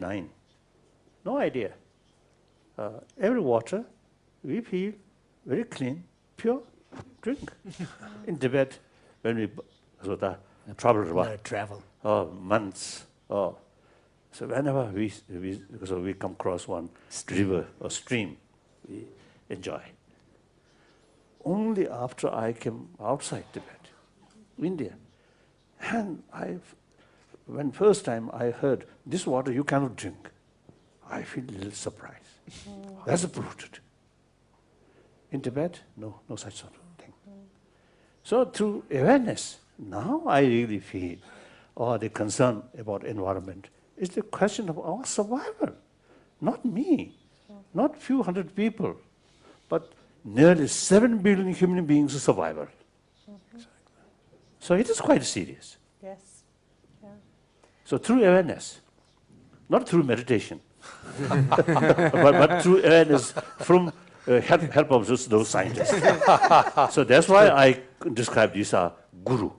9. No idea. Every water we feel very clean, pure, drink. In Tibet, when we travel, months. So whenever we come across one river or stream, we enjoy. Only after I came outside Tibet, India, and when first time I heard this water you cannot drink, I feel a little surprised. That's polluted. In Tibet, no such sort of thing. So through awareness, now I really feel, the concern about environment is the question of our survival, not me, not few hundred people, but nearly 7 billion human beings' survival. So it is quite serious. Yes. Yeah. So through awareness, not through meditation, but through awareness from help of those scientists. So that's why I describe these as guru.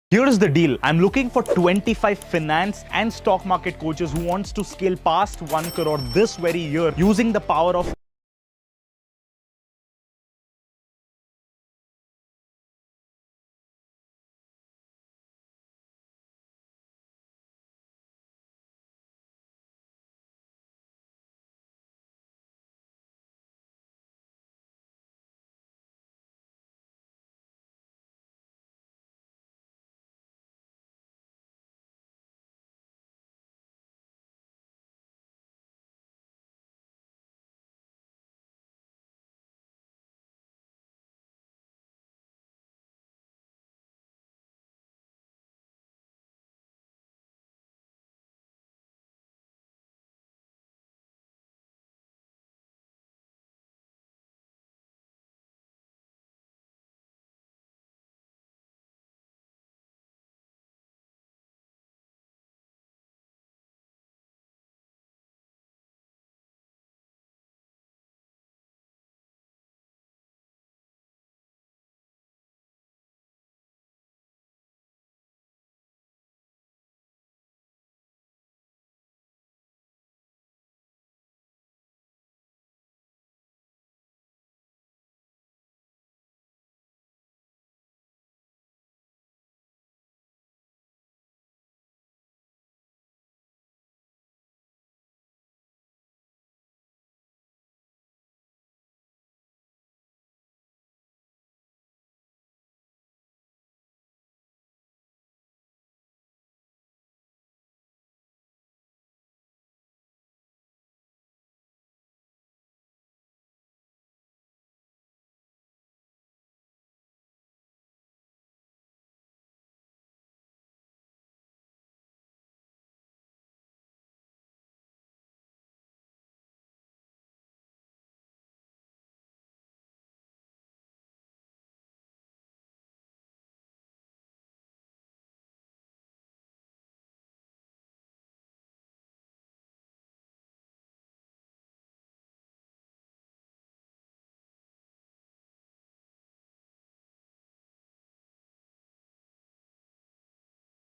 Here is the deal. I'm looking for 25 finance and stock market coaches who wants to scale past 1 crore this very year using the power of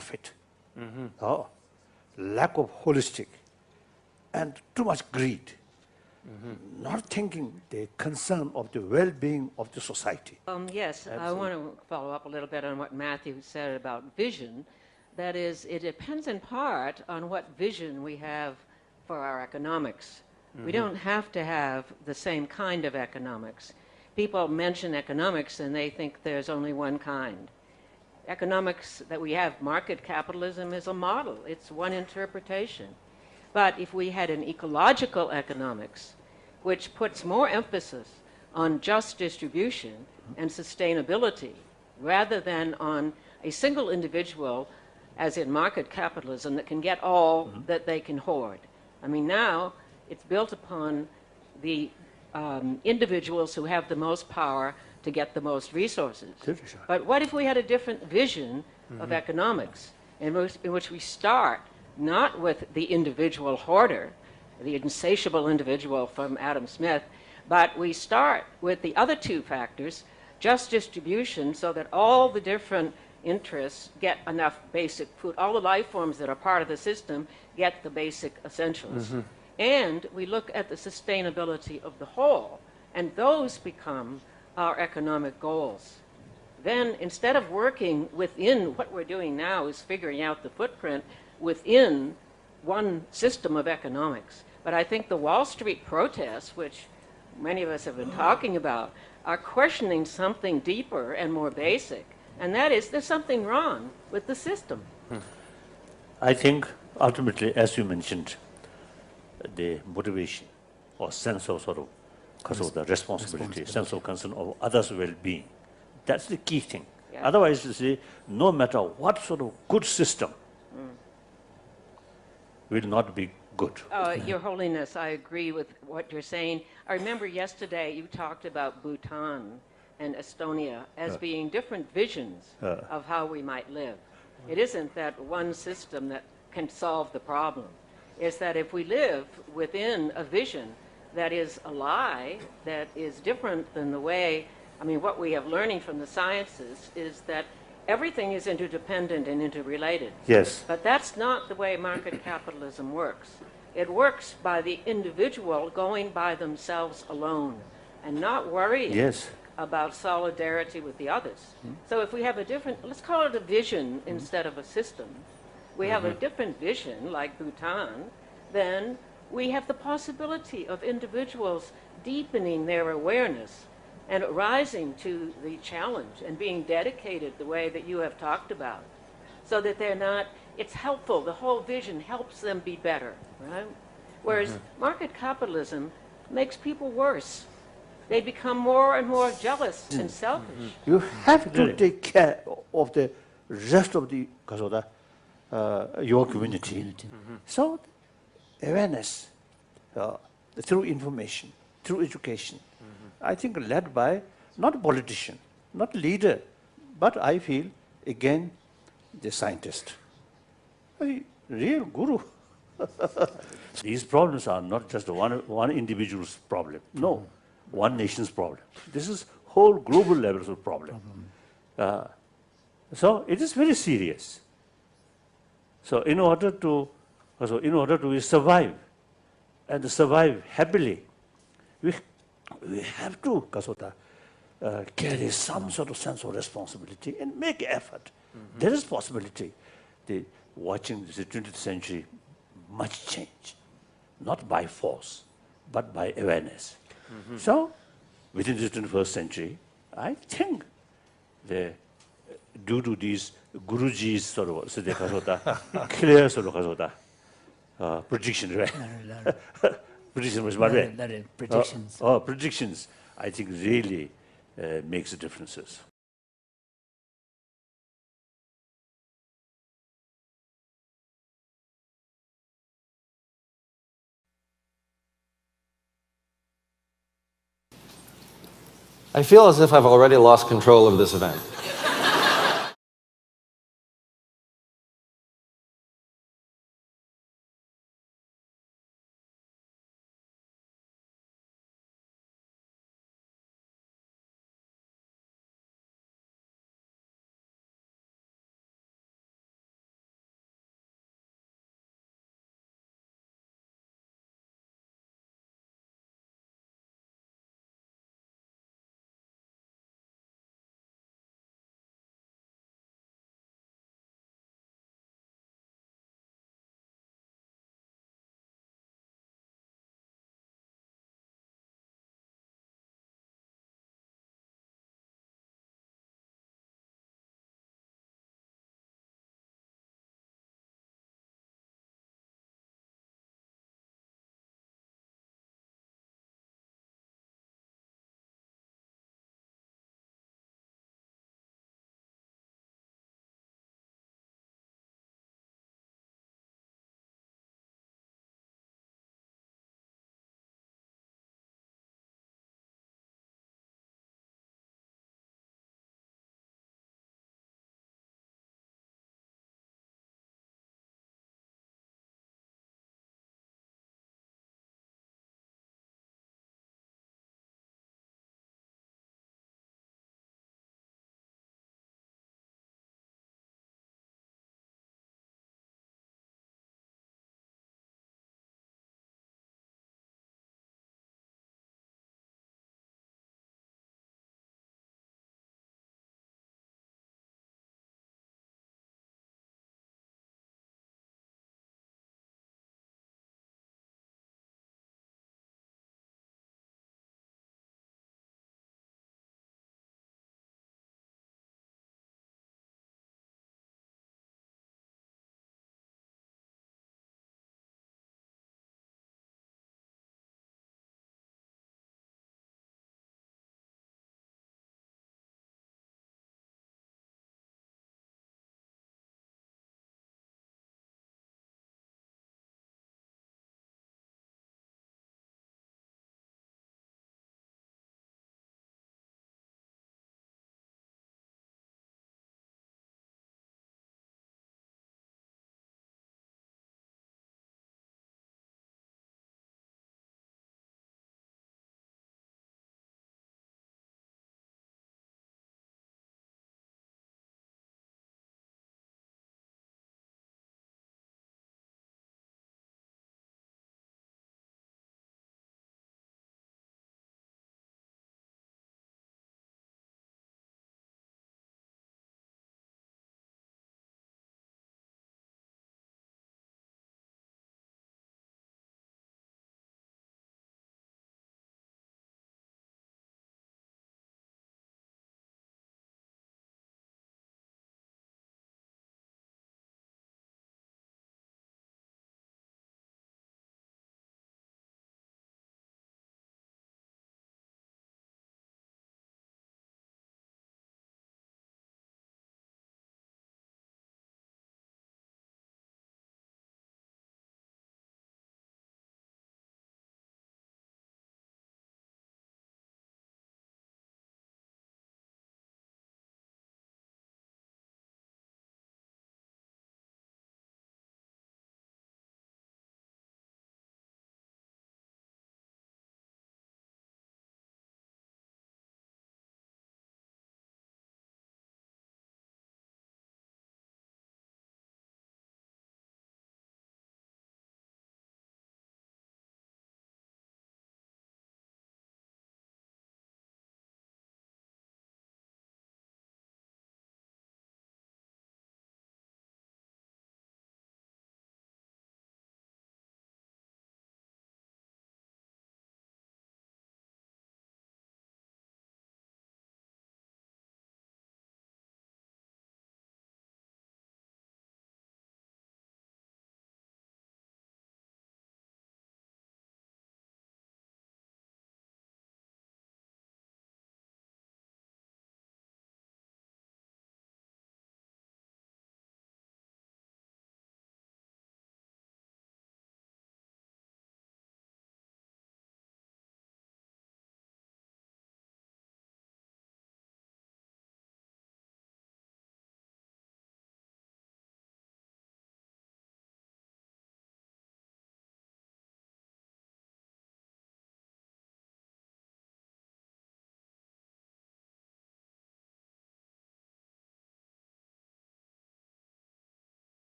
fit. Lack of holistic and too much greed. Not thinking the concern of the well-being of the society. Yes, absolutely. I want to follow up a little bit on what Matthew said about vision. That is, it depends in part on what vision we have for our economics. We don't have to have the same kind of economics. People mention economics and they think there's only one kind. Economics that we have, market capitalism, is a model. It's one interpretation. But if we had an ecological economics, which puts more emphasis on just distribution and sustainability, rather than on a single individual, as in market capitalism, that can get all that they can hoard. I mean, now it's built upon the individuals who have the most power to get the most resources. But what if we had a different vision of economics in which we start not with the individual hoarder, the insatiable individual from Adam Smith, but we start with the other two factors, just distribution, so that all the different interests get enough basic food. All the life forms that are part of the system get the basic essentials. And we look at the sustainability of the whole, and those become our economic goals. Then instead of working within, what we're doing now is figuring out the footprint within one system of economics. But I think the Wall Street protests, which many of us have been talking about, are questioning something deeper and more basic, and that is there's something wrong with the system. I think ultimately, as you mentioned, the motivation or sense of sort of, because of the responsibility, sense of concern of others' well-being, that's the key thing. Yeah. Otherwise, you see, no matter what sort of good system will not be good. Your Holiness, I agree with what you're saying. I remember yesterday you talked about Bhutan and Estonia as being different visions of how we might live. It isn't that one system that can solve the problem. It's that if we live within a vision that is a lie, that is different than the way, I mean, what we have learning from the sciences is that everything is interdependent and interrelated. Yes. But that's not the way market capitalism works. It works by the individual going by themselves alone and not worrying Yes. about solidarity with the others. So if we have a different, let's call it a vision instead of a system, we have a different vision like Bhutan, then we have the possibility of individuals deepening their awareness and rising to the challenge and being dedicated the way that you have talked about, so that they're not, it's helpful, the whole vision helps them be better, right? Whereas market capitalism makes people worse. They become more and more jealous and selfish. You have to take care of the rest of the, because of the, your community. So awareness through information, through education, I think led by not a politician, not a leader, but I feel, again, the scientist, a real guru. These problems are not just one individual's problem. No, one nation's problem. This is whole global levels of problem. So it is very serious. So in order to survive and survive happily, we have to carry some sort of sense of responsibility and make effort. There is possibility. Watching the 20th century, much change, not by force, but by awareness. So within the 21st century, I think due to these Guruji's sort of clear sort of prediction, right? Prediction was what way? Predictions. Predictions, I think really makes differences. I feel as if I've already lost control of this event.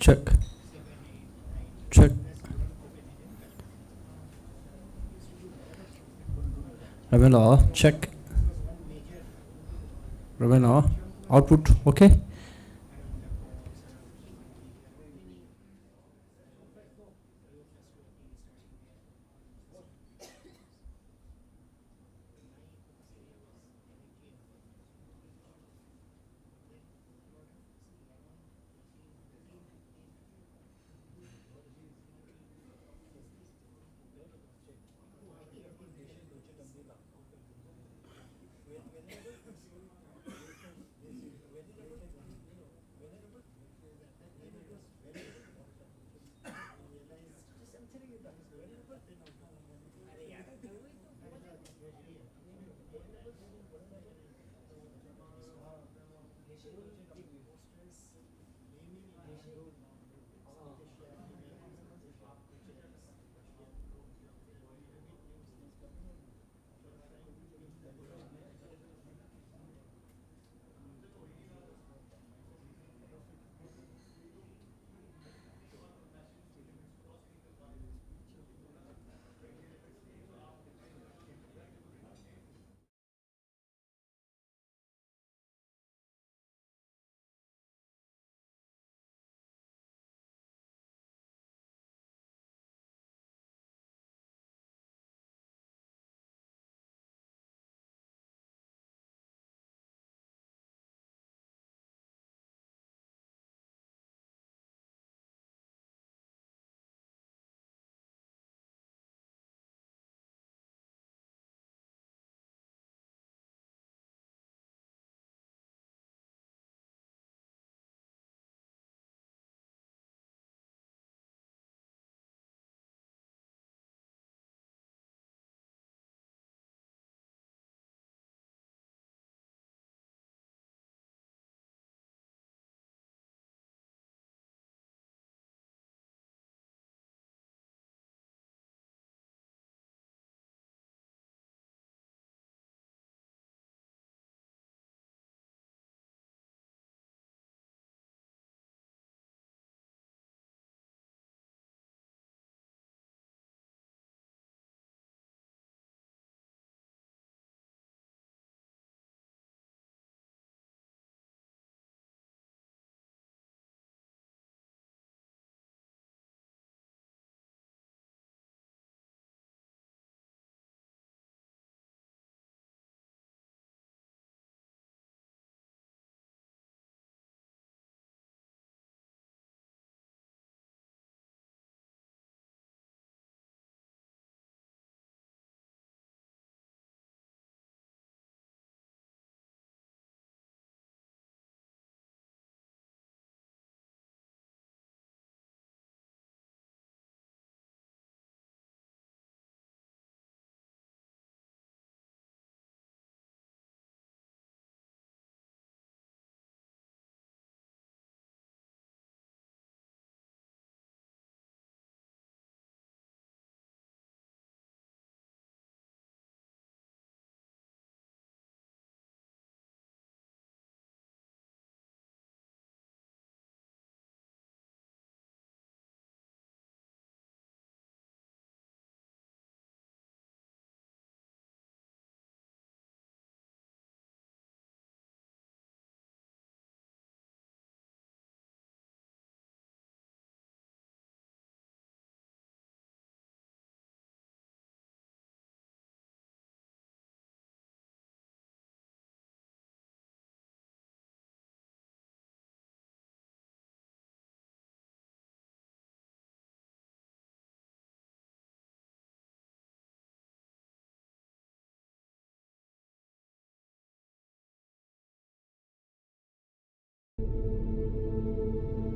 Check. Check. Ravena, check. Ravena, output, okay?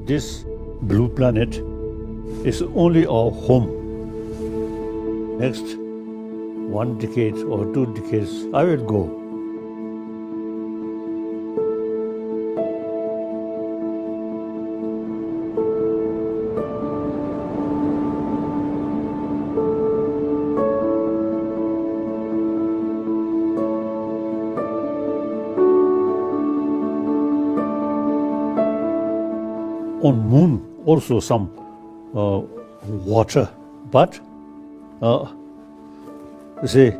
This blue planet is only our home. Next 1 decade or 2 decades, I will go. On moon, also some water, but you see,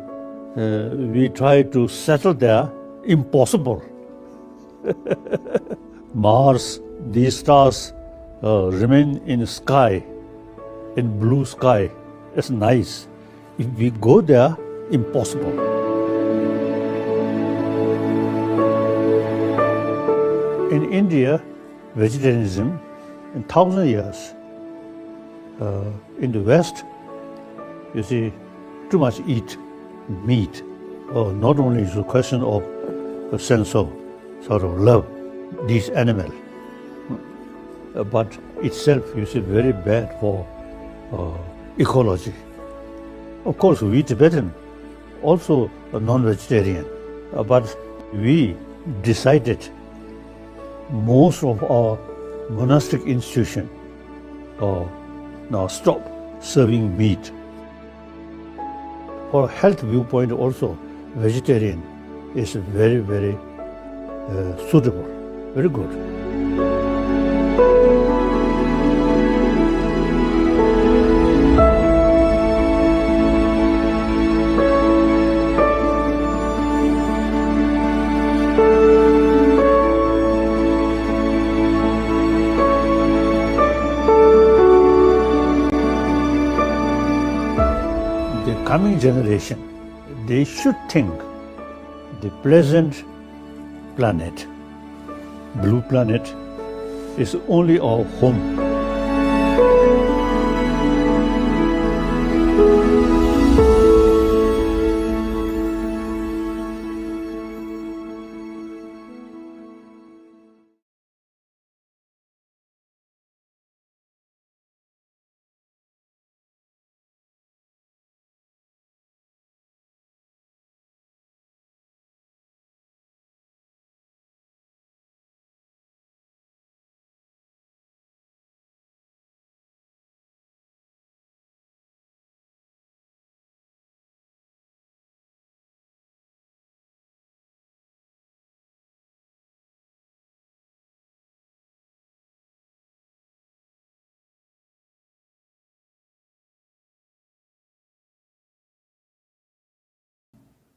we try to settle there, impossible. Mars, these stars remain in the sky, in blue sky. It's nice. If we go there, impossible. In India, vegetarianism in 1,000 years. In the West, you see, too much eat meat. Not only is it a question of a sense of sort of love these animals, but itself, you see, very bad for ecology. Of course, we Tibetan also a non-vegetarian, but we decided most of our monastic institution now stop serving meat. For health viewpoint also, vegetarian is very, very suitable, very good. Coming generation, they should think the present planet, blue planet, is only our home.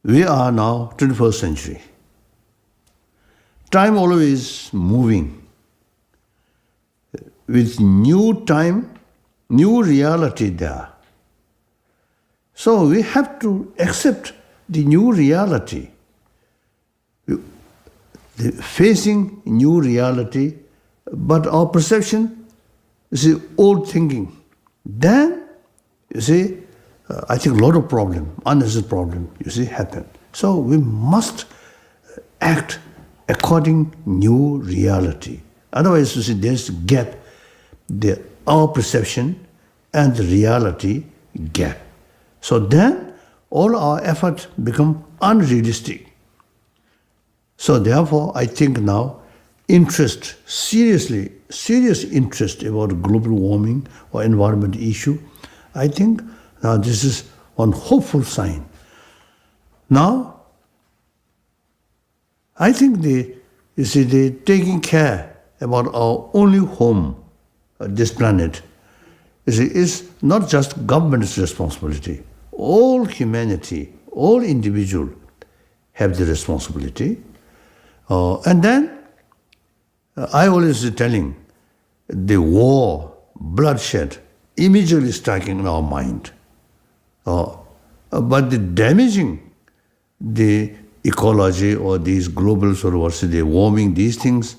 We are now 21st century. Time always moving. With new time, new reality there. So we have to accept the new reality. Facing new reality, but our perception is old thinking. Then, you see, I think a lot of problem, unnecessary problem, you see, happen. So we must act according new reality. Otherwise, you see, there's a gap, our perception and the reality gap. So then, all our efforts become unrealistic. So therefore, I think now, serious interest about global warming or environment issue, I think now this is one hopeful sign. Now, I think the taking care about our only home, this planet, is not just government's responsibility. All humanity, all individuals have the responsibility. And then, I always telling, the war, bloodshed, immediately striking in our mind. But the damaging the ecology or these global sort of the warming, these things,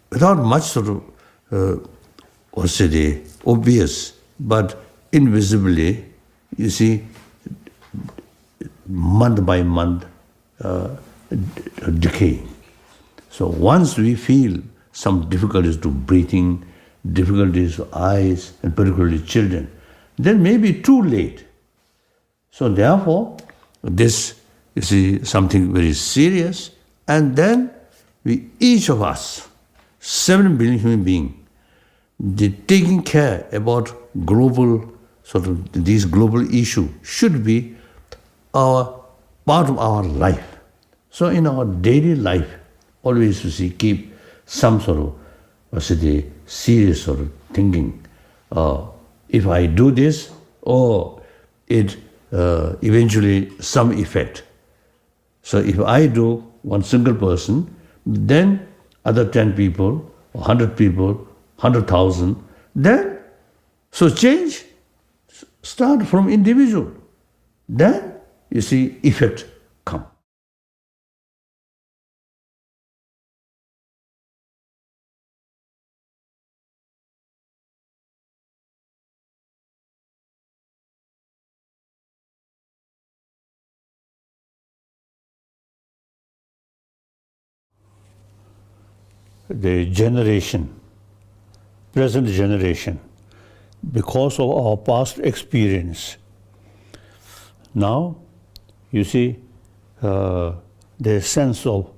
without much sort of obvious, but invisibly, you see, month by month, decay. So once we feel some difficulties to breathing, difficulties to eyes, and particularly children, then may be too late. So therefore, this is something very serious, and then each of us, 7 billion human beings, taking care about global these global issues should be part of our life. So in our daily life, always keep some sort the serious sort of thinking. If I do this, it eventually some effect. So if I do one single person, then other 10 people, 100 people, 100,000, then, so change start from individual. Then, you see, effect come. The generation, present generation, because of our past experience, now you see the sense of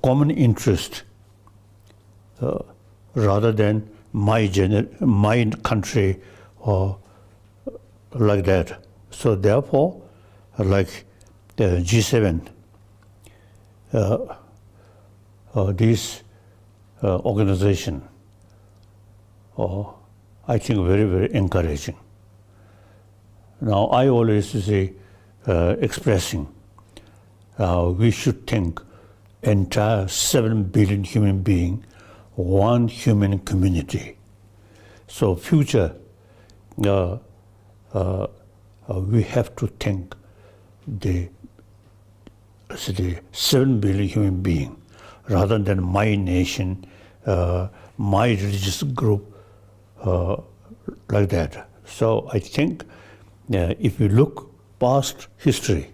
common interest rather than my country or like that. So therefore, like the G7, this organization, I think very, very encouraging. Now, I always say, expressing, we should think entire 7 billion human being, one human community. So future, we have to think the 7 billion human being, rather than my nation, my religious group, like that. So I think if you look past history,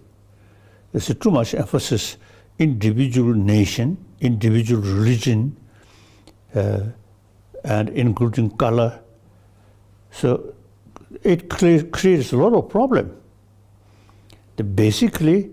there's too much emphasis individual nation, individual religion, and including color. So it creates a lot of problem. Basically,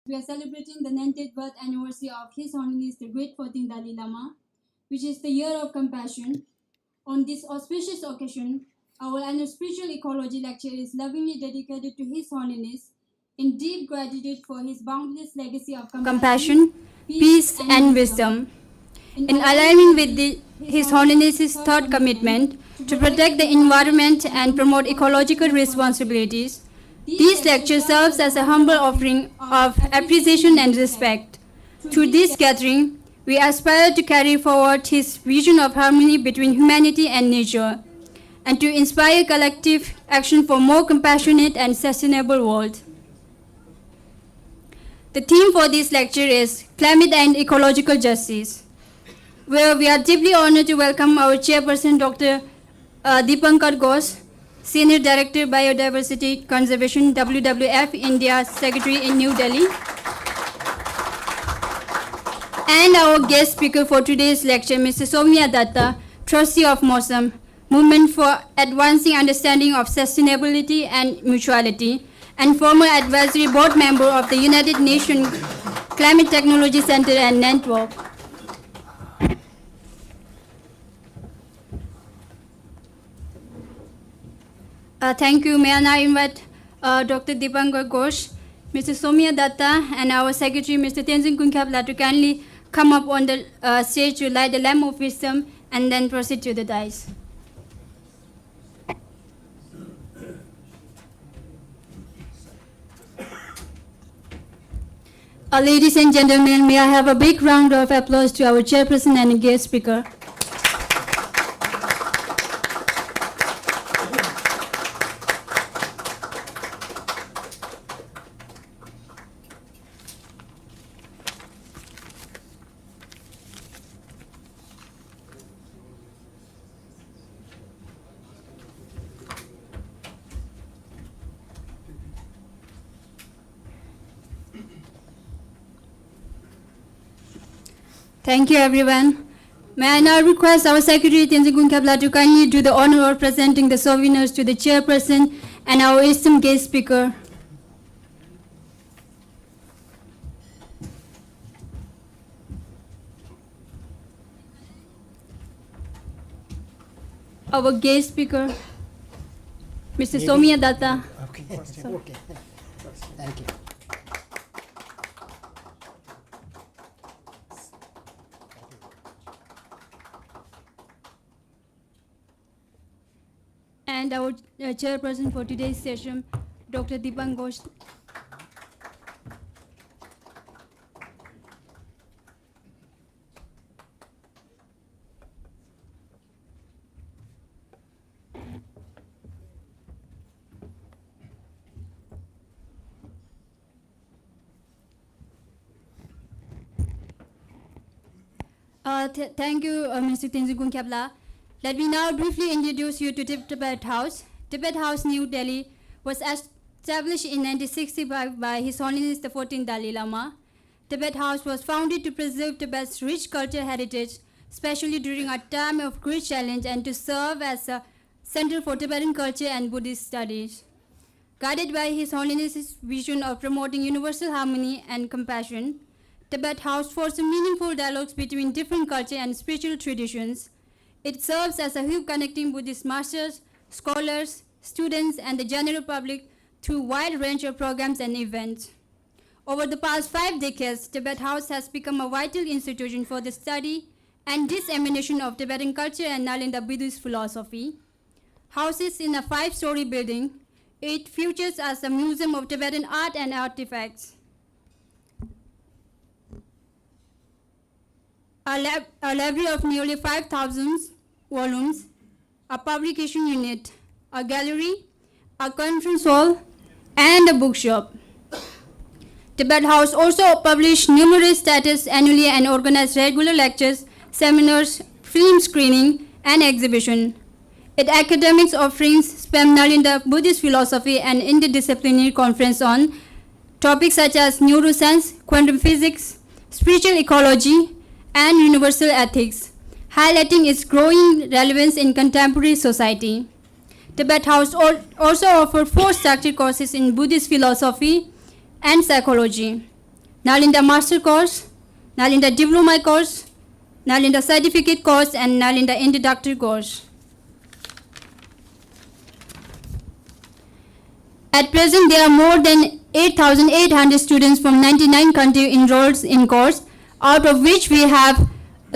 we are celebrating the 90th birth anniversary of His Holiness the Great 14th Dalai Lama, which is the year of compassion. On this auspicious occasion, our annual spiritual ecology lecture is lovingly dedicated to His Holiness in deep gratitude for his boundless legacy of compassion, peace, and wisdom. In alignment with His Holiness's third commitment to protect the environment and promote ecological responsibilities, these lectures serves as a humble offering of appreciation and respect. Through this gathering, we aspire to carry forward his vision of harmony between humanity and nature, and to inspire collective action for more compassionate and sustainable world. The theme for this lecture is Climate and Ecological Justice. where we are deeply honored to welcome our Chairperson, Dr. Dipankar Ghosh, Senior Director, Biodiversity Conservation, WWF India Secretary in New Delhi. And our guest speaker for today's lecture, Mr. Soumya Dutta, Trustee of Mausam, Movement for Advancing Understanding of Sustainability and Mutuality, and former advisory board member of the United Nations Climate Technology Center and Network. Thank you. May I now invite Dr. Dipankar Ghosh, Mr. Soumya Dutta, and our Secretary, Mr. Tenzin Kunkapla, to kindly come up on the stage to light the lamp of wisdom and then proceed to the dais. Ladies and gentlemen, may I have a big round of applause to our Chairperson and guest speaker. Thank you, everyone. May I now request our Secretary, Tenzin Kunkapla, to kindly do the honor of presenting the souvenirs to the Chairperson and our esteemed guest speaker. Our guest speaker, Mr. Soumya Dutta. Okay. Okay. Thank you. And our Chairperson for today's session, Dr. Dipankar Ghosh. Thank you, Mr. Tenzin Kunkapla. Let me now briefly introduce you to Tibet House. Tibet House, New Delhi, was established in 1965 by His Holiness the 14th Dalai Lama. Tibet House was founded to preserve Tibet's rich cultural heritage, especially during a time of great challenge, and to serve as a center for Tibetan culture and Buddhist studies. Guided by His Holiness's vision of promoting universal harmony and compassion, Tibet House fosters meaningful dialogues between different culture and spiritual traditions. It serves as a hub connecting Buddhist masters, scholars, students, and the general public through a wide range of programs and events. Over the past 5 decades, Tibet House has become a vital institution for the study and dissemination of Tibetan culture and Nalinda Buddhist philosophy. Houses in a 5-story building, it features as a museum of Tibetan art and artifacts. A library of nearly 5,000 volumes, a publication unit, a gallery, a conference hall, and a bookshop. Tibet House also publishes numerous statues annually and organizes regular lectures, seminars, film screening, and exhibition. Its academic offerings span Nalinda Buddhist philosophy and interdisciplinary conference on topics such as neuroscience, quantum physics, spiritual ecology, and universal ethics, highlighting its growing relevance in contemporary society. Tibet House also offers 4 structured courses in Buddhist philosophy and psychology: Nalinda Master Course, Nalinda Diploma Course, Nalinda Certificate Course, and Nalinda Introductory Course. At present, there are more than 8,800 students from 99 countries enrolled in course, out of which we have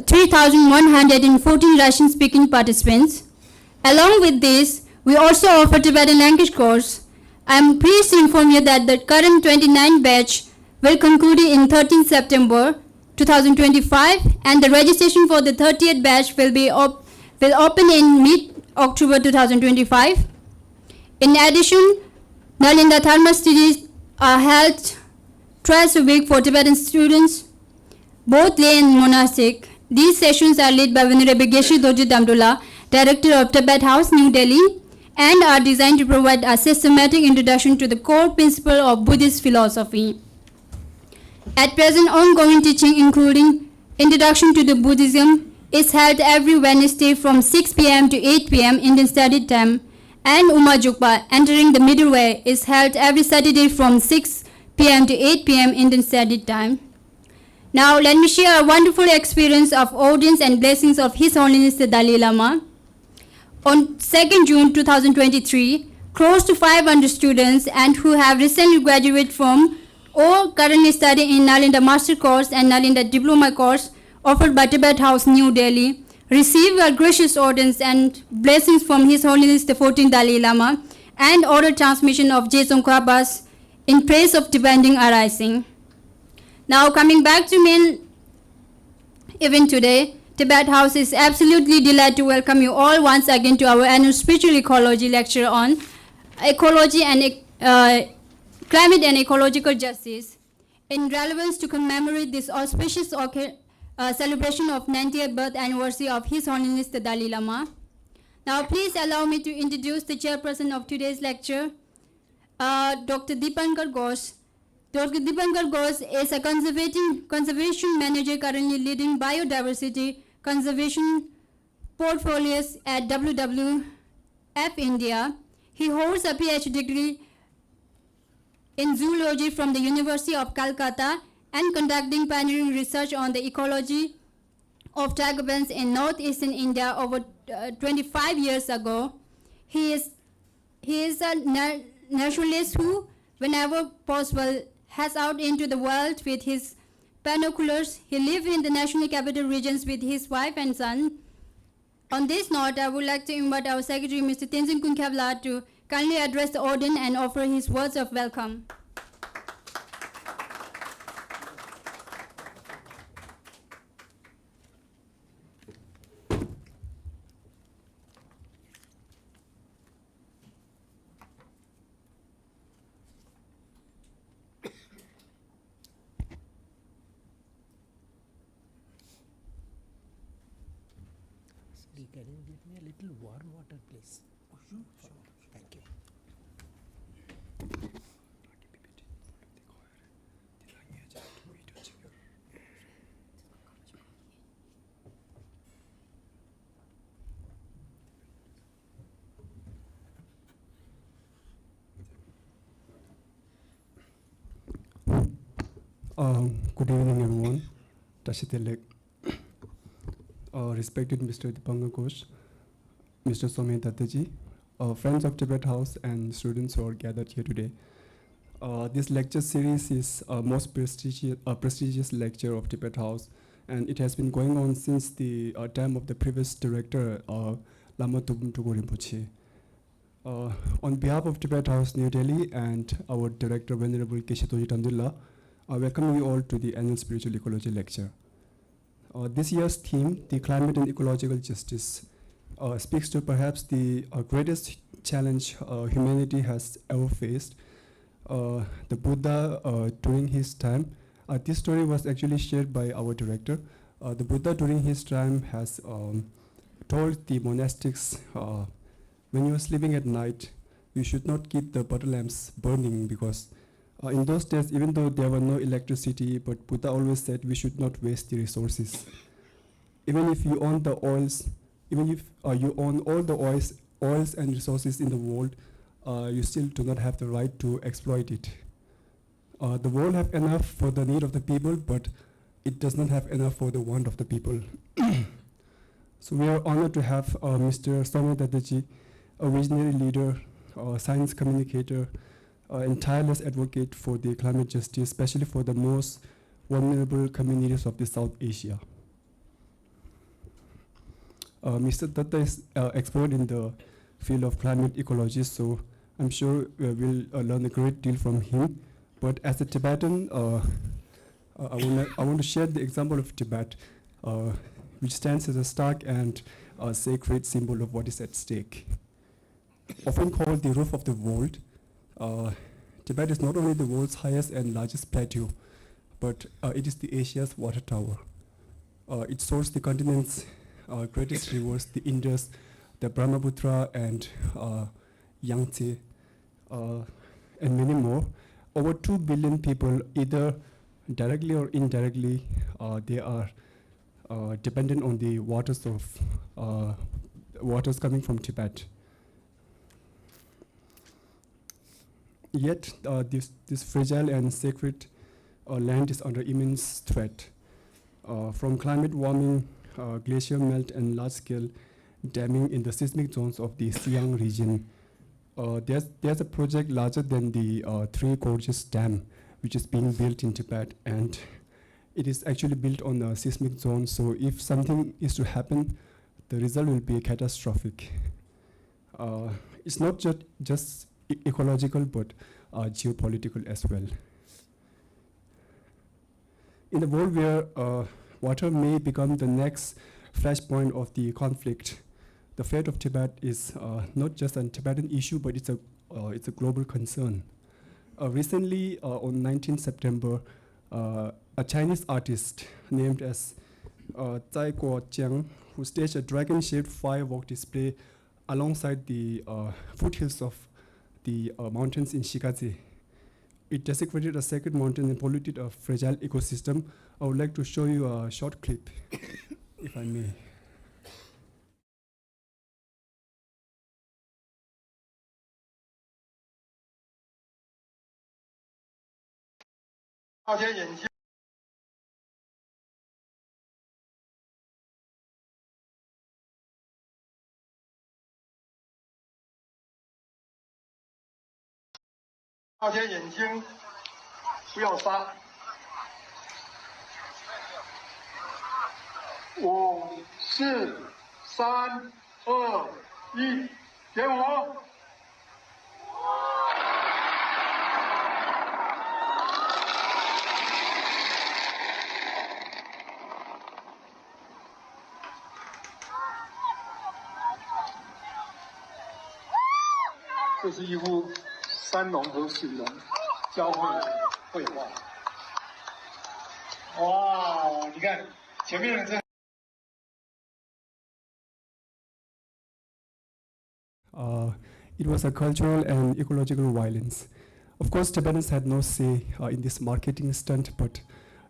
3,114 Russian-speaking participants. Along with this, we also offer Tibetan language course. I am pleased to inform you that the current 29th batch will conclude in 13 September 2025, and the registration for the 30th batch will open in mid-October 2025. In addition, Nalinda Dharma studies are held twice a week for Tibetan students, both lay and monastic. These sessions are led by Venerable Geshe Dorji Damdula, Director of Tibet House, New Delhi, and are designed to provide a systematic introduction to the core principle of Buddhist philosophy. At present, ongoing teaching, including Introduction to the Buddhism, is held every Wednesday from 6 p.m. to 8 p.m. Indian Standard Time, and Uma Jukpa, Entering the Middle Way, is held every Saturday from 6 p.m. to 8 p.m. Indian Standard Time. Now, let me share a wonderful experience of audience and blessings of His Holiness the Dalai Lama. On 2nd June 2023, close to 500 students and who have recently graduated from or currently studying in Nalinda Master Course and Nalinda Diploma Course offered by Tibet House, New Delhi, receive a gracious audience and blessings from His Holiness the 14th Dalai Lama and oral transmission of Jetsong Krabas in praise of Tibetan arising. Now coming back to main event today, Tibet House is absolutely delighted to welcome you all once again to our annual Spiritual Ecology lecture on ecology and climate and ecological justice in relevance to commemorate this auspicious celebration of 90th birth anniversary of His Holiness the Dalai Lama. Now please allow me to introduce the chairperson of today's lecture, Dr. Deepankar Ghosh. Dr. Deepankar Ghosh is a conservation manager currently leading biodiversity conservation portfolios at WWF India. He holds a PhD degree in zoology from the University of Calcutta and conducting pioneering research on the ecology of tiger bands in northeastern India over 25 years ago. He is a naturalist who, whenever possible, has out into the world with his binoculars. He lives in the national capital regions with his wife and son. On this note, I would like to invite our Secretary, Mr. Tenzin Kunkhabla, to kindly address the audience and offer his words of welcome. Can you give me a little warm water, please? Oh, sure. Thank you. Good evening, everyone. Tashitelek. Respected Mr. Deepankar Ghosh, Mr. Soumya Dattaji, friends of Tibet House and students who are gathered here today. This lecture series is most prestigious lecture of Tibet House, and it has been going on since the time of the previous director, Lama Tubum Tugo Rinpoche. On behalf of Tibet House, New Delhi, and our director, Venerable Geshe Dorji Damdula, I welcome you all to the annual Spiritual Ecology lecture. This year's theme, the climate and ecological justice, speaks to perhaps the greatest challenge humanity has ever faced. The Buddha, during his time, this story was actually shared by our director. The Buddha during his time has told the monastics, when you are sleeping at night, you should not keep the butter lamps burning, because in those days, even though there were no electricity, but Buddha always said we should not waste the resources. Even if you own the oils, even if you own all the oils and resources in the world, you still do not have the right to exploit it. The world have enough for the need of the people, but it does not have enough for the want of the people. So we are honored to have Mr. Soumya Dattaji, a visionary leader, science communicator, and tireless advocate for the climate justice, especially for the most vulnerable communities of the South Asia. Mr. Dutta is expert in the field of climate ecology, so I'm sure we'll learn a great deal from him. But as a Tibetan, I want to share the example of Tibet, which stands as a stark and sacred symbol of what is at stake. Often called the roof of the world, Tibet is not only the world's highest and largest plateau, but it is the Asia's water tower. It sources the continent's greatest rivers, the Indus, the Brahmaputra, and Yangtze, and many more. Over 2 billion people, either directly or indirectly, they are dependent on the waters coming from Tibet. Yet, this fragile and sacred land is under immense threat from climate warming, glacier melt, and large-scale damming in the seismic zones of the Siang region. There's a project larger than the Three Gorges Dam, which is being built in Tibet, and it is actually built on a seismic zone. So if something is to happen, the result will be catastrophic. It's not just ecological, but geopolitical as well. In a world where water may become the next flashpoint of the conflict, the fate of Tibet is not just a Tibetan issue, but it's a global concern. Recently, on 19 September, a Chinese artist named as Tsai Kuo-chiang, who staged a dragon-shaped firework display alongside the foothills of the mountains in Shikaze. It desecrated a sacred mountain and polluted a fragile ecosystem. I would like to show you a short clip, if I may. 大家眼睛。大家眼睛不要杀。5、4、3、2、1，点火！ 这是一幅山龙和水龙交汇的绘画。哇，你看前面的这。It was a cultural and ecological violence. Of course, Tibetans had no say in this marketing stunt, but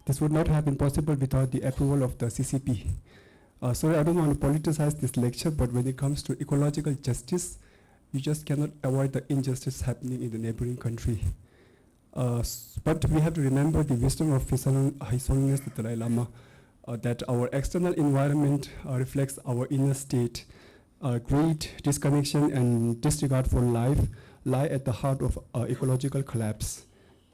this would not have been possible without the approval of the CCP. Sorry, I don't want to politicize this lecture, but when it comes to ecological justice, you just cannot avoid the injustice happening in the neighboring country. But we have to remember the wisdom of His Holiness the Dalai Lama, that our external environment reflects our inner state. Greed, disconnection, and disregard for life lie at the heart of ecological collapse.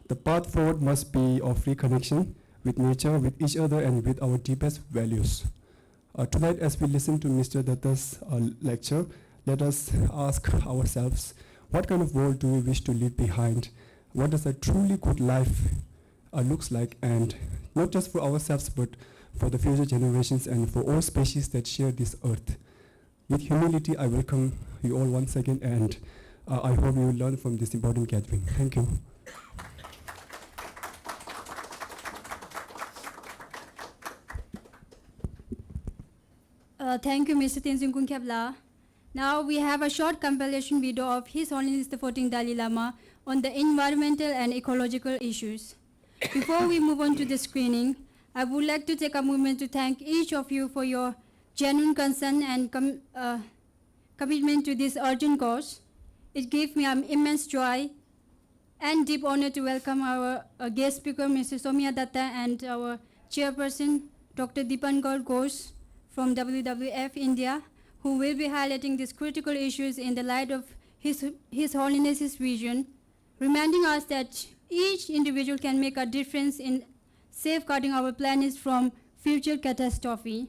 The path forward must be of reconnection with nature, with each other, and with our deepest values. Tonight, as we listen to Mr. Dutta's lecture, let us ask ourselves, what kind of world do we wish to leave behind? What does a truly good life looks like? And not just for ourselves, but for the future generations and for all species that share this earth. With humility, I welcome you all once again, and I hope you will learn from this important gathering. Thank you. Thank you, Mr. Tenzin Kunkepla. Now we have a short compilation video of His Holiness the 14th Dalai Lama on the environmental and ecological issues. Before we move on to the screening, I would like to take a moment to thank each of you for your genuine concern and commitment to this urgent cause. It gave me immense joy and deep honor to welcome our guest speaker, Mr. Soumya Dutta, and our chairperson, Dr. Dipankar Ghosh from WWF India, who will be highlighting these critical issues in the light of His Holiness's vision, reminding us that each individual can make a difference in safeguarding our planet from future catastrophe.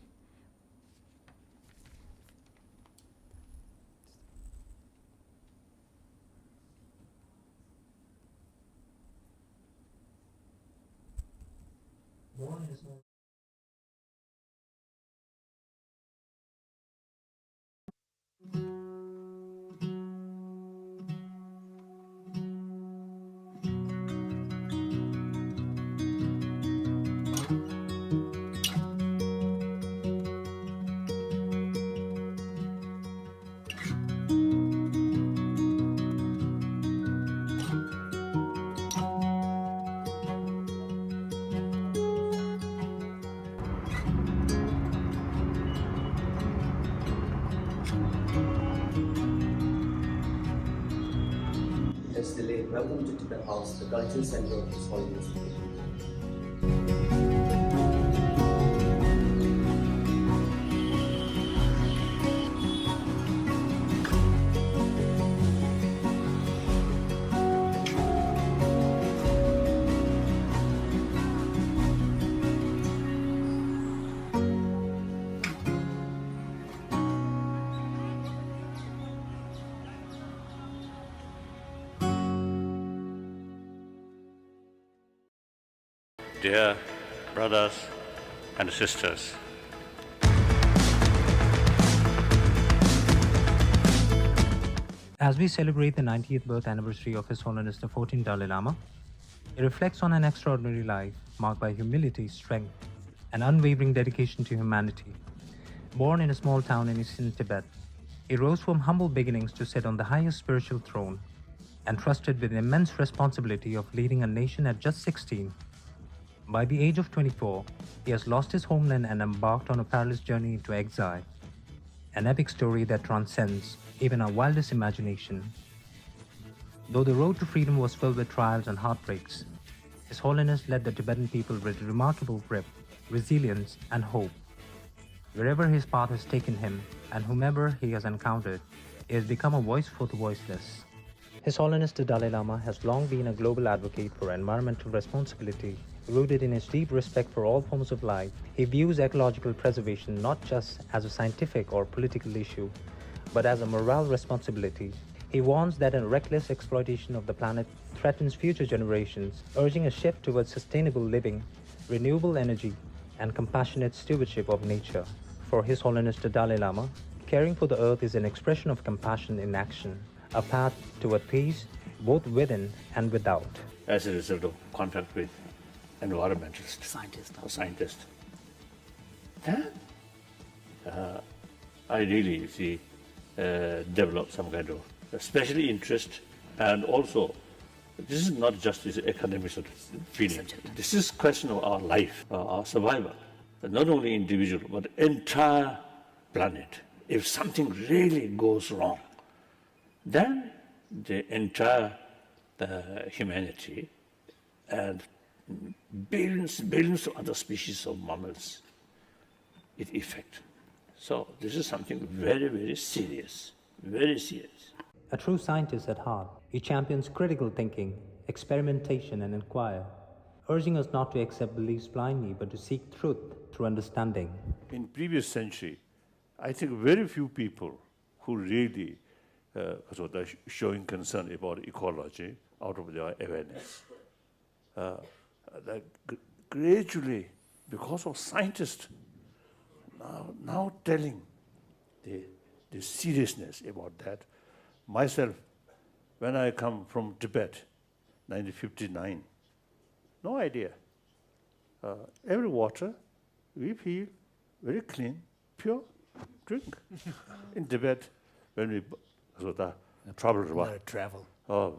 say welcome to Tibet House, the cultural center of His Holiness. Dear brothers and sisters, as we celebrate the 90th birth anniversary of His Holiness the 14th Dalai Lama, it reflects on an extraordinary life marked by humility, strength, and unwavering dedication to humanity. Born in a small town in eastern Tibet, he rose from humble beginnings to sit on the highest spiritual throne, entrusted with the immense responsibility of leading a nation at just 16. By the age of 24, he has lost his homeland and embarked on a perilous journey into exile, an epic story that transcends even our wildest imagination. Though the road to freedom was filled with trials and heartbreaks, His Holiness led the Tibetan people with remarkable grit, resilience, and hope. Wherever his path has taken him, and whomever he has encountered, he has become a voice for the voiceless. His Holiness the Dalai Lama has long been a global advocate for environmental responsibility. Rooted in his deep respect for all forms of life, he views ecological preservation not just as a scientific or political issue, but as a moral responsibility. He warns that a reckless exploitation of the planet threatens future generations, urging a shift towards sustainable living, renewable energy, and compassionate stewardship of nature. For His Holiness the Dalai Lama, caring for the earth is an expression of compassion in action, a path toward peace both within and without. As a result of contact with environmentalist, scientist, then I really see develop some kind of special interest, and also this is not just this academic sort of feeling. This is question of our life, our survival, not only individual but entire planet. If something really goes wrong, then the entire humanity and billions of other species of mammals, it affects. So this is something very, very serious, very serious. A true scientist at heart, he champions critical thinking, experimentation, and inquire, urging us not to accept beliefs blindly but to seek truth through understanding. In previous century, I think very few people who really showing concern about ecology out of their awareness. Gradually, because of scientists now telling the seriousness about that. Myself, when I come from Tibet, 1959, no idea. Every water we feel very clean, pure, drink. In Tibet, when we traveled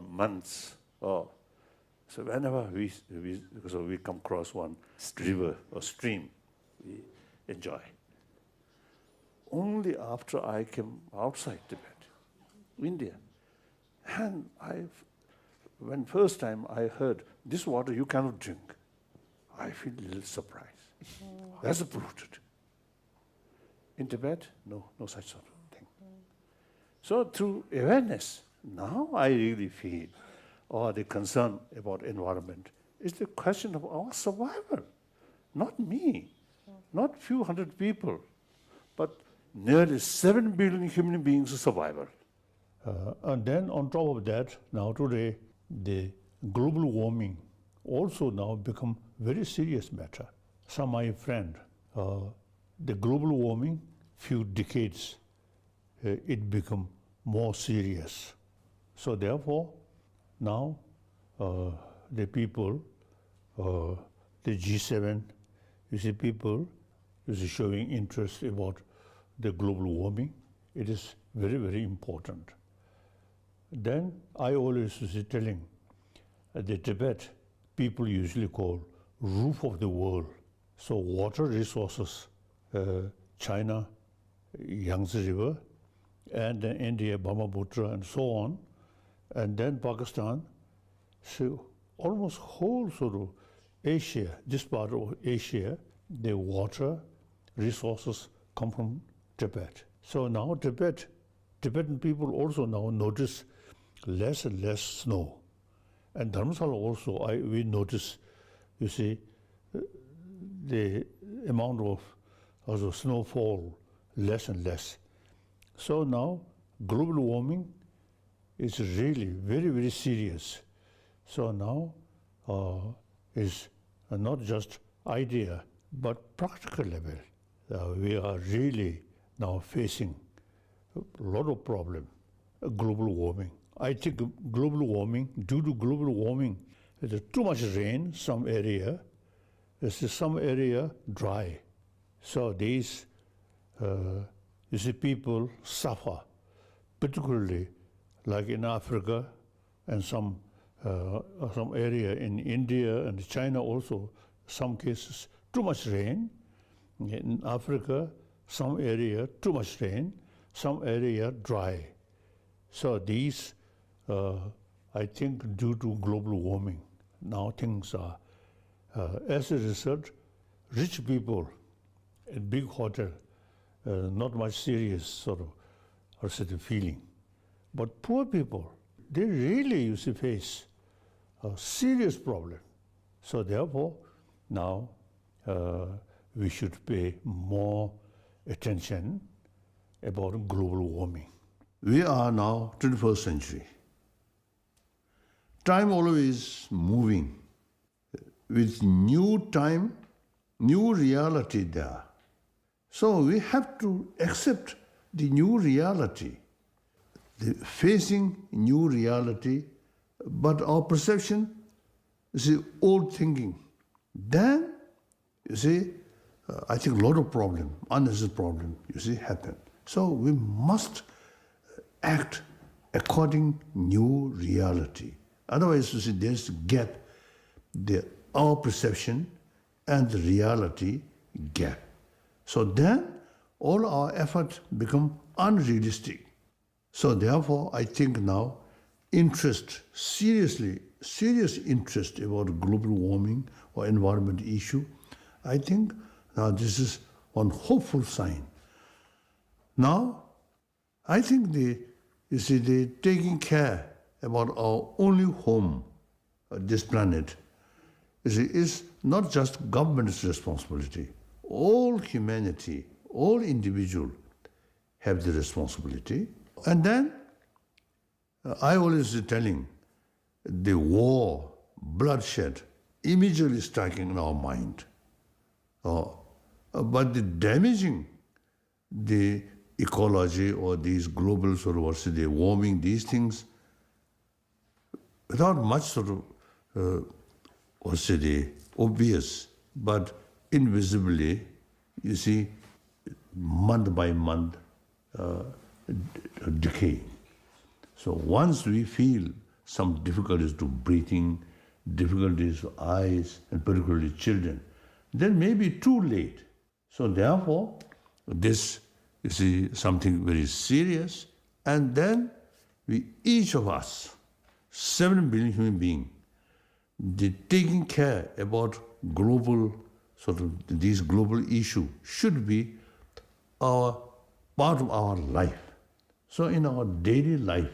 months. So whenever we come across one river or stream, we enjoy. Only after I came outside Tibet, India, and when first time I heard this water you cannot drink, I feel a little surprised. That's polluted. In Tibet, no such sort of thing. So through awareness, now I really feel, the concern about environment is the question of our survival. Not me, not few hundred people, but nearly 7 billion human beings' survival. And then on top of that, now today, the global warming also now become very serious matter. Some my friend, the global warming, few decades, it become more serious. So therefore, now the people, the G7, you see people is showing interest about the global warming. It is very, very important. Then I always was telling the Tibet, people usually call roof of the world. So water resources, China, Yangtze River, and then India, Brahmaputra, and so on, and then Pakistan, So almost whole sort of Asia, this part of Asia, the water resources come from Tibet. So now Tibetan people also now notice less and less snow. And Dharamsala also, we notice, you see, the amount of also snowfall less and less. So now global warming is really very, very serious. So now is not just idea, but practical level. We are really now facing a lot of problem, global warming. I think global warming, due to global warming, there's too much rain, some area, there's some area dry. So these, you see, people suffer, particularly like in Africa and some area in India and China also, some cases, too much rain. In Africa, some area, too much rain, some area dry. So these, I think, due to global warming, now things are, as a result, rich people in big hotel, not much serious sort of feeling. But poor people, they really used to face a serious problem. So therefore, now we should pay more attention about global warming. We are now 21st century. Time always moving. With new time, new reality there. So we have to accept the new reality, facing new reality, but our perception is the old thinking. Then, you see, I think a lot of problem, unnecessary problem, you see, happen. So we must act according new reality. Otherwise, you see, there's a gap, our perception and the reality gap. So then all our efforts become unrealistic. So therefore, I think now serious interest about global warming or environment issue, I think now this is one hopeful sign. Now, I think the taking care about our only home, this planet, is not just government's responsibility. All humanity, all individuals have the responsibility. And then, I always telling, the war, bloodshed, immediately striking in our mind. But the damaging the ecology or these global sort of, the warming, these things, without much sort of, obvious, but invisibly, you see, month by month, decay. So once we feel some difficulties to breathing, difficulties to eyes, and particularly children, then maybe too late. So therefore, this, you see, something very serious, and then each of us, 7 billion human beings, taking care about global, these global issues should be part of our life. So in our daily life,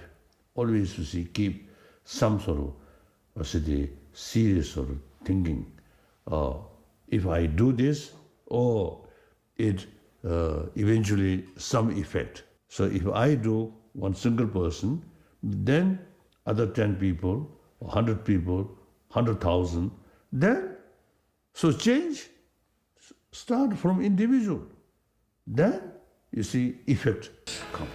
always, you see, keep some sort of, serious sort of thinking. If I do this, it eventually some effect. So if I do one single person, then other 10 people, 100 people, 100,000, then, so change start from individual. Then, you see, effect come.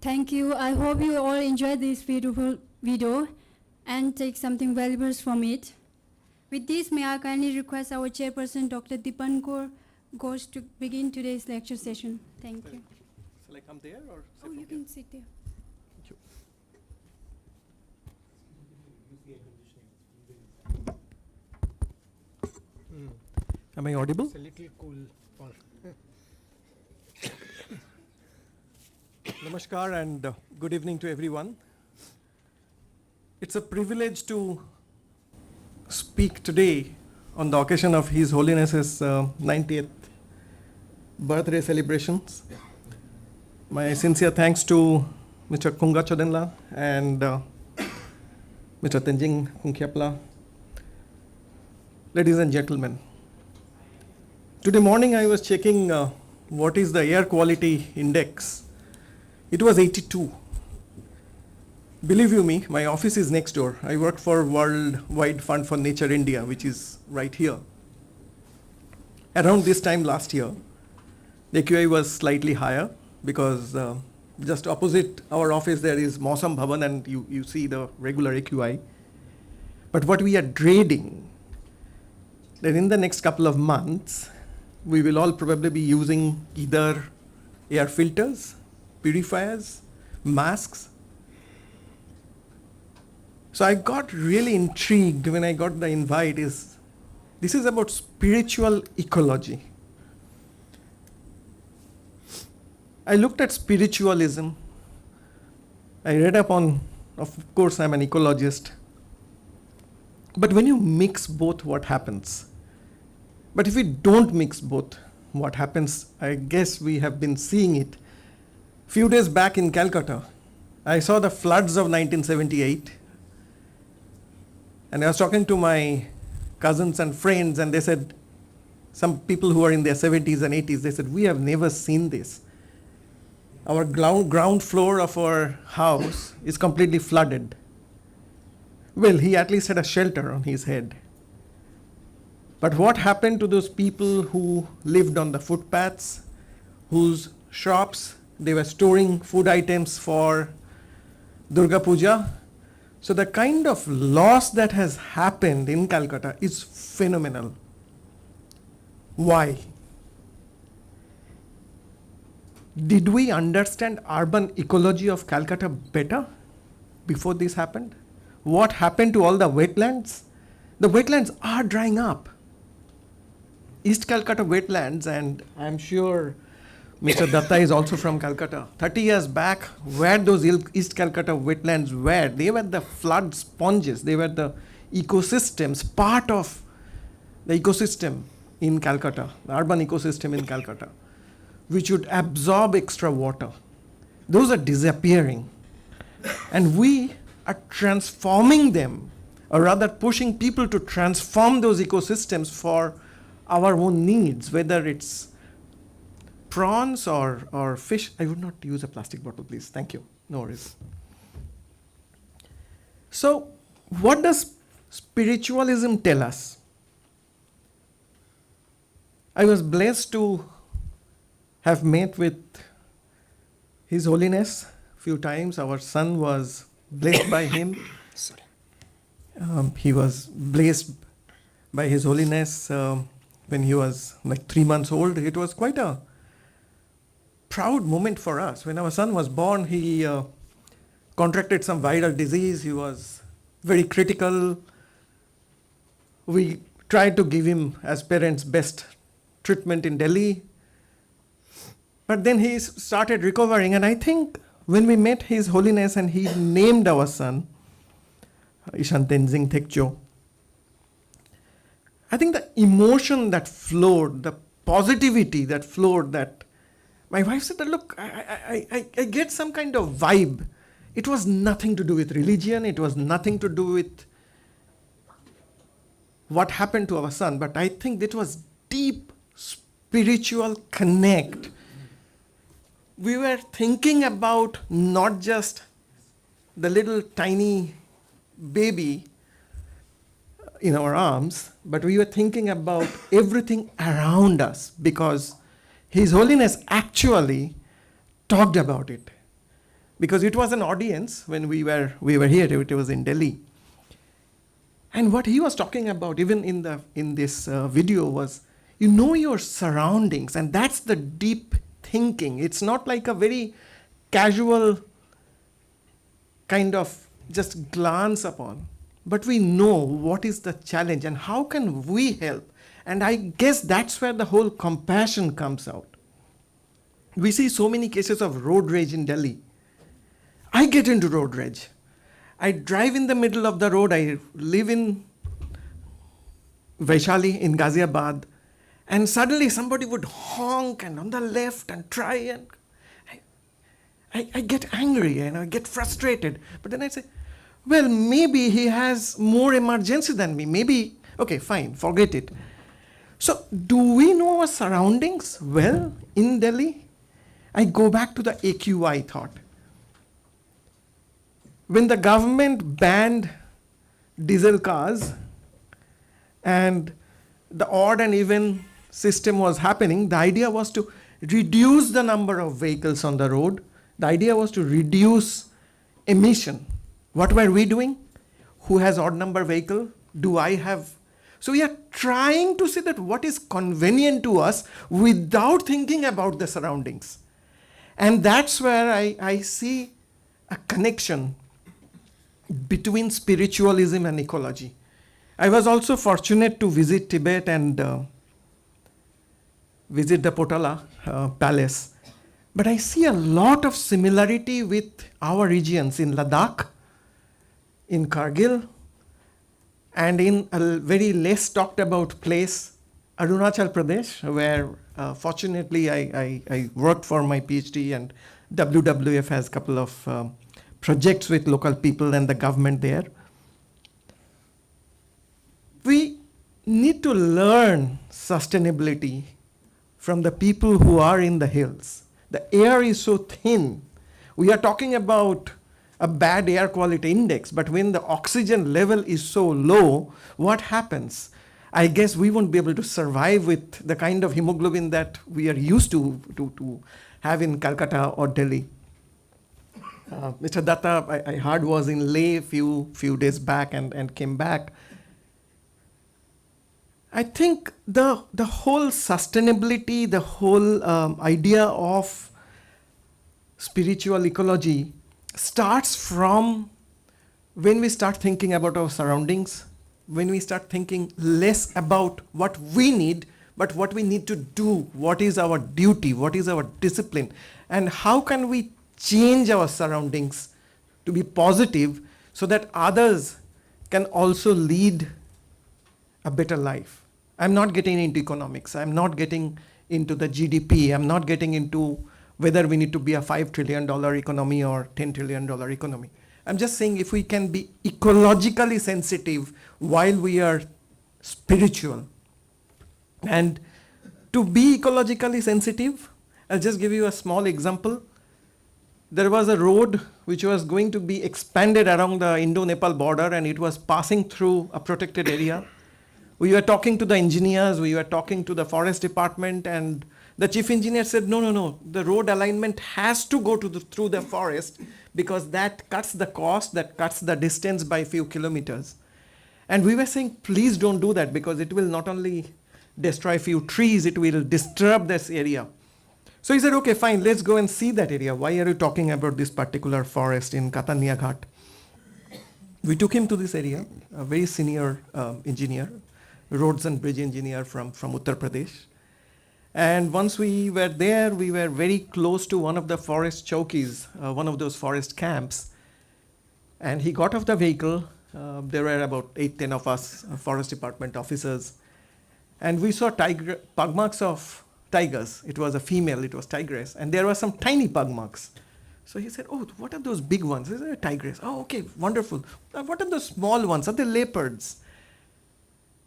Thank you. I hope you all enjoyed this beautiful video and take something valuable from it. With this, may I kindly request our chairperson, Dr. Dipankar Ghosh, to begin today's lecture session. Thank you. Shall I come there or? Oh, you can sit there. Thank you. Am I audible? It's a little cool. Namaskar and good evening to everyone. It's a privilege to speak today on the occasion of His Holiness's 90th birthday celebrations. My sincere thanks to Mr. Kunga Chodenla and Mr. Tenjing Kungkyapla. Ladies and gentlemen, today morning I was checking what is the air quality index. It was 82. Believe you me, my office is next door. I work for Worldwide Fund for Nature India, which is right here. Around this time last year, the AQI was slightly higher because just opposite our office there is Mausam Bhavan and you see the regular AQI. But what we are dreading, that in the next couple of months, we will all probably be using either air filters, purifiers, masks. So I got really intrigued when I got the invite. This is about spiritual ecology. I looked at spiritualism. I read up on, of course I'm an ecologist. But when you mix both, what happens? But if we don't mix both, what happens? I guess we have been seeing it. Few days back in Calcutta, I saw the floods of 1978. And I was talking to my cousins and friends, and they said, some people who are in their 70s and 80s, they said, we have never seen this. Our ground floor of our house is completely flooded. Well, he at least had a shelter on his head. But what happened to those people who lived on the footpaths, whose shops, they were storing food items for Durga Puja? So the kind of loss that has happened in Calcutta is phenomenal. Why? Did we understand urban ecology of Calcutta better before this happened? What happened to all the wetlands? The wetlands are drying up. East Calcutta wetlands, and I'm sure Mr. Dutta is also from Calcutta. 30 years back, where those East Calcutta wetlands were, they were the flood sponges. They were the ecosystems, part of the ecosystem in Calcutta, the urban ecosystem in Calcutta, which would absorb extra water. Those are disappearing. And we are transforming them, or rather pushing people to transform those ecosystems for our own needs, whether it's prawns or fish. I would not use a plastic bottle, please. Thank you. No worries. So, what does spiritualism tell us? I was blessed to have met with His Holiness a few times. Our son was blessed by him. He was blessed by His Holiness when he was like 3 months old. It was quite a proud moment for us. When our son was born, he contracted some viral disease. He was very critical. We tried to give him, as parents, best treatment in Delhi. But then he started recovering, and I think when we met His Holiness and he named our son, Ishan Tenzing Thekcho, I think the emotion that flowed, the positivity that flowed, that my wife said, look, I get some kind of vibe. It was nothing to do with religion. It was nothing to do with what happened to our son. But I think it was deep spiritual connect. We were thinking about not just the little tiny baby in our arms, but we were thinking about everything around us, because His Holiness actually talked about it. Because it was an audience when we were here, it was in Delhi. And what he was talking about, even in this video, was you know your surroundings, and that's the deep thinking. It's not like a very casual kind of just glance upon, but we know what is the challenge and how can we help. And I guess that's where the whole compassion comes out. We see so many cases of road rage in Delhi. I get into road rage. I drive in the middle of the road. I live in Vaishali in Ghaziabad, and suddenly somebody would honk and on the left and try, and I get angry and I get frustrated. But then I say, well, maybe he has more emergency than me. Maybe, okay, fine, forget it. So, do we know our surroundings well in Delhi? I go back to the AQI thought. When the government banned diesel cars and the odd and even system was happening, the idea was to reduce the number of vehicles on the road. The idea was to reduce emission. What were we doing? Who has odd number vehicle? Do I have? So we are trying to see that what is convenient to us without thinking about the surroundings. And that's where I see a connection between spiritualism and ecology. I was also fortunate to visit Tibet and visit the Potala palace. But I see a lot of similarity with our regions in Ladakh, in Kargil, and in a very less talked about place, Arunachal Pradesh, where fortunately I worked for my PhD, and WWF has a couple of projects with local people and the government there. We need to learn sustainability from the people who are in the hills. The air is so thin. We are talking about a bad air quality index, but when the oxygen level is so low, what happens? I guess we won't be able to survive with the kind of hemoglobin that we are used to have in Calcutta or Delhi. Mr. Dutta, I heard, was in Leh few days back and came back. I think the whole sustainability, the whole idea of spiritual ecology starts from when we start thinking about our surroundings, when we start thinking less about what we need, but what we need to do, what is our duty, what is our discipline, and how can we change our surroundings to be positive so that others can also lead a better life. I'm not getting into economics. I'm not getting into the GDP. I'm not getting into whether we need to be a $5 trillion economy or $10 trillion economy. I'm just saying if we can be ecologically sensitive while we are spiritual. And to be ecologically sensitive, I'll just give you a small example. There was a road which was going to be expanded around the Indo-Nepal border, and it was passing through a protected area. We were talking to the engineers, we were talking to the forest department, and the chief engineer said, no, the road alignment has to go through the forest because that cuts the cost, that cuts the distance by a few kilometers. And we were saying, please don't do that because it will not only destroy a few trees, it will disturb this area. So he said, okay, fine, let's go and see that area. Why are you talking about this particular forest in Katania Ghat? We took him to this area, a very senior engineer, roads and bridge engineer from Uttar Pradesh. And once we were there, we were very close to one of the forest chowkis, one of those forest camps. And he got off the vehicle. There were about 8-10 of us, forest department officers. And we saw pug marks of tigers. It was a female, it was tigress. And there were some tiny pug marks. So he said, oh, what are those big ones? These are tigress. Oh, okay, wonderful. What are the small ones? Are they leopards?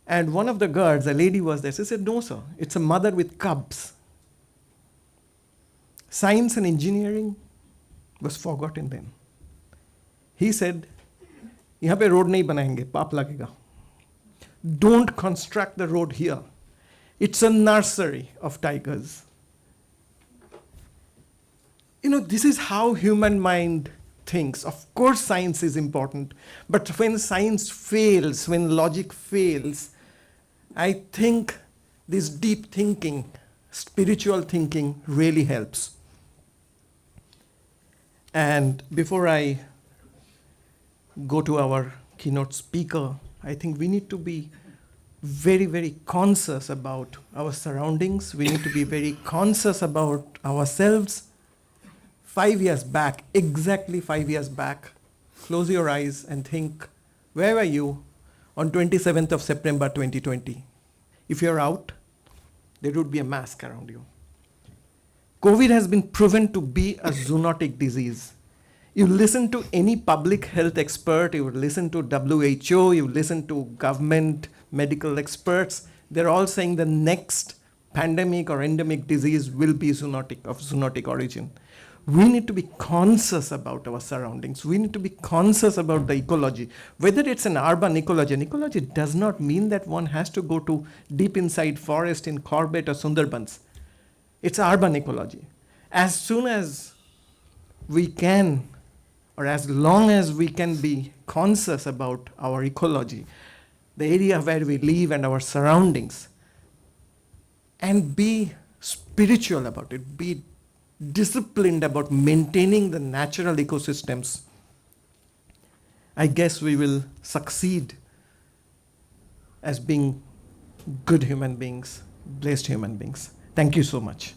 And one of the guards, a lady was there, she said, no, sir, it's a mother with cubs. Science and engineering was forgotten then. He said, यहाँ पे road नहीं बनाएंगे, पाप लगेगा. Don't construct the road here. It's a nursery of tigers. You know, this is how human mind thinks. Of course, science is important, but when science fails, when logic fails, I think this deep thinking, spiritual thinking really helps. And before I go to our keynote speaker, I think we need to be very, very conscious about our surroundings. We need to be very conscious about ourselves. 5 years back, exactly 5 years back, close your eyes and think, where were you on 27th of September 2020? If you're out, there would be a mask around you. COVID has been proven to be a zoonotic disease. You listen to any public health expert, you listen to WHO, you listen to government medical experts, they're all saying the next pandemic or endemic disease will be zoonotic, of zoonotic origin. We need to be conscious about our surroundings. We need to be conscious about the ecology. Whether it's an urban ecology, and ecology does not mean that one has to go to deep inside forest in Corbett or Sundarbans. It's urban ecology. As soon as we can, or as long as we can be conscious about our ecology, the area where we live and our surroundings, and be spiritual about it, be disciplined about maintaining the natural ecosystems, I guess we will succeed as being good human beings, blessed human beings. Thank you so much.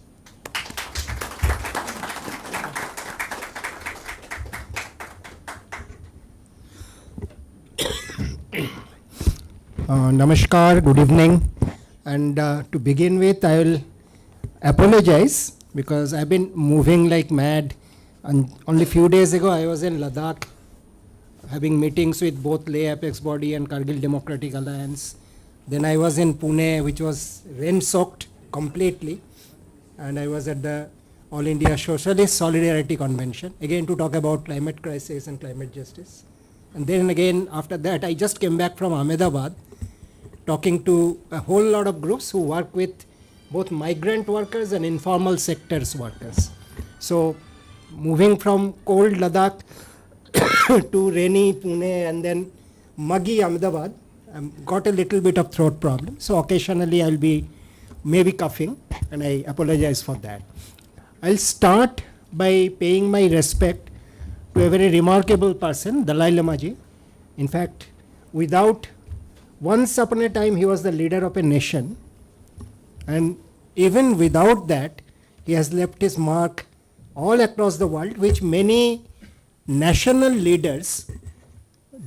Namaskar, good evening. And to begin with, I will apologize because I've been moving like mad. And only few days ago, I was in Ladakh having meetings with both Leh Apex Body and Kargil Democratic Alliance. Then I was in Pune, which was rain-soaked completely. And I was at the All India Socialist Solidarity Convention, again to talk about climate crisis and climate justice. And then again, after that, I just came back from Ahmedabad, talking to a whole lot of groups who work with both migrant workers and informal sectors workers. So moving from cold Ladakh to rainy Pune and then muggy Ahmedabad, I've got a little bit of throat problem. So occasionally I'll be maybe coughing, and I apologize for that. I'll start by paying my respect to a very remarkable person, Dalai Lama ji. In fact, once upon a time he was the leader of a nation, and even without that, he has left his mark all across the world, which many national leaders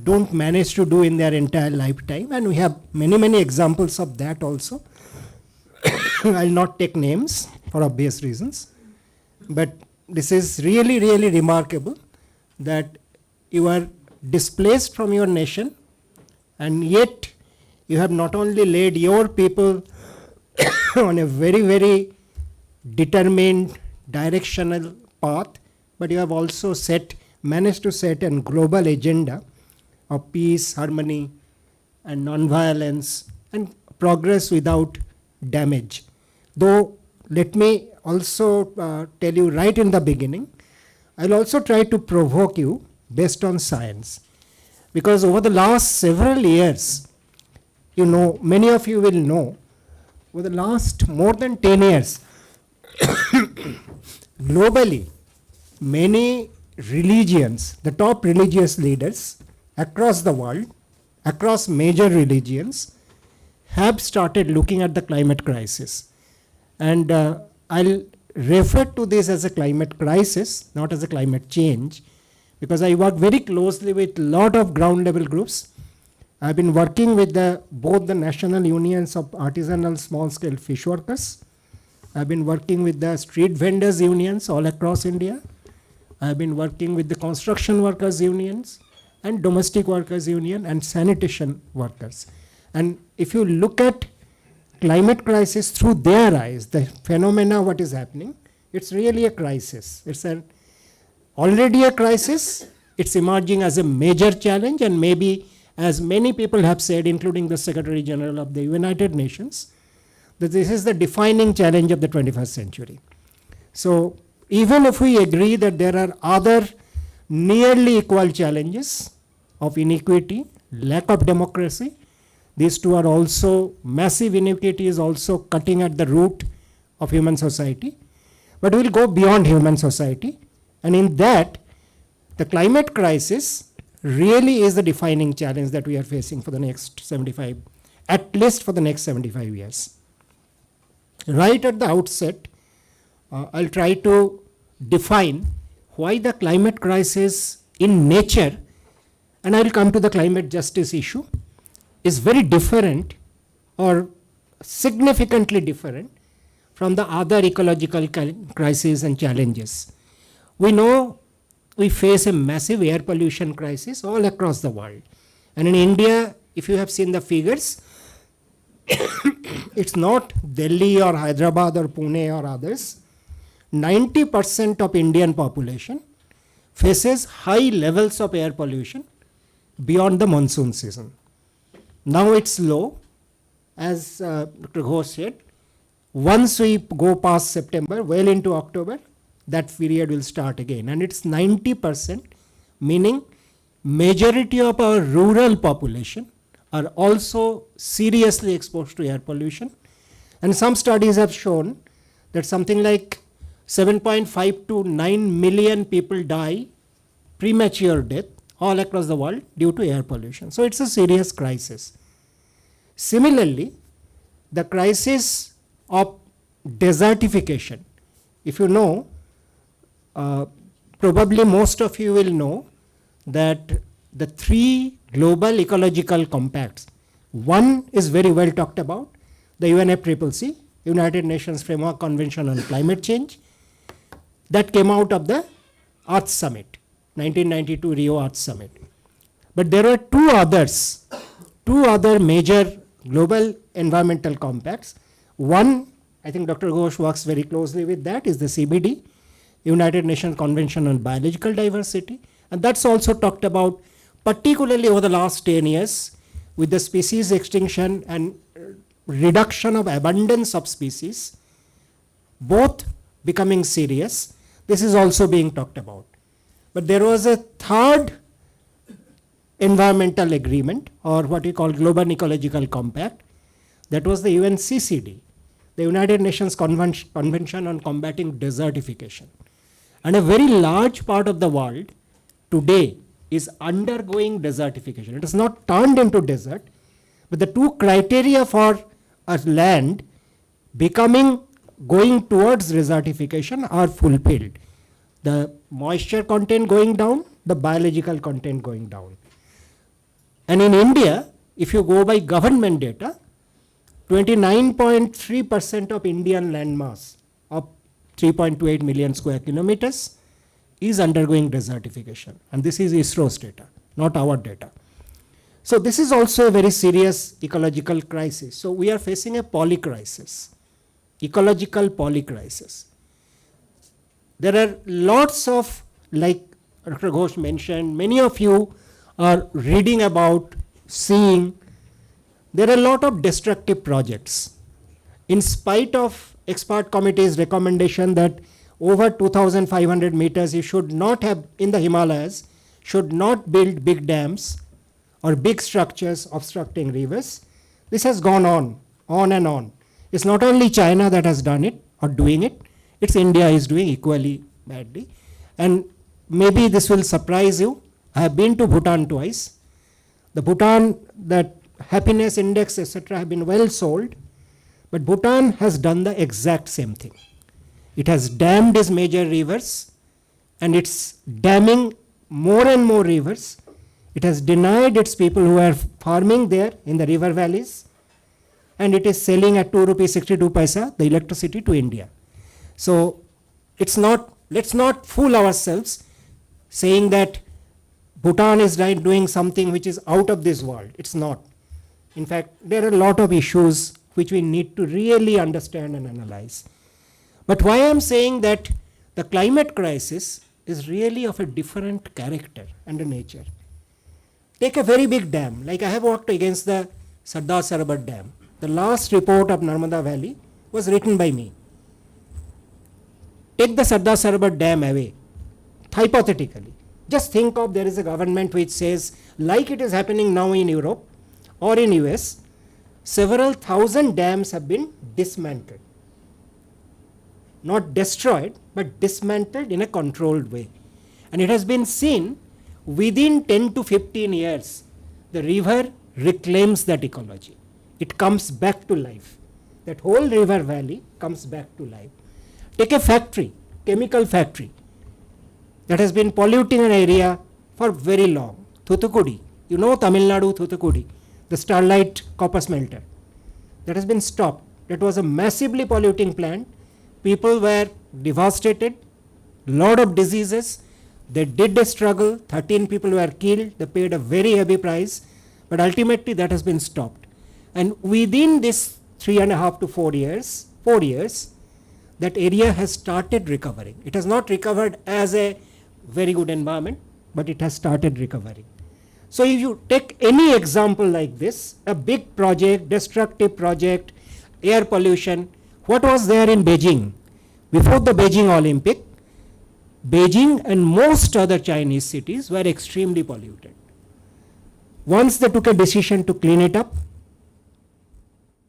don't manage to do in their entire lifetime. And we have many, many examples of that also. I'll not take names for obvious reasons. But this is really, really remarkable that you are displaced from your nation, and yet you have not only led your people on a very, very determined directional path, but you have also managed to set a global agenda of peace, harmony, and non-violence, and progress without damage. Though, let me also tell you right in the beginning, I'll also try to provoke you based on science. Because over the last several years, many of you will know, over the last more than 10 years, globally, many religions, the top religious leaders across the world, across major religions, have started looking at the climate crisis. And I'll refer to this as a climate crisis, not as a climate change, because I work very closely with a lot of ground level groups. I've been working with both the national unions of artisanal small scale fish workers. I've been working with the street vendors unions all across India. I've been working with the construction workers unions and domestic workers union and sanitation workers. And if you look at climate crisis through their eyes, the phenomena, what is happening, it's really a crisis. It's already a crisis. It's emerging as a major challenge, and maybe, as many people have said, including the Secretary General of the United Nations, that this is the defining challenge of the 21st century. So even if we agree that there are other nearly equal challenges of inequity, lack of democracy, these two are also, massive inequity is also cutting at the root of human society. But we'll go beyond human society. And in that, the climate crisis really is the defining challenge that we are facing for the next 75, at least for the next 75 years. Right at the outset, I'll try to define why the climate crisis in nature, and I'll come to the climate justice issue, is very different or significantly different from the other ecological crises and challenges. We know we face a massive air pollution crisis all across the world. And in India, if you have seen the figures, it's not Delhi or Hyderabad or Pune or others. 90% of Indian population faces high levels of air pollution beyond the monsoon season. Now it's low, as Dr. Ghosh said. Once we go past September, well into October, that period will start again. And it's 90%, meaning majority of our rural population are also seriously exposed to air pollution. And some studies have shown that something like 7.5 to 9 million people die premature death all across the world due to air pollution. So it's a serious crisis. Similarly, the crisis of desertification, if you know, probably most of you will know that the 3 global ecological compacts, one is very well talked about, the UNFCCC, United Nations Framework Convention on Climate Change, that came out of the Earth Summit, 1992 Rio Earth Summit. But there are two other major global environmental compacts. One, I think Dr. Ghosh works very closely with that, is the CBD, United Nations Convention on Biological Diversity. And that's also talked about, particularly over the last 10 years, with the species extinction and reduction of abundance of species, both becoming serious. This is also being talked about. But there was a third environmental agreement, or what we call Global Ecological Compact, that was the UNCCD, the United Nations Convention on Combating Desertification. And a very large part of the world today is undergoing desertification. It is not turned into desert, but the two criteria for a land going towards desertification are fulfilled. The moisture content going down, the biological content going down. And in India, if you go by government data, 29.3% of Indian land mass of 3.28 million square kilometers is undergoing desertification. And this is ISRO's data, not our data. So this is also a very serious ecological crisis. So we are facing a polycrisis, ecological polycrisis. There are lots of, like Dr. Ghosh mentioned, many of you are reading about, seeing, there are a lot of destructive projects. In spite of expert committee's recommendation that over 2,500 meters you should not have, in the Himalayas, should not build big dams or big structures obstructing rivers, this has gone on and on. It's not only China that has done it or doing it, it's India is doing equally badly. And maybe this will surprise you. I have been to Bhutan twice. The Bhutan, that happiness index, etc., have been well sold, but Bhutan has done the exact same thing. It has dammed its major rivers, and it's damming more and more rivers. It has denied its people who are farming there in the river valleys, and it is selling at 2 rupees 62 paisa the electricity to India. So it's not, let's not fool ourselves saying that Bhutan is doing something which is out of this world. It's not. In fact, there are a lot of issues which we need to really understand and analyze. But why I'm saying that the climate crisis is really of a different character and a nature. Take a very big dam, like I have worked against the Sardar Sarovar Dam. The last report of Narmada Valley was written by me. Take the Sardar Sarovar Dam away, hypothetically. Just think of, there is a government which says, like it is happening now in Europe or in US, several thousand dams have been dismantled. Not destroyed, but dismantled in a controlled way. And it has been seen within 10 to 15 years, the river reclaims that ecology. it comes back to life. That whole river valley comes back to life. Take a factory, chemical factory, that has been polluting an area for very long. Thoothukudi, you know Tamil Nadu Thoothukudi, the Starlight copper smelter. That has been stopped. That was a massively polluting plant. People were devastated, lot of diseases. They did a struggle, 13 people were killed, they paid a very heavy price, but ultimately that has been stopped. And within this 3.5 to 4 years, that area has started recovering. It has not recovered as a very good environment, but it has started recovering. So if you take any example like this, a big project, destructive project, air pollution, what was there in Beijing? Before the Beijing Olympic, Beijing and most other Chinese cities were extremely polluted. Once they took a decision to clean it up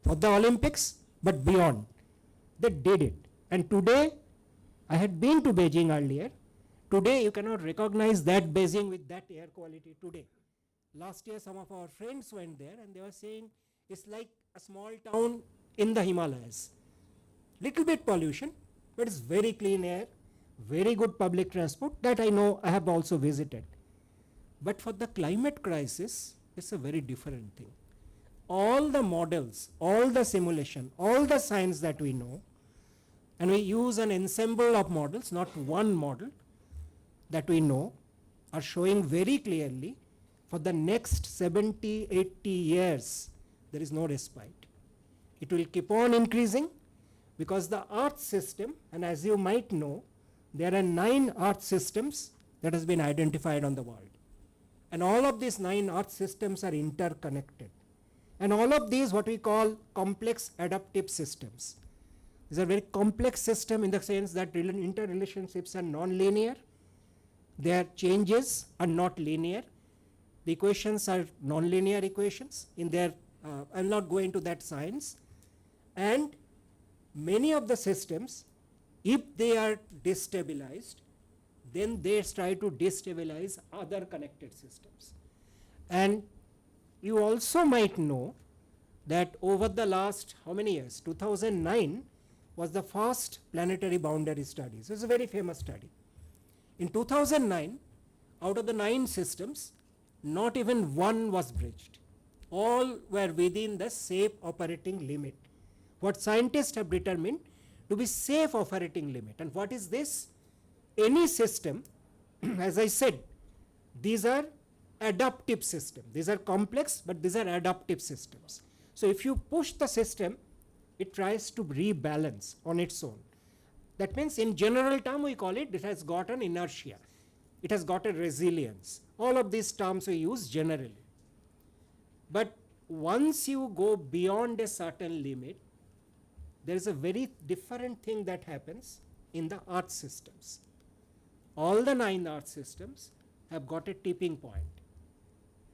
for the Olympics, but beyond, they did it. And today, I had been to Beijing earlier. Today, you cannot recognize that Beijing with that air quality today. Last year, some of our friends went there and they were saying it's like a small town in the Himalayas. Little bit pollution, but it's very clean air, very good public transport. That I know, I have also visited. But for the climate crisis, it's a very different thing. All the models, all the simulation, all the science that we know, and we use an ensemble of models, not one model that we know, are showing very clearly for the next 70, 80 years, there is no respite. It will keep on increasing because the Earth system, and as you might know, there are 9 Earth systems that has been identified on the world. And all of these 9 Earth systems are interconnected. And all of these what we call complex adaptive systems. These are very complex systems in the sense that interrelationships are non-linear. Their changes are not linear. The equations are non-linear equations. I'll not go into that science. And many of the systems, if they are destabilized, then they try to destabilize other connected systems. And you also might know that over the last, how many years? 2009 was the first planetary boundary study. So it's a very famous study. In 2009, out of the 9 systems, not even one was breached. All were within the safe operating limit. What scientists have determined to be safe operating limit. And what is this? Any system, as I said, these are adaptive systems. These are complex, but these are adaptive systems. So if you push the system, it tries to rebalance on its own. That means in general term we call it has got an inertia. It has got a resilience. All of these terms we use generally. But once you go beyond a certain limit, there is a very different thing that happens in the Earth systems. All the 9 Earth systems have got a tipping point.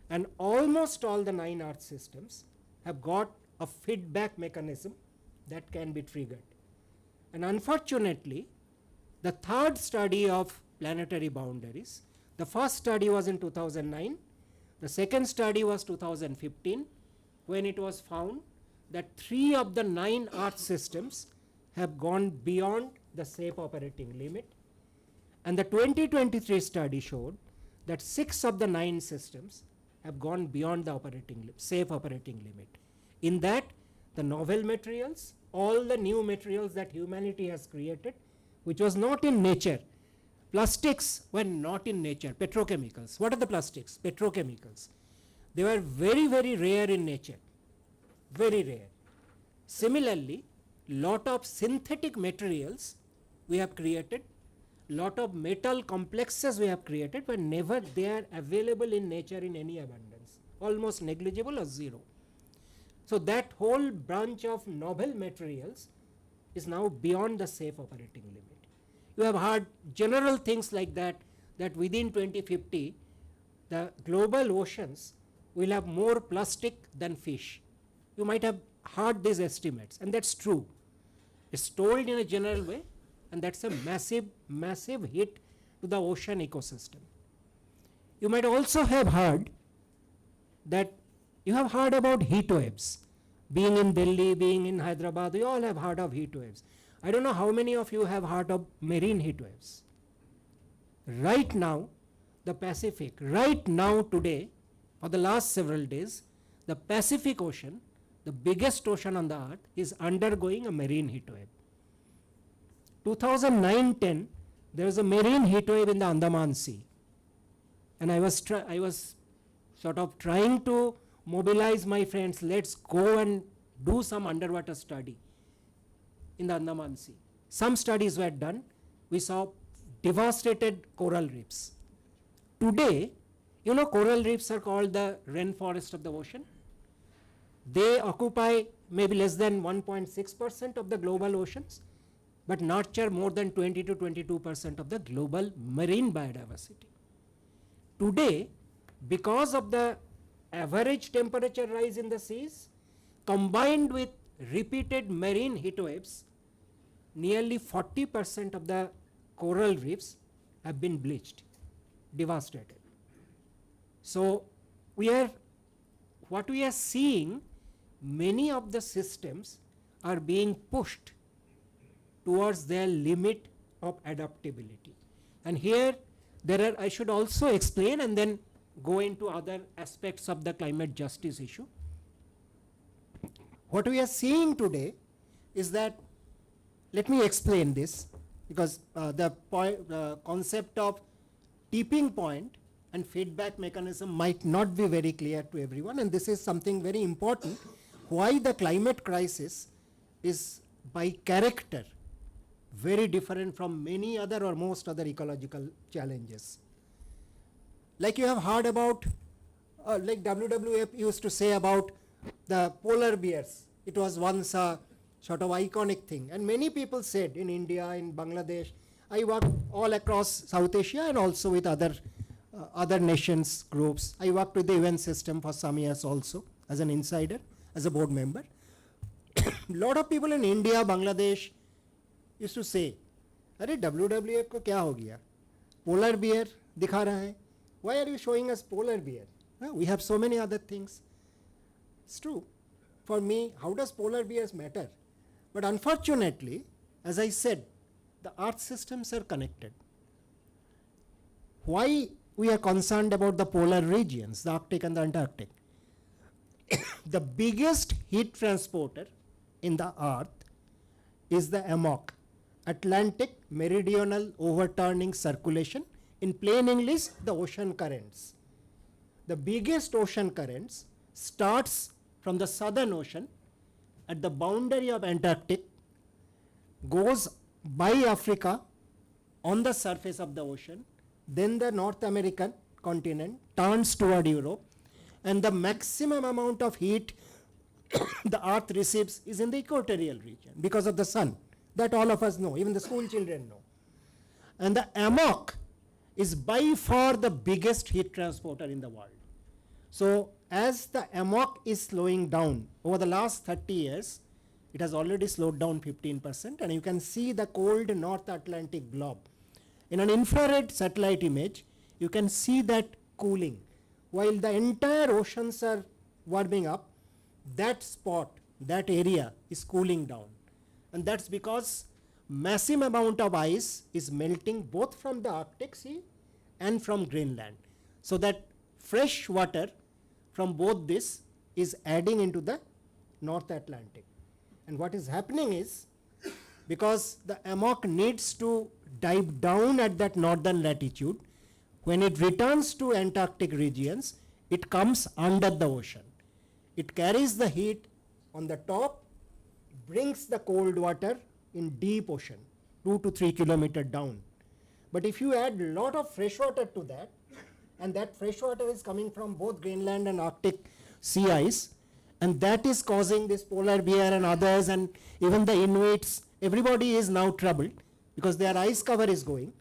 And almost all the 9 Earth systems have got a feedback mechanism that can be triggered. And unfortunately, the third study of planetary boundaries, the first study was in 2009, the second study was 2015, when it was found that 3 of the 9 Earth systems have gone beyond the safe operating limit. And the 2023 study showed that 6 of the 9 systems have gone beyond the safe operating limit. In that, the novel materials, all the new materials that humanity has created, which was not in nature. Plastics were not in nature, petrochemicals. What are the plastics? Petrochemicals. They were very, very rare in nature, very rare. Similarly, lot of synthetic materials we have created, lot of metal complexes we have created, but never they are available in nature in any abundance, almost negligible or zero. So that whole branch of novel materials is now beyond the safe operating limit. You have heard general things like that, that within 2050, the global oceans will have more plastic than fish. You might have heard these estimates, and that's true. It's told in a general way, and that's a massive, massive hit to the ocean ecosystem. You might also have heard that you have heard about heat waves. Being in Delhi, being in Hyderabad, we all have heard of heat waves. I don't know how many of you have heard of marine heat waves. Right now, the Pacific, right now today, for the last several days, the Pacific Ocean, the biggest ocean on the earth, is undergoing a marine heat wave. 2009-10, there was a marine heat wave in the Andaman Sea. And I was sort of trying to mobilize my friends, let's go and do some underwater study in the Andaman Sea. Some studies were done. We saw devastated coral reefs. Today, you know, coral reefs are called the rainforest of the ocean. They occupy maybe less than 1.6% of the global oceans, but nurture more than 20 to 22% of the global marine biodiversity. Today, because of the average temperature rise in the seas, combined with repeated marine heat waves, nearly 40% of the coral reefs have been bleached, devastated. So what we are seeing, many of the systems are being pushed towards their limit of adaptability. And here I should also explain and then go into other aspects of the climate justice issue. What we are seeing today is that, let me explain this, because the concept of tipping point and feedback mechanism might not be very clear to everyone, and this is something very important, why the climate crisis is by character very different from many other or most other ecological challenges. Like you have heard about, like WWF used to say about the polar bears. It was once a sort of iconic thing, and many people said in India, in Bangladesh, I worked all across South Asia and also with other nations groups. I worked with the UN system for some years also as an insider, as a board member. Lot of people in India, Bangladesh used to say, अरे WWF को क्या हो गया? Polar bear दिखा रहा है. Why are you showing us polar bear? We have so many other things. It's true. For me, how does polar bears matter? But unfortunately, as I said, the earth systems are connected. Why we are concerned about the polar regions, the Arctic and the Antarctic? The biggest heat transporter in the earth is the AMOC, Atlantic Meridional Overturning Circulation. In plain English, the ocean currents. The biggest ocean currents starts from the Southern Ocean at the boundary of Antarctic, goes by Africa on the surface of the ocean, then the North American continent, turns toward Europe, and the maximum amount of heat the earth receives is in the equatorial region because of the sun. That all of us know, even the school children know. And the AMOC is by far the biggest heat transporter in the world. So as the AMOC is slowing down over the last 30 years, it has already slowed down 15%, and you can see the cold North Atlantic blob. In an infrared satellite image, you can see that cooling. While the entire oceans are warming up, that spot, that area is cooling down. And that's because massive amount of ice is melting both from the Arctic Sea and from Greenland. So that fresh water from both this is adding into the North Atlantic. And what is happening is, because the AMOC needs to dive down at that northern latitude, when it returns to Antarctic regions, it comes under the ocean. It carries the heat on the top, brings the cold water in deep ocean, 2 to 3 kilometers down. But if you add a lot of fresh water to that, and that fresh water is coming from both Greenland and Arctic sea ice, and that is causing this polar bear and others, and even the Inuits, everybody is now troubled because their ice cover is going.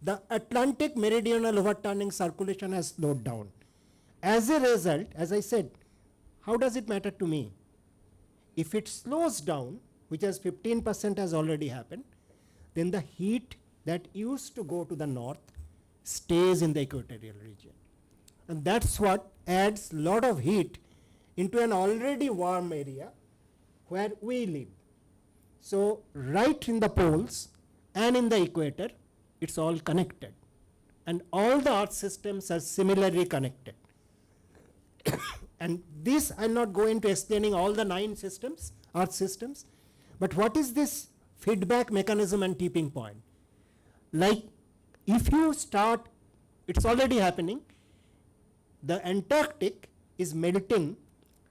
The Atlantic Meridional Overturning Circulation has slowed down. As a result, as I said, how does it matter to me? If it slows down, which has 15% has already happened, then the heat that used to go to the north stays in the equatorial region. And that's what adds a lot of heat into an already warm area where we live. So right in the poles and in the equator, it's all connected. And all the earth systems are similarly connected. And this, I'll not go into explaining all the 9 systems, earth systems, but what is this feedback mechanism and tipping point? Like if you start, it's already happening, the Antarctic is melting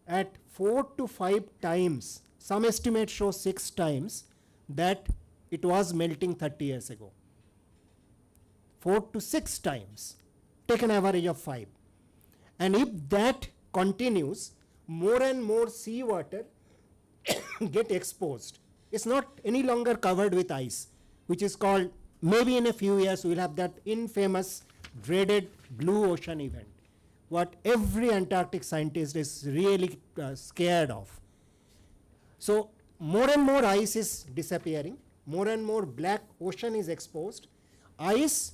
at 4 to 5 times, some estimates show 6 times that it was melting 30 years ago. 4 to 6 times, take an average of 5. And if that continues, more and more seawater get exposed. It's not any longer covered with ice, which is called, maybe in a few years we'll have that infamous dreaded blue ocean event, what every Antarctic scientist is really scared of. So more and more ice is disappearing, more and more black ocean is exposed. Ice,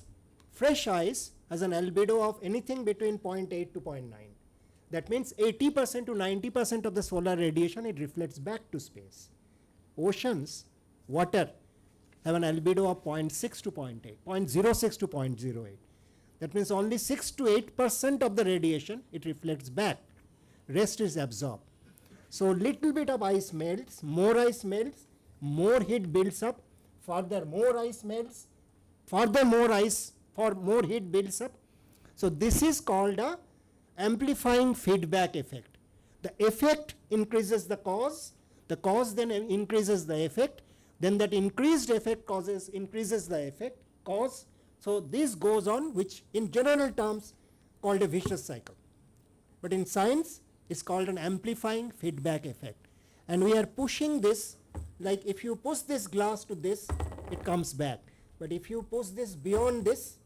fresh ice, has an albedo of anything between 0.8 to 0.9. That means 80% to 90% of the solar radiation, it reflects back to space. Oceans, water, have an albedo of 0.6 to 0.8, 0.06 to 0.08. That means only 6 to 8% of the radiation, it reflects back. Rest is absorbed. So little bit of ice melts, more heat builds up, further more ice melts, further more ice, for more heat builds up. So this is called a amplifying feedback effect. The effect increases the cause then increases the effect, then that increased effect increases the effect, cause. So this goes on, which in general terms called a vicious cycle. But in science, it's called an amplifying feedback effect. And we are pushing this, like if you push this glass to this, it comes back. But if you push this beyond this,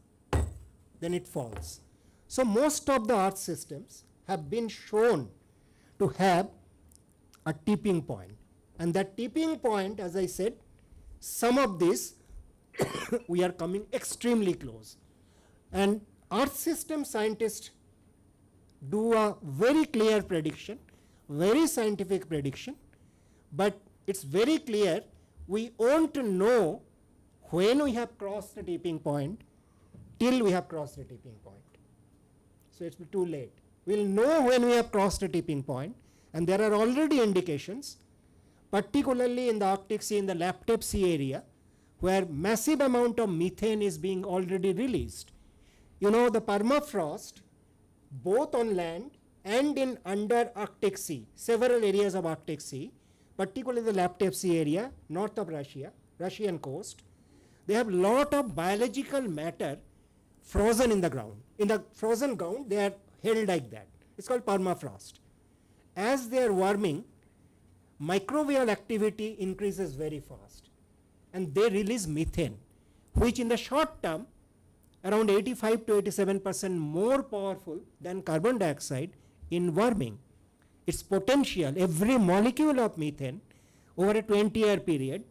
then it falls. So most of the earth systems have been shown to have a tipping point. And that tipping point, as I said, some of these we are coming extremely close. And earth system scientists do a very clear prediction, very scientific prediction, but it's very clear we won't know when we have crossed the tipping point till we have crossed the tipping point. So it's too late. We'll know when we have crossed the tipping point, and there are already indications, particularly in the Arctic Sea, in the Laptep Sea area, where massive amount of methane is being already released. You know, the permafrost, both on land and in under Arctic Sea, several areas of Arctic Sea, particularly the Laptep Sea area, north of Russia, Russian coast, they have lot of biological matter frozen in the ground. In the frozen ground, they are held like that. It's called permafrost. As they are warming, microbial activity increases very fast, and they release methane, which in the short term, around 85 to 87% more powerful than carbon dioxide in warming. Its potential, every molecule of methane over a 20-year period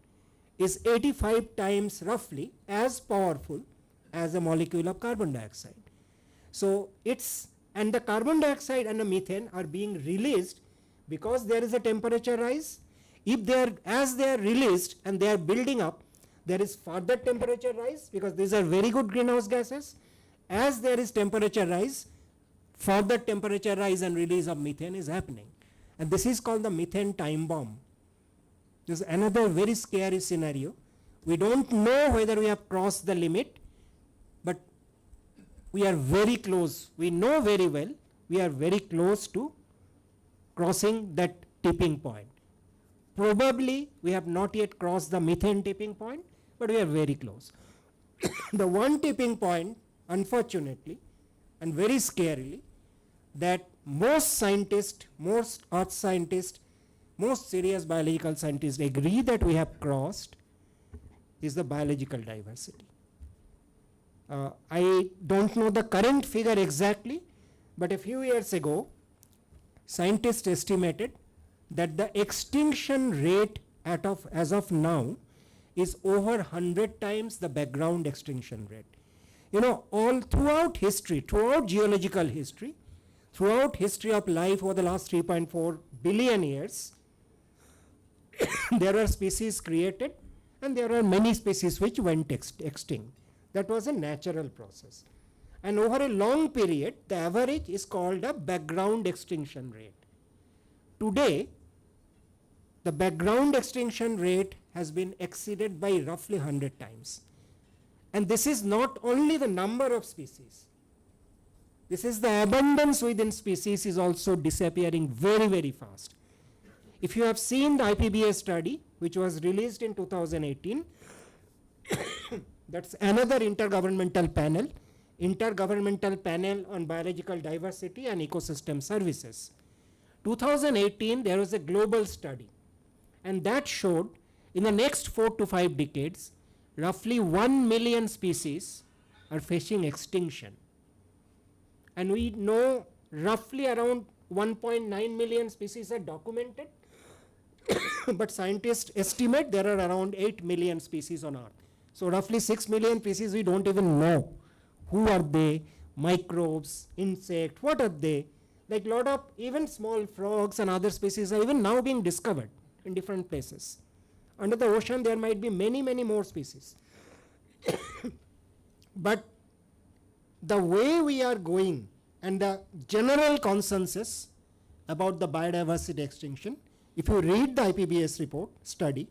is 85 times roughly as powerful as a molecule of carbon dioxide. So it's, and the carbon dioxide and the methane are being released because there is a temperature rise. If they are, as they are released and they are building up, there is further temperature rise because these are very good greenhouse gases. As there is temperature rise, further temperature rise and release of methane is happening. And this is called the methane time bomb. This is another very scary scenario. We don't know whether we have crossed the limit, but we are very close. We know very well we are very close to crossing that tipping point. Probably we have not yet crossed the methane tipping point, but we are very close. The one tipping point, unfortunately, and very scarily, that most scientists, most earth scientists, most serious biological scientists agree that we have crossed, is the biological diversity. I don't know the current figure exactly, but a few years ago, scientists estimated that the extinction rate as of now is over 100 times the background extinction rate. You know, all throughout history, throughout geological history, throughout history of life over the last 3.4 billion years, there are species created and there are many species which went extinct. That was a natural process. And over a long period, the average is called a background extinction rate. Today, the background extinction rate has been exceeded by roughly 100 times. And this is not only the number of species. This is the abundance within species is also disappearing very, very fast. If you have seen the IPBA study, which was released in 2018, that's another intergovernmental panel on biological diversity and ecosystem services. 2018, there was a global study, and that showed in the next 4 to 5 decades, roughly 1 million species are facing extinction. And we know roughly around 1.9 million species are documented, but scientists estimate there are around 8 million species on Earth. So roughly 6 million species we don't even know. Who are they? Microbes, insects, what are they? Like a lot of even small frogs and other species are even now being discovered in different places. Under the ocean there might be many, many more species. But the way we are going and the general consensus about the biodiversity extinction, if you read the IPBS report study,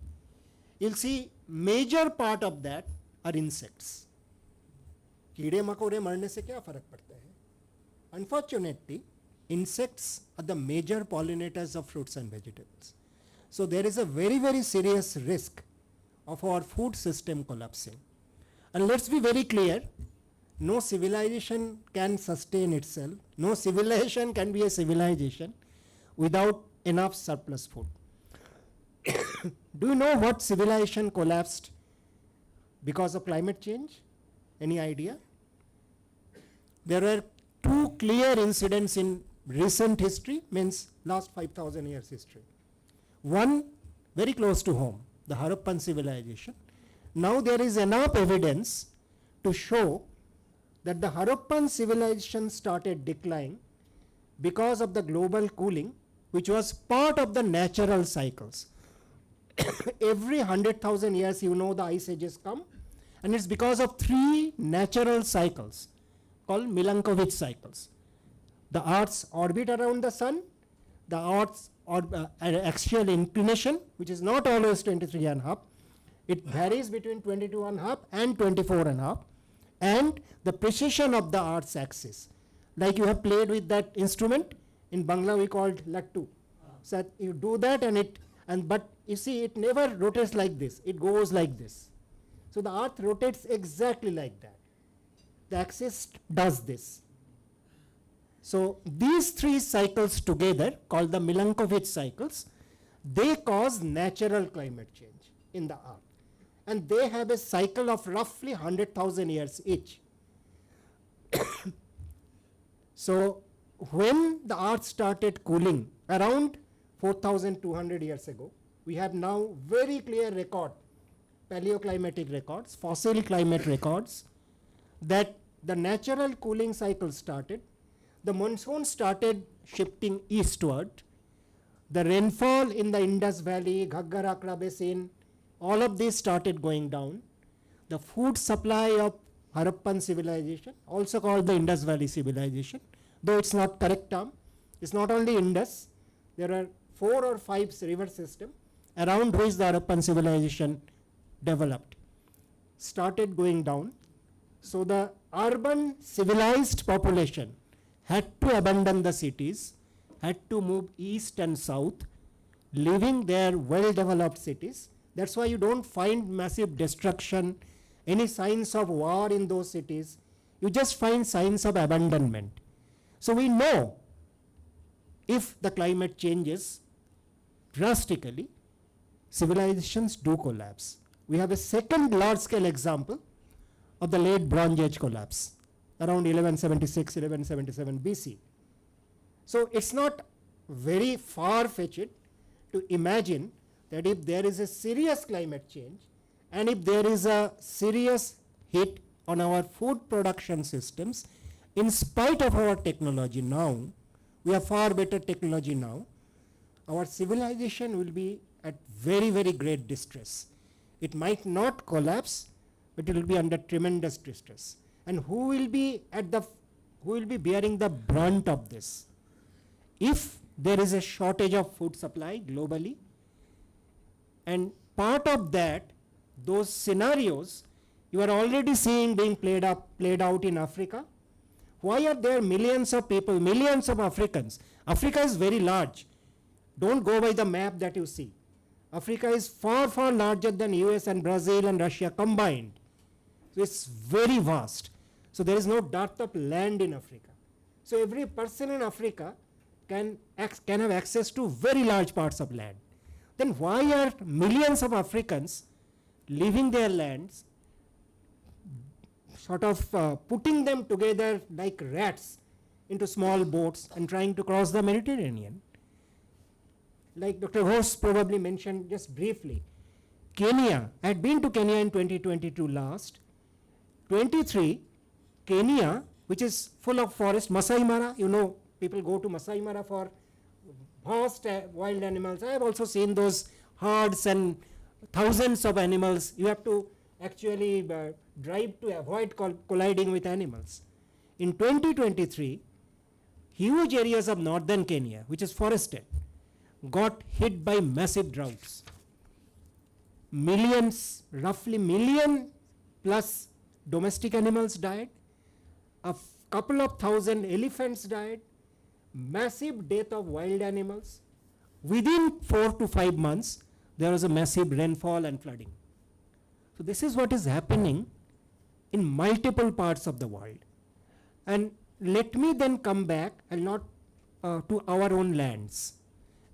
you'll see major part of that are insects. कीड़े मकोड़े मरने से क्या फर्क पड़ता है? Unfortunately, insects are the major pollinators of fruits and vegetables. So there is a very, very serious risk of our food system collapsing. And let's be very clear, no civilization can sustain itself. No civilization can be a civilization without enough surplus food. Do you know what civilization collapsed because of climate change? Any idea? There were 2 clear incidents in recent history, means last 5,000 years history. One very close to home, the Harappan civilization. Now there is enough evidence to show that the Harappan civilization started decline because of the global cooling, which was part of the natural cycles. Every 100,000 years, you know, the ice ages come, and it's because of 3 natural cycles called Milankovitch cycles. The Earth's orbit around the sun, the Earth's axial inclination, which is not always 23.5, it varies between 22.5 and 24.5, and the precision of the Earth's axis. Like you have played with that instrument, in Bangla we called lattu. So you do that but you see it never rotates like this, it goes like this. So the Earth rotates exactly like that. The axis does this. So these 3 cycles together, called the Milankovitch cycles, they cause natural climate change in the Earth. And they have a cycle of roughly 100,000 years each. So when the Earth started cooling around 4,200 years ago, we have now very clear record, paleoclimatic records, fossil climate records, that the natural cooling cycle started, the monsoon started shifting eastward, the rainfall in the Indus Valley, Ghaggar-Akra Basin, all of these started going down. The food supply of Harappan civilization, also called the Indus Valley civilization, though it's not correct term, it's not only Indus, there are 4 or 5 river systems around which the Harappan civilization developed, started going down. So the urban civilized population had to abandon the cities, had to move east and south, leaving their well-developed cities. That's why you don't find massive destruction, any signs of war in those cities. You just find signs of abandonment. So we know if the climate changes drastically, civilizations do collapse. We have a second large-scale example of the late Bronze Age collapse, around 1176, 1177 BC. So it's not very far-fetched to imagine that if there is a serious climate change and if there is a serious hit on our food production systems, in spite of our technology now, We have far better technology now. Our civilization will be at very, very great distress. It might not collapse, but it will be under tremendous distress. And who will be bearing the brunt of this? If there is a shortage of food supply globally, and part of that, those scenarios you are already seeing being played out in Africa. Why are there millions of people, millions of Africans? Africa is very large. Don't go by the map that you see. Africa is far, far larger than US and Brazil and Russia combined. So it's very vast. So there is no dearth of land in Africa. So every person in Africa can have access to very large parts of land. Then why are millions of Africans leaving their lands, sort of putting them together like rats into small boats and trying to cross the Mediterranean? Like Dr. Ghosh probably mentioned just briefly, Kenya, I had been to Kenya in 2022 last. 23, Kenya, which is full of forest, Masai Mara, you know, people go to Masai Mara for vast wild animals. I have also seen those herds and thousands of animals. You have to actually drive to avoid colliding with animals. In 2023, huge areas of northern Kenya, which is forested, got hit by massive droughts. Millions, roughly million plus domestic animals died. A couple of thousand elephants died. Massive death of wild animals. Within 4 to 5 months, there was a massive rainfall and flooding. So this is what is happening in multiple parts of the world. And let me then come back and not to our own lands,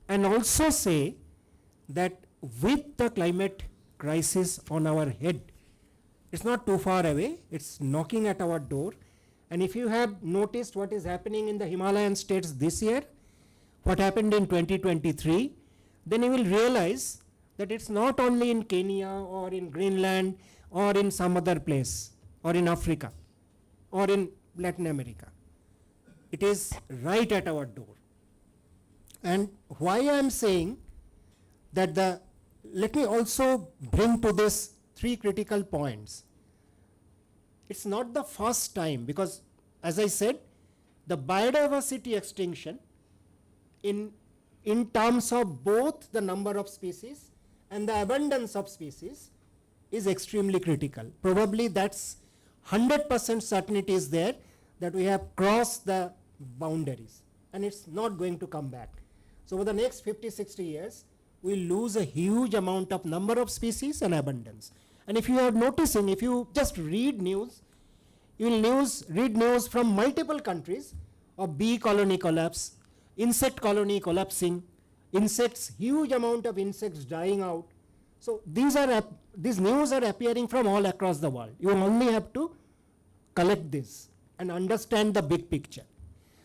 and also say that with the climate crisis on our head, it's not too far away, it's knocking at our door. And if you have noticed what is happening in the Himalayan states this year, what happened in 2023, then you will realize that it's not only in Kenya or in Greenland or in some other place or in Africa or in Latin America. It is right at our door. And why I am saying that let me also bring to this 3 critical points. It's not the first time, because as I said, the biodiversity extinction in terms of both the number of species and the abundance of species is extremely critical. Probably that's 100% certainty is there that we have crossed the boundaries and it's not going to come back. So over the next 50-60 years, we'll lose a huge amount of number of species and abundance. And if you are noticing, if you just read news, you will read news from multiple countries of bee colony collapse, insect colony collapsing, insects, huge amount of insects dying out. So these news are appearing from all across the world. You only have to collect this and understand the big picture.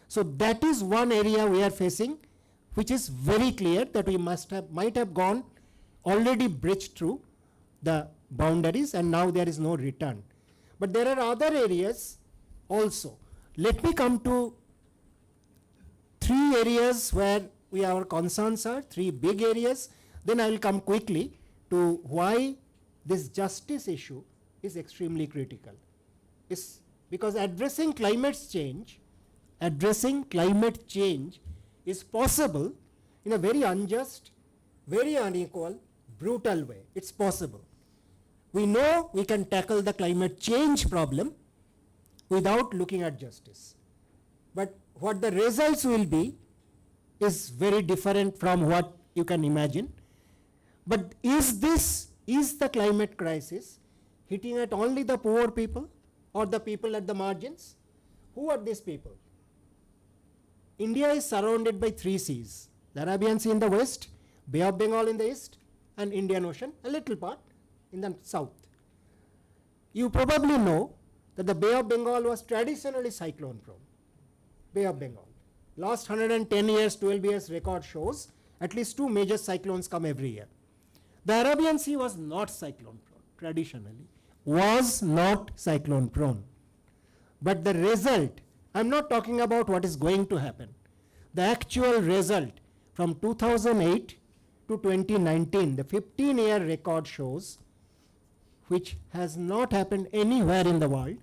So that is one area we are facing, which is very clear that we might have gone already breached through the boundaries and now there is no return. But there are other areas also. Let me come to 3 areas where our concerns are, 3 big areas. Then I will come quickly to why this justice issue is extremely critical. It's because addressing climate change is possible in a very unjust, very unequal, brutal way. It's possible. We know we can tackle the climate change problem without looking at justice. But what the results will be is very different from what you can imagine. But is the climate crisis hitting at only the poor people or the people at the margins? Who are these people? India is surrounded by 3 seas, the Arabian Sea in the west, Bay of Bengal in the east, and Indian Ocean, a little part in the south. You probably know that the Bay of Bengal was traditionally cyclone prone. Bay of Bengal. Last 110 years, 12 years record shows at least 2 major cyclones come every year. The Arabian Sea was not cyclone prone, traditionally, was not cyclone prone. But the result, I'm not talking about what is going to happen. the actual result from 2008 to 2019, the 15-year record shows, which has not happened anywhere in the world,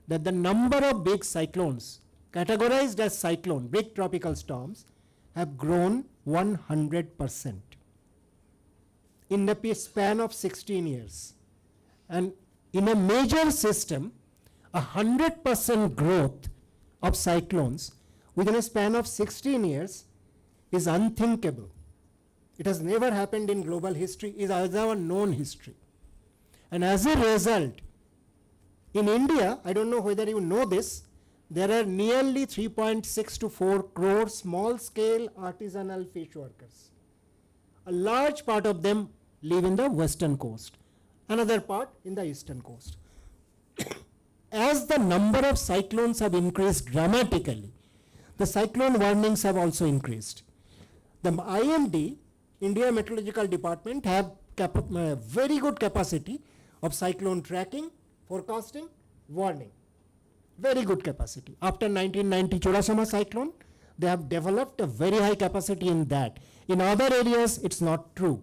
that the number of big cyclones, categorized as cyclone, big tropical storms, have grown 100% in the span of 16 years. And in a major system, 100% growth of cyclones within a span of 16 years is unthinkable. It has never happened in global history, is our known history. And as a result, in India, I don't know whether you know this, there are nearly 3.6 to 4 crore small-scale artisanal fish workers. A large part of them live in the western coast, another part in the eastern coast. As the number of cyclones have increased dramatically, the cyclone warnings have also increased. The IMD, India Meteorological Department, have very good capacity of cyclone tracking, forecasting, warning. Very good capacity. After 1990 Chorasama cyclone, they have developed a very high capacity in that. In other areas, it's not true.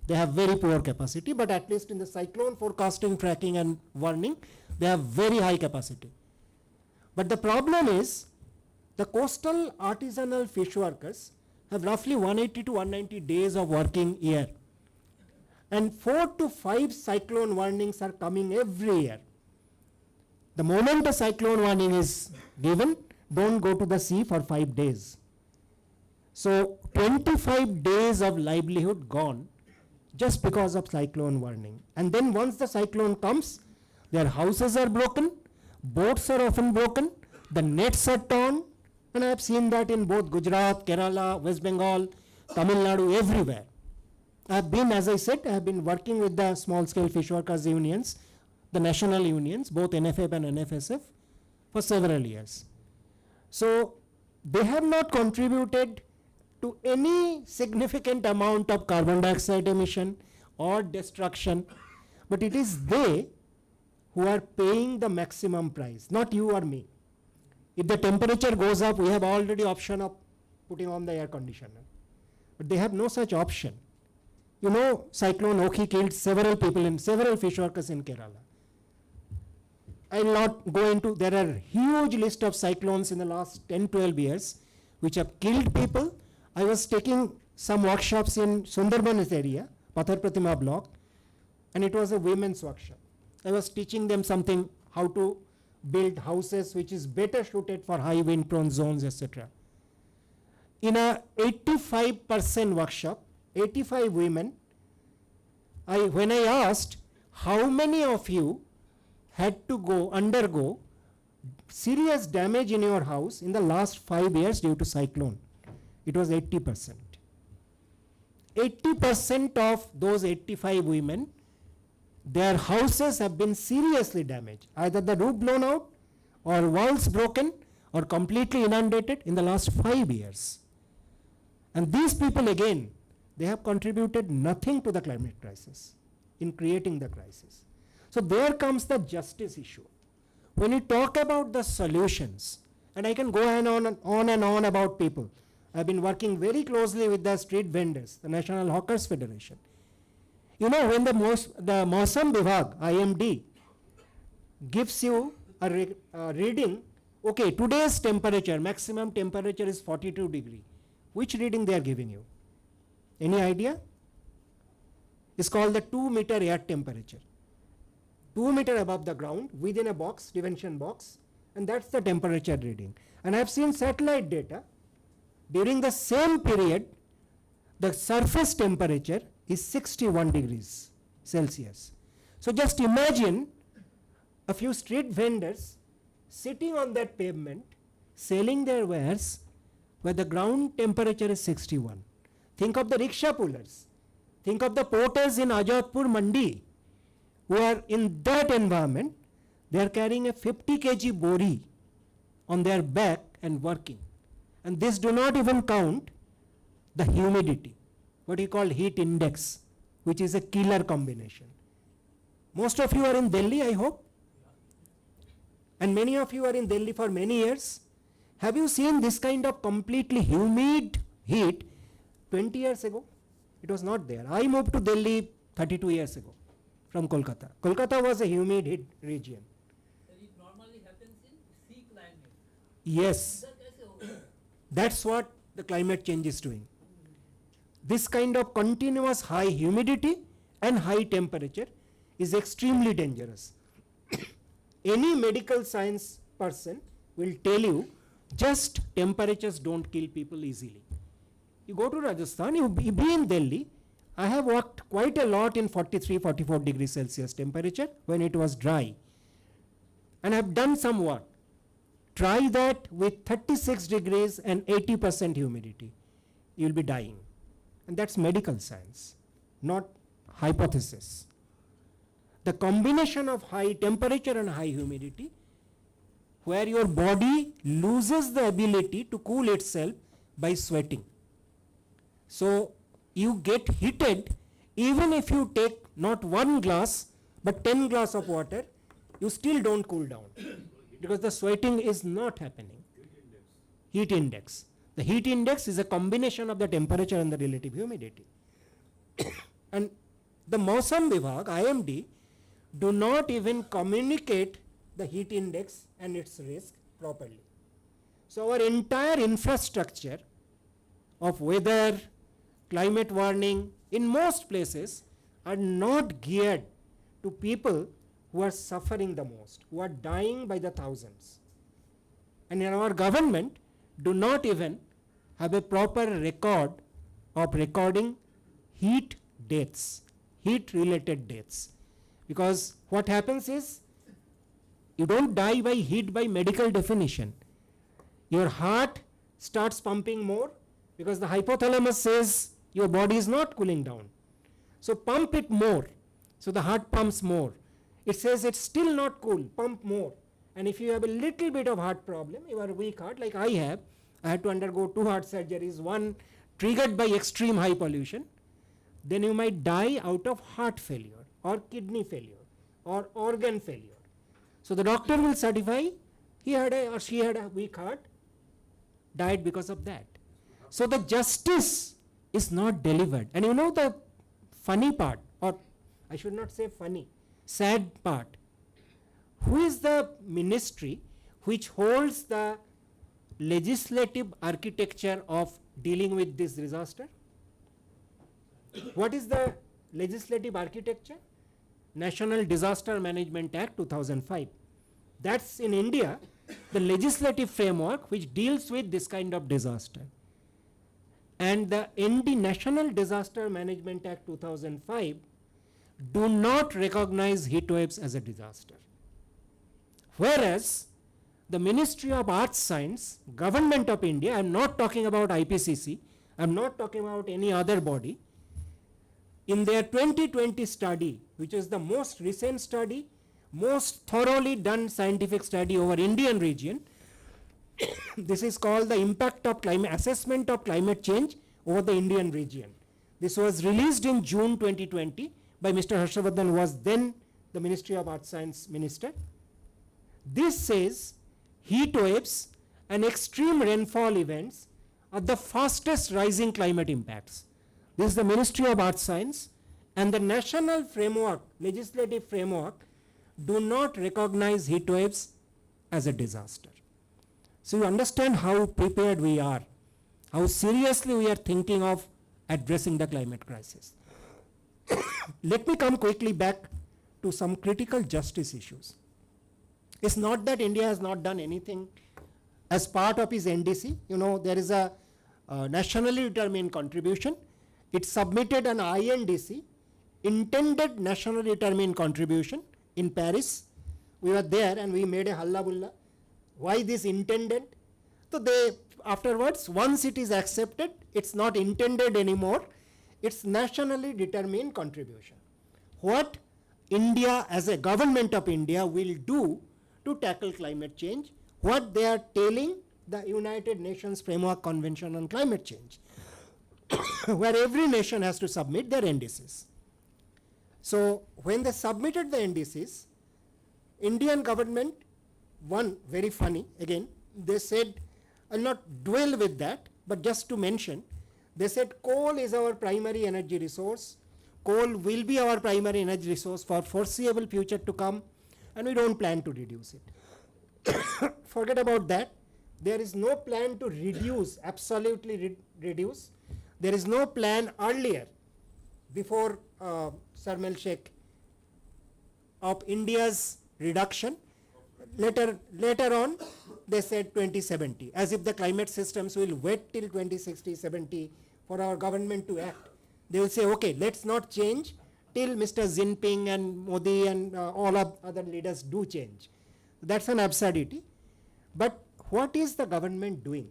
They have very poor capacity, but at least in the cyclone forecasting, tracking and warning, they have very high capacity. But the problem is, the coastal artisanal fish workers have roughly 180 to 190 days of working year. And 4 to 5 cyclone warnings are coming every year. The moment a cyclone warning is given, don't go to the sea for 5 days. So 25 days of livelihood gone just because of cyclone warning. And then once the cyclone comes, their houses are broken, boats are often broken, the nets are torn, and I have seen that in both Gujarat, Kerala, West Bengal, Tamil Nadu, everywhere. I have been, as I said, I have been working with the small-scale fish workers unions, the national unions, both NFF and NFSF, for several years. So they have not contributed to any significant amount of carbon dioxide emission or destruction, but it is they who are paying the maximum price, not you or me. If the temperature goes up, we have already option of putting on the air conditioner, but they have no such option. You know, Cyclone Oki killed several people and several fish workers in Kerala. I will not go into, there are huge list of cyclones in the last 10-12 years which have killed people. I was taking some workshops in Sundarban's area, Pathar Pratima block, and it was a women's workshop. I was teaching them something, how to build houses which is better suited for high wind prone zones, etc. In a 85% workshop, 85 women, when I asked how many of you had to undergo serious damage in your house in the last 5 years due to cyclone, it was 80%. 80% of those 85 women, their houses have been seriously damaged, either the roof blown out or walls broken or completely inundated in the last 5 years. And these people again, they have contributed nothing to the climate crisis in creating the crisis. So there comes the justice issue. When you talk about the solutions, and I can go on and on about people. I've been working very closely with the street vendors, the National Hawkers Federation. You know, when the Mausam Vibhag, IMD, gives you a reading, okay, today's temperature, maximum temperature is 42 degrees. Which reading they are giving you? Any idea? It's called the 2-meter air temperature. 2 meters above the ground, within a box, dimension box, and that's the temperature reading. And I've seen satellite data. During the same period, the surface temperature is 61 degrees Celsius. So just imagine a few street vendors sitting on that pavement, selling their wares where the ground temperature is 61. Think of the rickshaw pullers. Think of the porters in Ajatpur Mandi who are in that environment. They are carrying a 50 kg bori on their back and working. And this do not even count the humidity, what you call heat index, which is a killer combination. Most of you are in Delhi, I hope. And many of you are in Delhi for many years. Have you seen this kind of completely humid heat 20 years ago? It was not there. I moved to Delhi 32 years ago from Kolkata. Kolkata was a humid heat region. It normally happens in sea climate. Yes, that's what the climate change is doing. This kind of continuous high humidity and high temperature is extremely dangerous. Any medical science person will tell you just temperatures don't kill people easily. You go to Rajasthan, you be in Delhi. I have worked quite a lot in 43, 44 degrees Celsius temperature when it was dry. And I have done some work. Try that with 36 degrees and 80% humidity. You will be dying. And that's medical science, not hypothesis. The combination of high temperature and high humidity, where your body loses the ability to cool itself by sweating. So you get heated even if you take not 1 glass but 10 glass of water, you still don't cool down because the sweating is not happening. Heat index. The heat index is a combination of the temperature and the relative humidity. And the Mausam Vibhag, IMD, do not even communicate the heat index and its risk properly. So our entire infrastructure of weather, climate warning in most places are not geared to people who are suffering the most, who are dying by the thousands. And in our government do not even have a proper record of recording heat deaths, heat related deaths. Because what happens is, you don't die by heat by medical definition. Your heart starts pumping more because the hypothalamus says your body is not cooling down. So pump it more. So the heart pumps more. It says it's still not cool, pump more. And if you have a little bit of heart problem, you are a weak heart like I have. I had to undergo 2 heart surgeries, one triggered by extreme high pollution. Then you might die out of heart failure or kidney failure or organ failure. So the doctor will certify he had a or she had a weak heart, died because of that. So the justice is not delivered. And you know the funny part, or I should not say funny, sad part. Who is the ministry which holds the legislative architecture of dealing with this disaster? What is the legislative architecture? National Disaster Management Act 2005. That's in India the legislative framework which deals with this kind of disaster. And the National Disaster Management Act 2005 do not recognize heat waves as a disaster. Whereas the Ministry of Arts Science, Government of India, I am not talking about IPCC, I am not talking about any other body, in their 2020 study, which is the most recent study, most thoroughly done scientific study over Indian region, this is called the Impact of Climate Assessment of Climate Change over the Indian region. This was released in June 2020 by Mr. Harshavardhan, who was then the Ministry of Arts Science Minister. This says heat waves and extreme rainfall events are the fastest rising climate impacts. This is the Ministry of Arts Science, and the national framework, legislative framework, do not recognize heat waves as a disaster. So you understand how prepared we are, how seriously we are thinking of addressing the climate crisis. Let me come quickly back to some critical justice issues. It's not that India has not done anything as part of its NDC. You know, there is a nationally determined contribution. It submitted an INDC, intended nationally determined contribution, in Paris. We were there and we made a halla bulla. Why this intended? So they afterwards, once it is accepted, it's not intended anymore. It's nationally determined contribution. What India as a government of India will do to tackle climate change, what they are telling the United Nations Framework Convention on Climate Change, where every nation has to submit their NDCs. So when they submitted the NDCs, Indian government, one very funny, again, they said I'll not dwell with that, but just to mention, they said coal is our primary energy resource. Coal will be our primary energy resource for foreseeable future to come, and we don't plan to reduce it. Forget about that. There is no plan to reduce, absolutely reduce. There is no plan earlier, before Sarmel Sheikh, of India's reduction. Later on, they said 2070, as if the climate systems will wait till 2060, 70 for our government to act. They will say, okay, let's not change till Mr. Jinping and Modi and all of other leaders do change. That's an absurdity. But what is the government doing?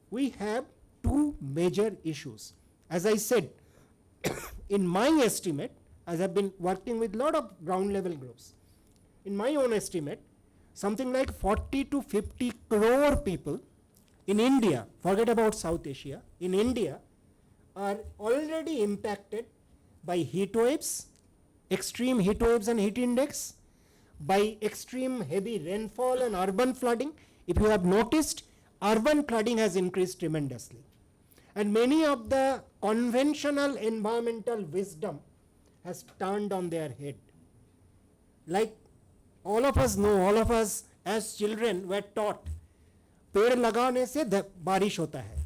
We have two major issues. As I said, in my estimate, as I've been working with a lot of ground level groups, in my own estimate, something like 40 to 50 crore people in India, forget about South Asia, in India are already impacted by heat waves, extreme heat waves and heat index, by extreme heavy rainfall and urban flooding. If you have noticed, urban flooding has increased tremendously. And many of the conventional environmental wisdom has turned on their head. Like all of us know, all of us as children were taught, पेड़ लगाने से बारिश होता है.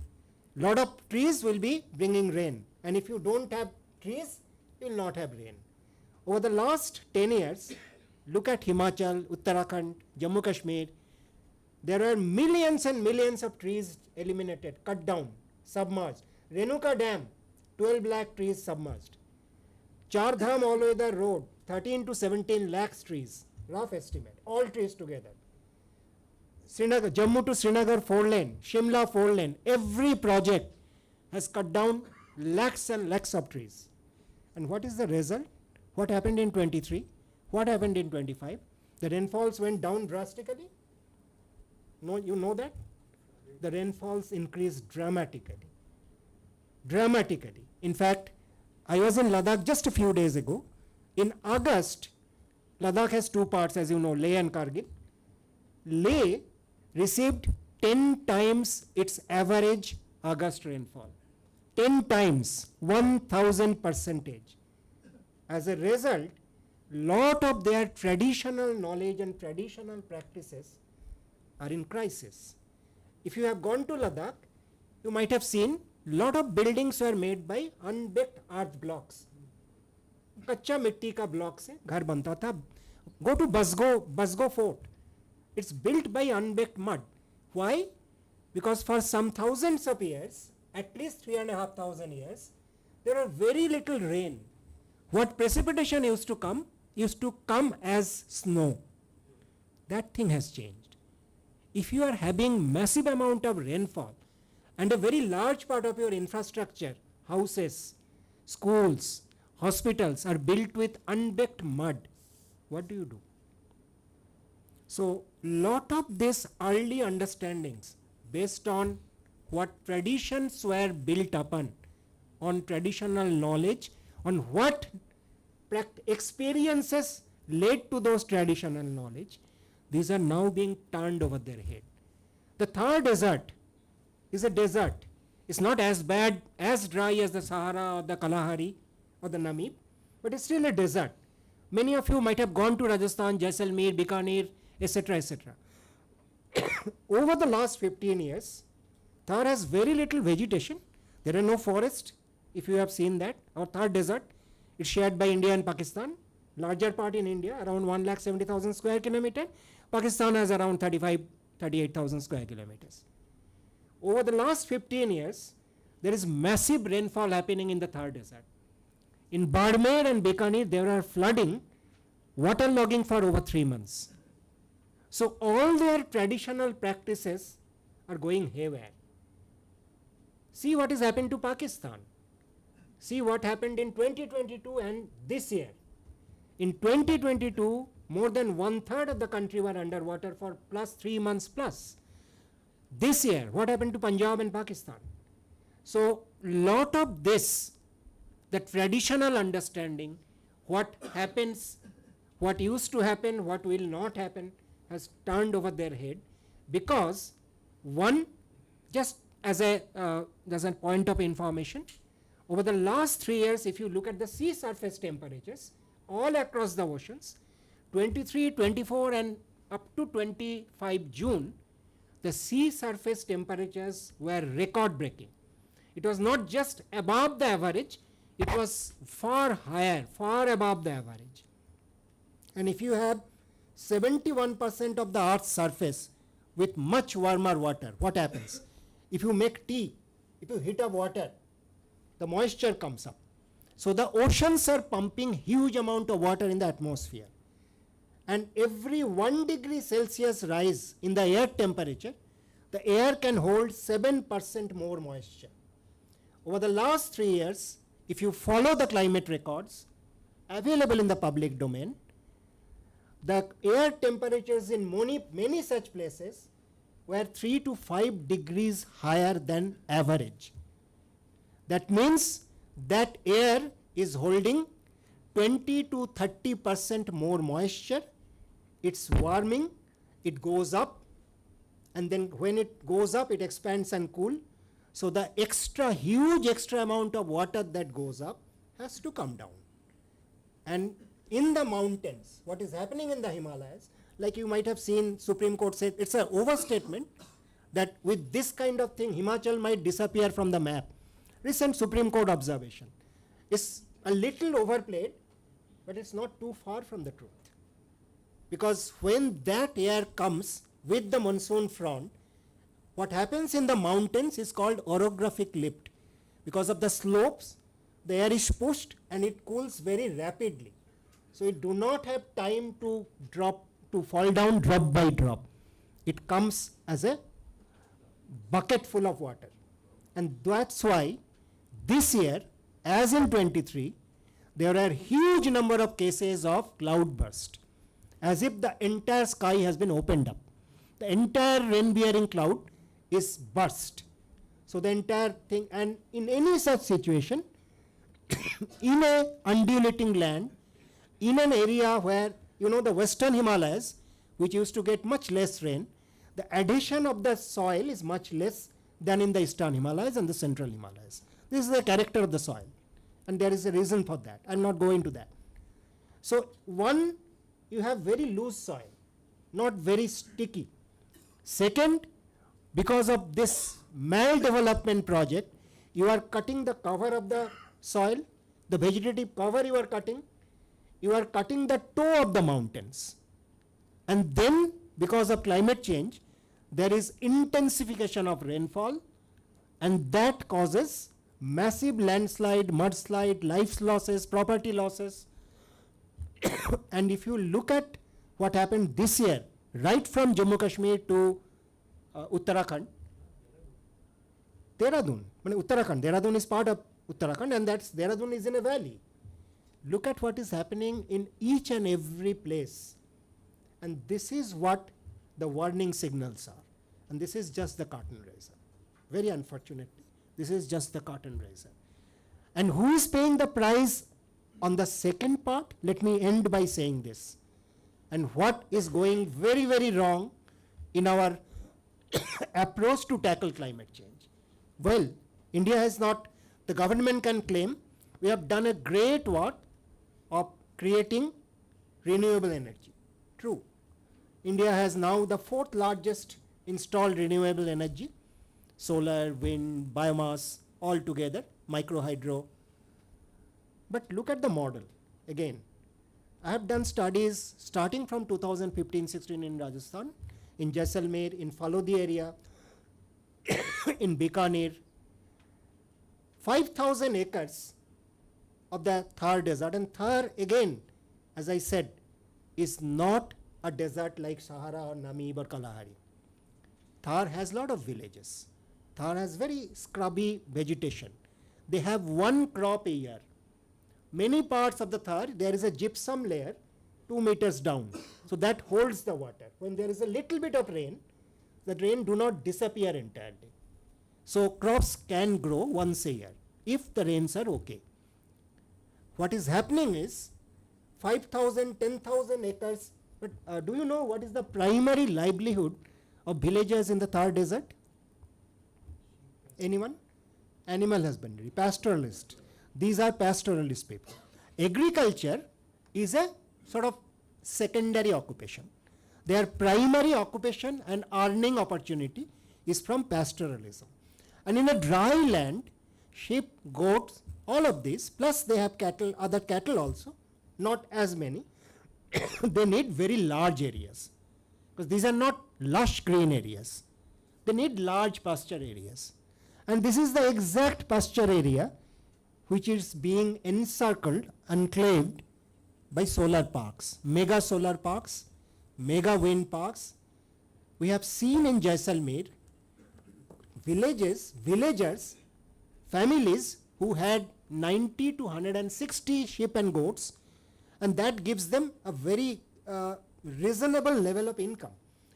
Lot of trees will be bringing rain, and if you don't have trees, you will not have rain. Over the last 10 years, look at Himachal, Uttarakhand, Jammu Kashmir. There are millions and millions of trees eliminated, cut down, submerged. Renuka Dam, 12 lakh trees submerged. Char Dham all over the road, 13 to 17 lakhs trees, rough estimate, all trees together. Srinagar, Jammu to Srinagar 4-lane, Shimla 4-lane, every project has cut down lakhs and lakhs of trees. And what is the result? What happened in 23? What happened in 25? The rainfalls went down drastically. No, you know that? The rainfalls increased dramatically. Dramatically. In fact, I was in Ladakh just a few days ago. In August, Ladakh has two parts, as you know, Leh and Kargil. Leh received 10 times its average August rainfall. 10 times, 1000%. As a result, lot of their traditional knowledge and traditional practices are in crisis. If you have gone to Ladakh, you might have seen lot of buildings were made by unbaked earth blocks. कच्चा मिट्टी का block से घर बनता था. Go to Basgo Fort. It's built by unbaked mud. Why? Because for some thousands of years, at least 3,500 years, there are very little rain. What precipitation used to come as snow. That thing has changed. If you are having massive amount of rainfall and a very large part of your infrastructure, houses, schools, hospitals are built with unbaked mud, what do you do? So, lot of these early understandings based on what traditions were built upon, on traditional knowledge, on what experiences led to those traditional knowledge, these are now being turned over their head. The Thar desert is a desert. It's not as bad, as dry as the Sahara or the Kalahari or the Namib, but it's still a desert. Many of you might have gone to Rajasthan, Jaisalmer, Bikaner, etc., etc. Over the last 15 years, Thar has very little vegetation. There are no forests, if you have seen that. Our Thar desert is shared by India and Pakistan. Larger part in India, around 1,70,000 square kilometer. Pakistan has around 38,000 square kilometers. Over the last 15 years, there is massive rainfall happening in the Thar desert. In Badmer and Bikaner, there are flooding, waterlogging for over 3 months. So all their traditional practices are going haywire. See what has happened to Pakistan. See what happened in 2022 and this year. In 2022, more than 1/3 of the country were underwater for plus 3 months plus. This year, what happened to Punjab and Pakistan? So, lot of this, the traditional understanding, what happens, what used to happen, what will not happen, has turned over their head because One, just as a point of information, over the last 3 years, if you look at the sea surface temperatures all across the oceans, 23, 24 and up to 25 June, the sea surface temperatures were record breaking. It was not just above the average, it was far higher, far above the average. And if you have 71% of the earth's surface with much warmer water, what happens? If you make tea, if you heat up water, the moisture comes up. So the oceans are pumping huge amount of water in the atmosphere. And every 1 degree Celsius rise in the air temperature, the air can hold 7% more moisture. Over the last 3 years, if you follow the climate records available in the public domain, the air temperatures in many such places were 3 to 5 degrees higher than average. That means that air is holding 20 to 30% more moisture. It's warming, it goes up, and then when it goes up, it expands and cool. So the huge extra amount of water that goes up has to come down. And in the mountains, what is happening in the Himalayas, like you might have seen Supreme Court said, it's an overstatement that with this kind of thing, Himachal might disappear from the map. Recent Supreme Court observation is a little overplayed, but it's not too far from the truth. Because when that air comes with the monsoon front, what happens in the mountains is called orographic lift. Because of the slopes, the air is pushed and it cools very rapidly. So it do not have time to fall down drop by drop. It comes as a bucket full of water. And that's why this year, as in 23, there are huge number of cases of cloud burst, as if the entire sky has been opened up. The entire rain-bearing cloud is burst. So the entire thing, and in any such situation, in a undulating land, in an area where, the western Himalayas, which used to get much less rain, the addition of the soil is much less than in the eastern Himalayas and the central Himalayas. This is the character of the soil, and there is a reason for that. I will not go into that. So one, you have very loose soil, not very sticky. Second, because of this maldevelopment project, you are cutting the cover of the soil, the vegetative cover you are cutting the toe of the mountains. And then, because of climate change, there is intensification of rainfall, and that causes massive landslide, mudslide, life losses, property losses. And if you look at what happened this year, right from Jammu Kashmir to Uttarakhand, Dehradun is part of Uttarakhand, and that's Dehradun is in a valley. Look at what is happening in each and every place. And this is what the warning signals are. And this is just the curtain raiser. Very unfortunately, this is just the curtain raiser. And who is paying the price on the second part? Let me end by saying this. And what is going very, very wrong in our approach to tackle climate change? Well, India has not, the government can claim, we have done a great work of creating renewable energy. True. India has now the 4th largest installed renewable energy, solar, wind, biomass, all together, micro hydro. But look at the model. Again, I have done studies starting from 2015-16 in Rajasthan, in Jaisalmer, in Falodi area, in Bikaner, 5,000 acres of the Thar desert. And Thar, again, as I said, is not a desert like Sahara or Namib or Kalahari. Thar has lot of villages. Thar has very scrubby vegetation. They have one crop a year. Many parts of the Thar, there is a gypsum layer 2 meters down. So that holds the water. When there is a little bit of rain, the rain do not disappear entirely. So crops can grow once a year if the rains are okay. What is happening is 5,000, 10,000 acres. But do you know what is the primary livelihood of villagers in the Thar desert? Anyone? Animal husbandry, pastoralist. These are pastoralist people. Agriculture is a sort of secondary occupation. Their primary occupation and earning opportunity is from pastoralism. And in a dry land, sheep, goats, all of these, plus they have cattle, other cattle also, not as many. They need very large areas, because these are not lush green areas. They need large pasture areas. And this is the exact pasture area which is being encircled, enclaved by solar parks, mega solar parks, mega wind parks. We have seen in Jaisalmer villagers, families who had 90 to 160 sheep and goats, and that gives them a very reasonable level of income.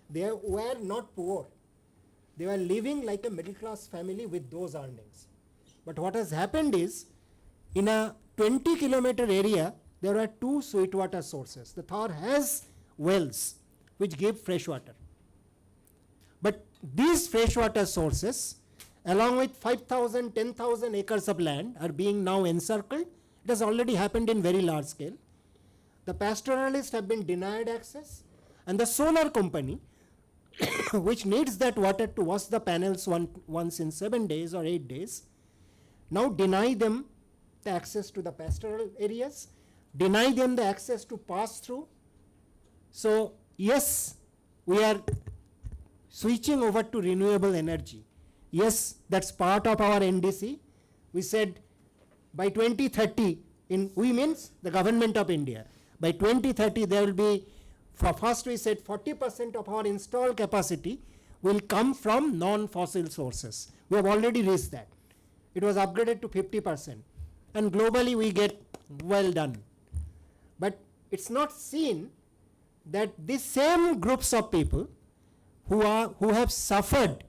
They were not poor. They were living like a middle class family with those earnings. But what has happened is, in a 20-kilometer area, there are 2 sweet water sources. The Thar has wells which give fresh water. But these freshwater sources, along with 5,000, 10,000 acres of land, are being now encircled. It has already happened in very large scale. The pastoralists have been denied access, and the solar company, which needs that water to wash the panels once in 7 days or 8 days, now deny them the access to the pastoral areas, deny them the access to pass through. So yes, we are switching over to renewable energy. Yes, that's part of our NDC. We said by 2030, we means the government of India, by 2030 there will be, first we said 40% of our installed capacity will come from non-fossil sources. We have already reached that. It was upgraded to 50%, and globally we get well done. But it's not seen that these same groups of people who have suffered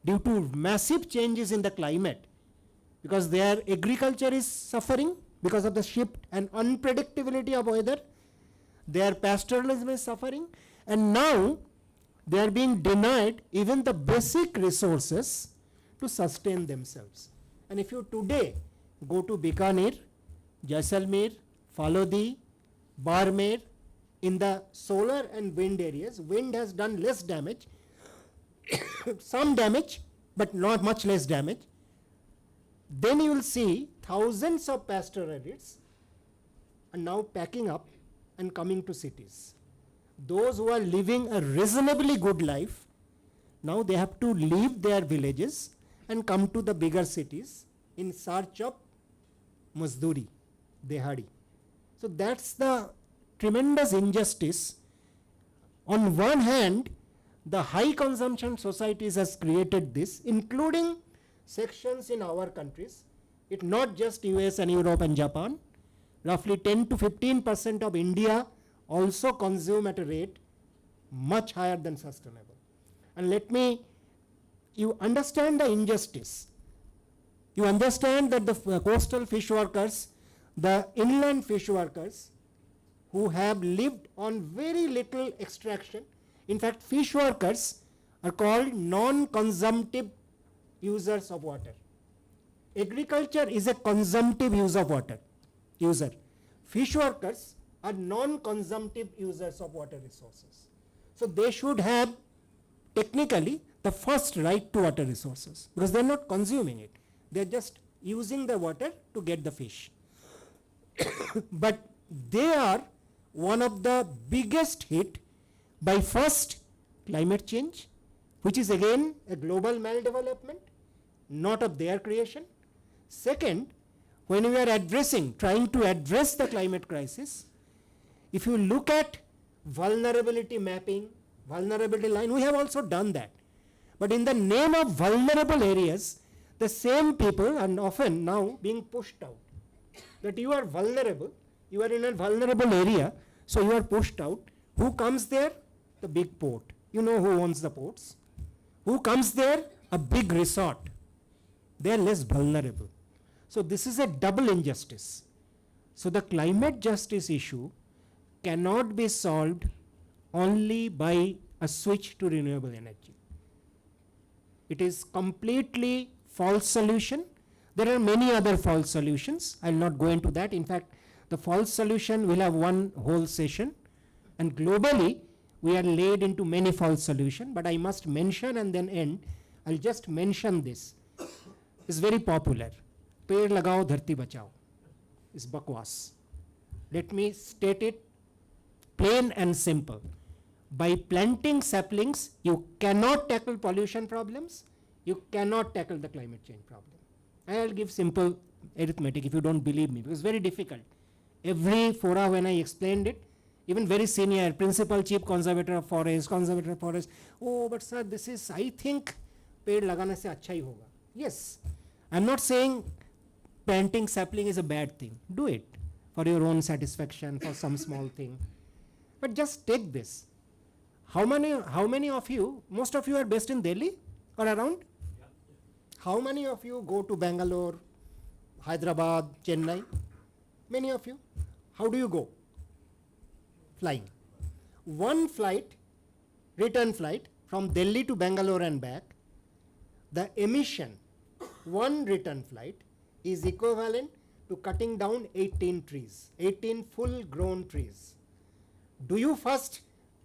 due to massive changes in the climate, because their agriculture is suffering because of the shift and unpredictability of weather, their pastoralism is suffering, and now they are being denied even the basic resources to sustain themselves. And if you today go to Bikaner, Jaisalmer, Phalodi, Barmer, in the solar and wind areas, wind has done less damage, some damage, but not much less damage. Then you will see thousands of pastoralists are now packing up and coming to cities. Those who are living a reasonably good life, now they have to leave their villages and come to the bigger cities in search of mazduri, dehadi. So that's the tremendous injustice. On one hand, the high consumption societies has created this, including sections in our countries. It's not just US and Europe and Japan. Roughly 10 to 15% of India also consume at a rate much higher than sustainable. And you understand the injustice. You understand that the coastal fish workers, the inland fish workers, who have lived on very little extraction. In fact, fish workers are called non-consumptive users of water. Agriculture is a consumptive use of water. Fish workers are non-consumptive users of water resources. So they should have technically the first right to water resources, because they are not consuming it. They are just using the water to get the fish. But they are one of the biggest hit by first climate change, which is again a global maldevelopment, not of their creation. Second, when we are trying to address the climate crisis, if you look at vulnerability mapping, vulnerability line, we have also done that. But in the name of vulnerable areas, the same people are often now being pushed out. That you are vulnerable, you are in a vulnerable area, so you are pushed out. Who comes there? The big port. You know who owns the ports. Who comes there? A big resort. They are less vulnerable. So this is a double injustice. So the climate justice issue cannot be solved only by a switch to renewable energy. It is completely false solution. There are many other false solutions. I will not go into that. In fact, the false solution will have one whole session, and globally we are laid into many false solutions, but I must mention and then end. I will just mention this. It's very popular. पेड़ लगाओ धरती बचाओ is bakwas. Let me state it plain and simple. By planting saplings, you cannot tackle pollution problems, you cannot tackle the climate change problem. I will give simple arithmetic if you don't believe me, because it's very difficult. Every fora when I explained it, even very senior, principal chief conservator of forest, oh, but sir, this is, I think, पेड़ लगाने से अच्छा ही होगा. Yes, I'm not saying planting sapling is a bad thing. Do it for your own satisfaction, for some small thing. But just take this. How many of you, most of you are based in Delhi or around? Yeah. How many of you go to Bangalore, Hyderabad, Chennai? Many of you. How do you go? Flying. One flight, return flight from Delhi to Bangalore and back, the emission, one return flight is equivalent to cutting down 18 trees, 18 full grown trees. Do you first,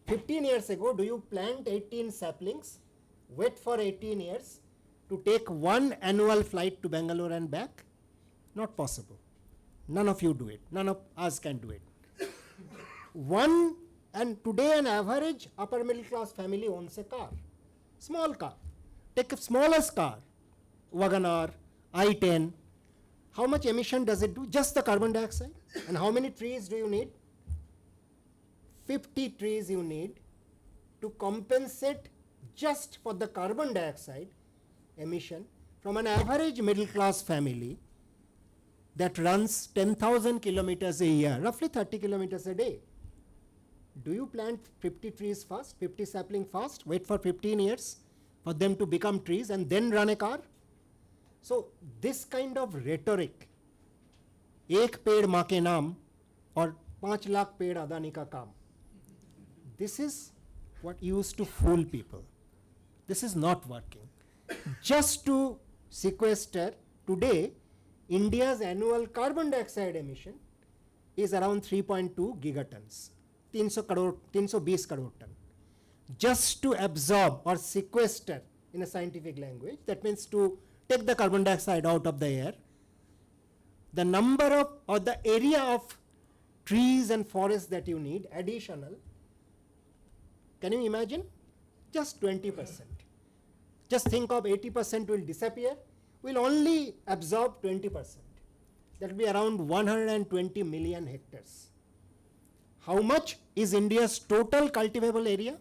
15 years ago, do you plant 18 saplings, wait for 18 years to take one annual flight to Bangalore and back? Not possible. None of you do it. None of us can do it. One, and today an average upper middle class family owns a car, small car. Take a smallest car, WagonR, i10. How much emission does it do? Just the carbon dioxide. And how many trees do you need? 50 trees you need to compensate just for the carbon dioxide emission from an average middle class family that runs 10,000 kilometers a year, roughly 30 kilometers a day. Do you plant 50 trees first, 50 sapling first, wait for 15 years for them to become trees and then run a car? So this kind of rhetoric, एक पेड़ माँ के नाम और 5 लाख पेड़ अदानी का काम, this is what used to fool people. This is not working. Just to sequester, today India's annual carbon dioxide emission is around 3.2 gigatons, 320 crore ton. Just to absorb or sequester in a scientific language, that means to take the carbon dioxide out of the air, the number of or the area of trees and forests that you need additional, can you imagine? Just 20%. Just think of 80% will disappear, will only absorb 20%. That will be around 120 million hectares. How much is India's total cultivable area?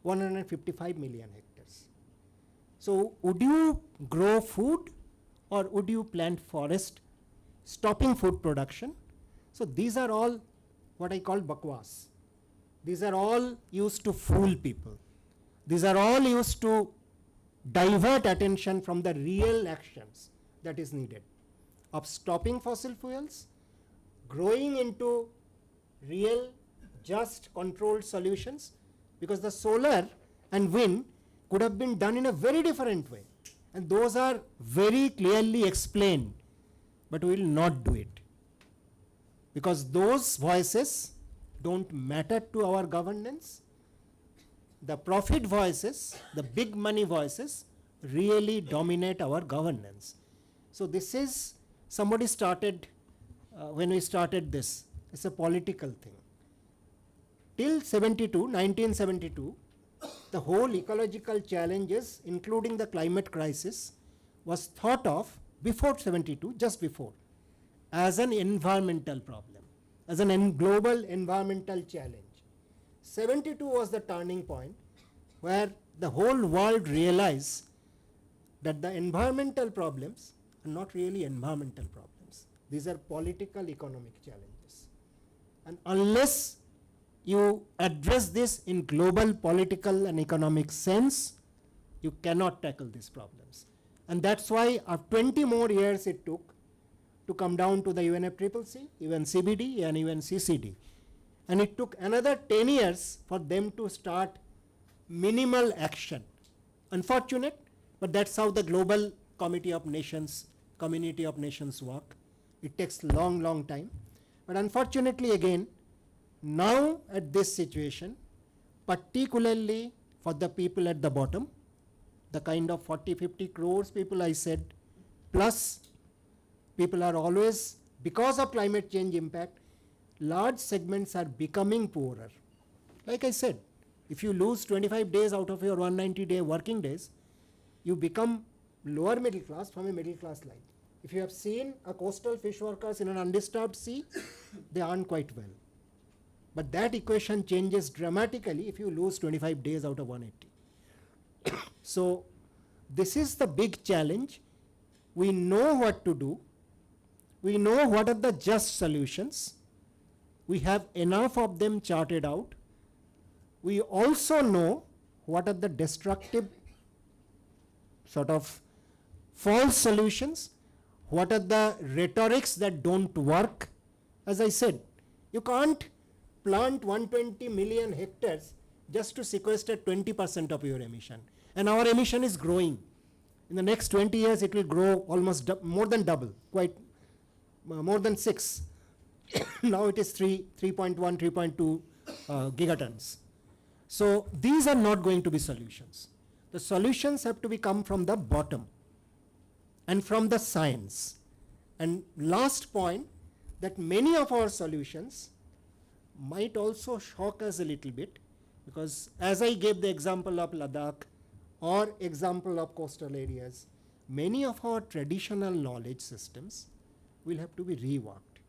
155 million hectares. So would you grow food or would you plant forest, stopping food production? So these are all what I call bakwas. These are all used to fool people. These are all used to divert attention from the real actions that is needed of stopping fossil fuels, growing into real, just, controlled solutions, because the solar and wind could have been done in a very different way, and those are very clearly explained, but we will not do it because those voices don't matter to our governance. The profit voices, the big money voices really dominate our governance. So this is, somebody started, when we started this, it's a political thing. Till 1972, the whole ecological challenges, including the climate crisis, was thought of before 72, just before, as an environmental problem, as a global environmental challenge. 72 was the turning point where the whole world realized that the environmental problems are not really environmental problems. These are political economic challenges. And unless you address this in global political and economic sense, you cannot tackle these problems. And that's why 20 more years it took to come down to the UNFCCC, UNCBD and UNCCD. And it took another 10 years for them to start minimal action unfortunate, but that's how the global community of nations work. It takes long time. But unfortunately again, now at this situation, particularly for the people at the bottom, the kind of 40-50 crores people I said, plus people are always, because of climate change impact, large segments are becoming poorer. Like I said, if you lose 25 days out of your 190-day working days, you become lower middle class from a middle class life. If you have seen a coastal fish workers in an undisturbed sea, they earn quite well. But that equation changes dramatically if you lose 25 days out of 180. So this is the big challenge. We know what to do. We know what are the just solutions. We have enough of them charted out. We also know what are the destructive sort of false solutions, what are the rhetorics that don't work. As I said, you can't plant 120 million hectares just to sequester 20% of your emission. And our emission is growing. In the next 20 years, it will grow almost more than double, quite more than 6. Now it is 3.1, 3.2 gigatons. So these are not going to be solutions. The solutions have to be come from the bottom and from the science. And last point, that many of our solutions might also shock us a little bit, because as I gave the example of Ladakh or example of coastal areas, many of our traditional knowledge systems will have to be reworked,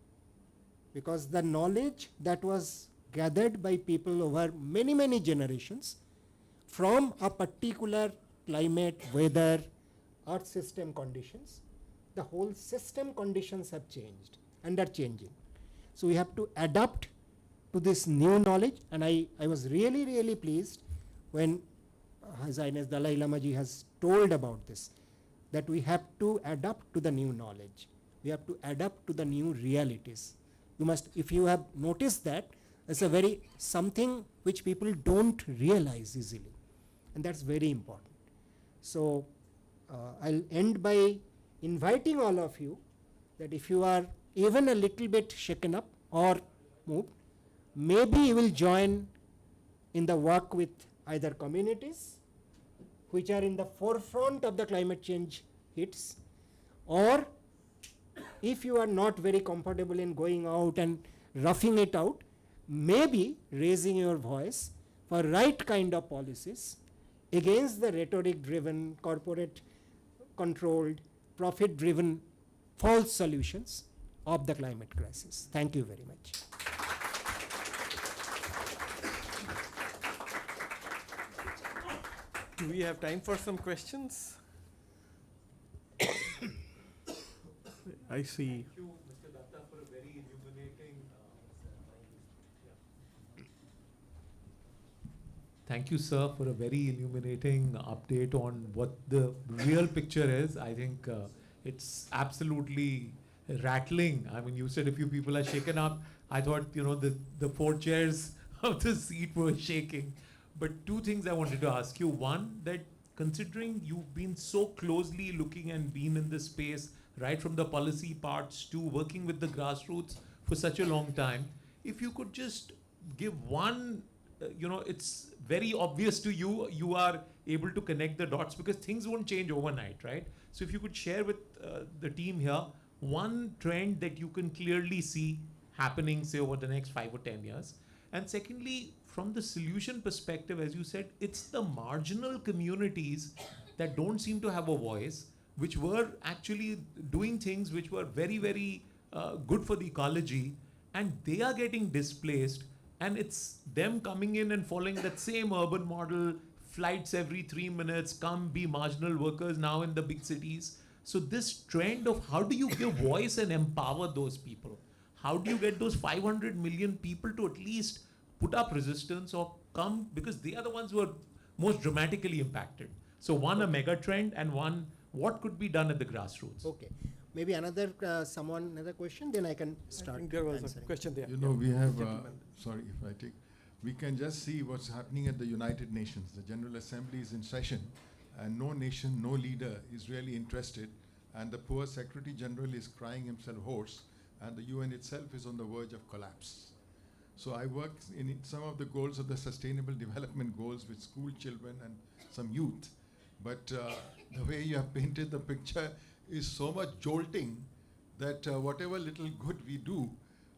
because the knowledge that was gathered by people over many generations from a particular climate, weather, earth system conditions, the whole system conditions have changed and are changing. So we have to adapt to this new knowledge, and I was really pleased when His Highness Dalai Lama ji has told about this, that we have to adapt to the new knowledge. We have to adapt to the new realities. You must, if you have noticed that, it's a very something which people don't realize easily, and that's very important. So I'll end by inviting all of you that if you are even a little bit shaken up or moved, maybe you will join in the work with either communities which are in the forefront of the climate change hits, or if you are not very comfortable in going out and roughing it out, maybe raising your voice for right kind of policies against the rhetoric driven, corporate controlled, profit driven false solutions of the climate crisis. Thank you very much. Do we have time for some questions? I see. Thank you, Mr. Dutta, for a very illuminating. Thank you, sir, for a very illuminating update on what the real picture is. I think it's absolutely rattling. I mean, you said a few people are shaken up. I thought, the 4 chairs of the seat were shaking. But 2 things I wanted to ask you. One, that considering you've been so closely looking and been in this space, right from the policy parts to working with the grassroots for such a long time, if you could just give one, it's very obvious to you, you are able to connect the dots because things won't change overnight, right? So if you could share with the team here, one trend that you can clearly see happening, say, over the next 5 or 10 years. And secondly, from the solution perspective, as you said, it's the marginal communities that don't seem to have a voice, which were actually doing things which were very good for the ecology, and they are getting displaced, and it's them coming in and following that same urban model, flights every 3 minutes, come be marginal workers now in the big cities. So this trend of how do you give voice and empower those people? How do you get those 500 million people to at least put up resistance or come, because they are the ones who are most dramatically impacted. So one, a mega trend, and one, what could be done at the grassroots? Okay. Maybe another question, then I can start. I think there was answering. a question there. We have, sorry if I take, we can just see what's happening at the United Nations. The General Assembly is in session, and no nation, no leader is really interested, and the poor Secretary General is crying himself hoarse, and the UN itself is on the verge of collapse. So I work in some of the goals of the Sustainable Development Goals with school children and some youth. But the way you have painted the picture is so much jolting that whatever little good we do,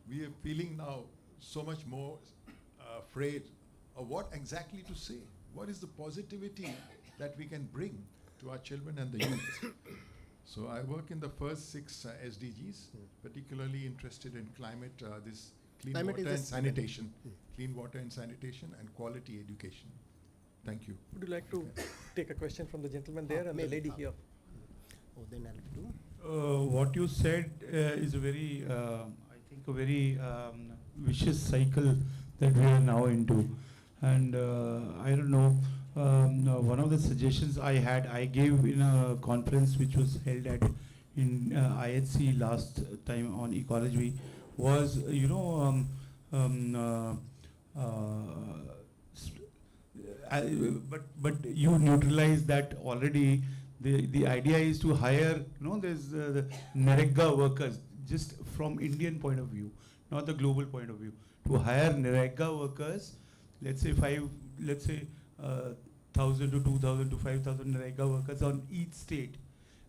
we are feeling now so much more afraid of what exactly to say. What is the positivity that we can bring to our children and the youth? So I work in the first 6 SDGs, particularly interested in climate, this clean Climate water is and a sanitation, clean water and sanitation, and quality education. Thank you. Would you like to take a question from the gentleman there and the lady here? Oh, then I'll do. What you said is a very, I think, a very vicious cycle that we are now into. And I don't know, one of the suggestions I gave in a conference which was held at in IHC last time on Ecology was, but you neutralize that already. The idea is to hire, there's the Narega workers, just from Indian point of view, not the global point of view. To hire Narega workers, let's say 1,000 to 2,000 to 5,000 Narega workers on each state,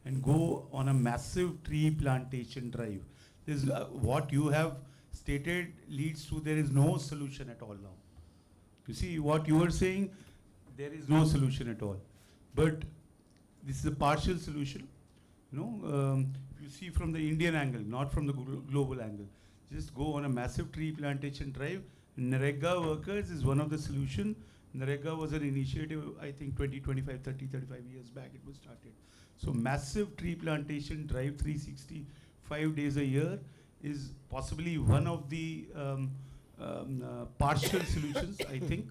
and go on a massive tree plantation drive. This what you have stated leads to there is no solution at all now. You see what you are saying, there is no solution at all. But this is a partial solution. You see from the Indian angle, not from the global angle. Just go on a massive tree plantation drive. Narega workers is one of the solution. Narega was an initiative, I think 20, 25, 30, 35 years back it was started. So massive tree plantation drive, 365 days a year, is possibly one of the partial solutions, I think.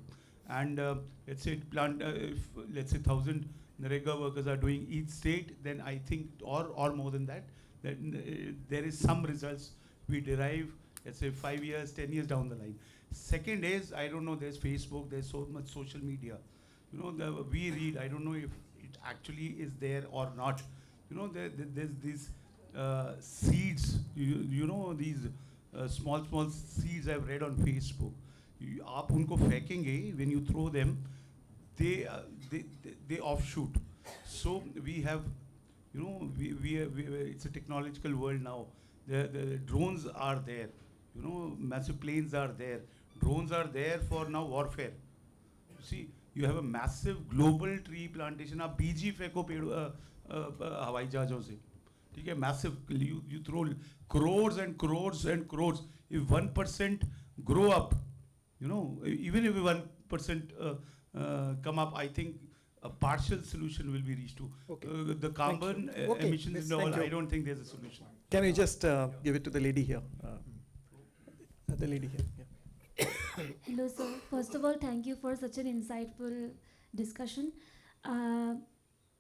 And let's say if let's say 1,000 Narega workers are doing each state, then I think, or more than that, there is some results we derive, let's say 5 years, 10 years down the line. Second is, I don't know, there's Facebook, there's so much social media. We read, I don't know if it actually is there or not. There's these seeds, these small seeds I've read on Facebook. आप उनको फेंकेंगे, when you throw them, they offshoot. So we have, it's a technological world now. The drones are there, massive planes are there. Drones are there for now warfare. You see, you have a massive global tree plantation. आप बीजी फेंको पेड़ हवाई जहाज़ों से, ठीक है? Massive. You throw crores and crores and crores. If 1% grow up, even if 1% come up, I think a partial solution will be reached to. The carbon emissions and all, I don't think there's a solution. Can I just give it to the lady here? The lady here. Yeah. Hello, sir. First of all, thank you for such an insightful discussion. My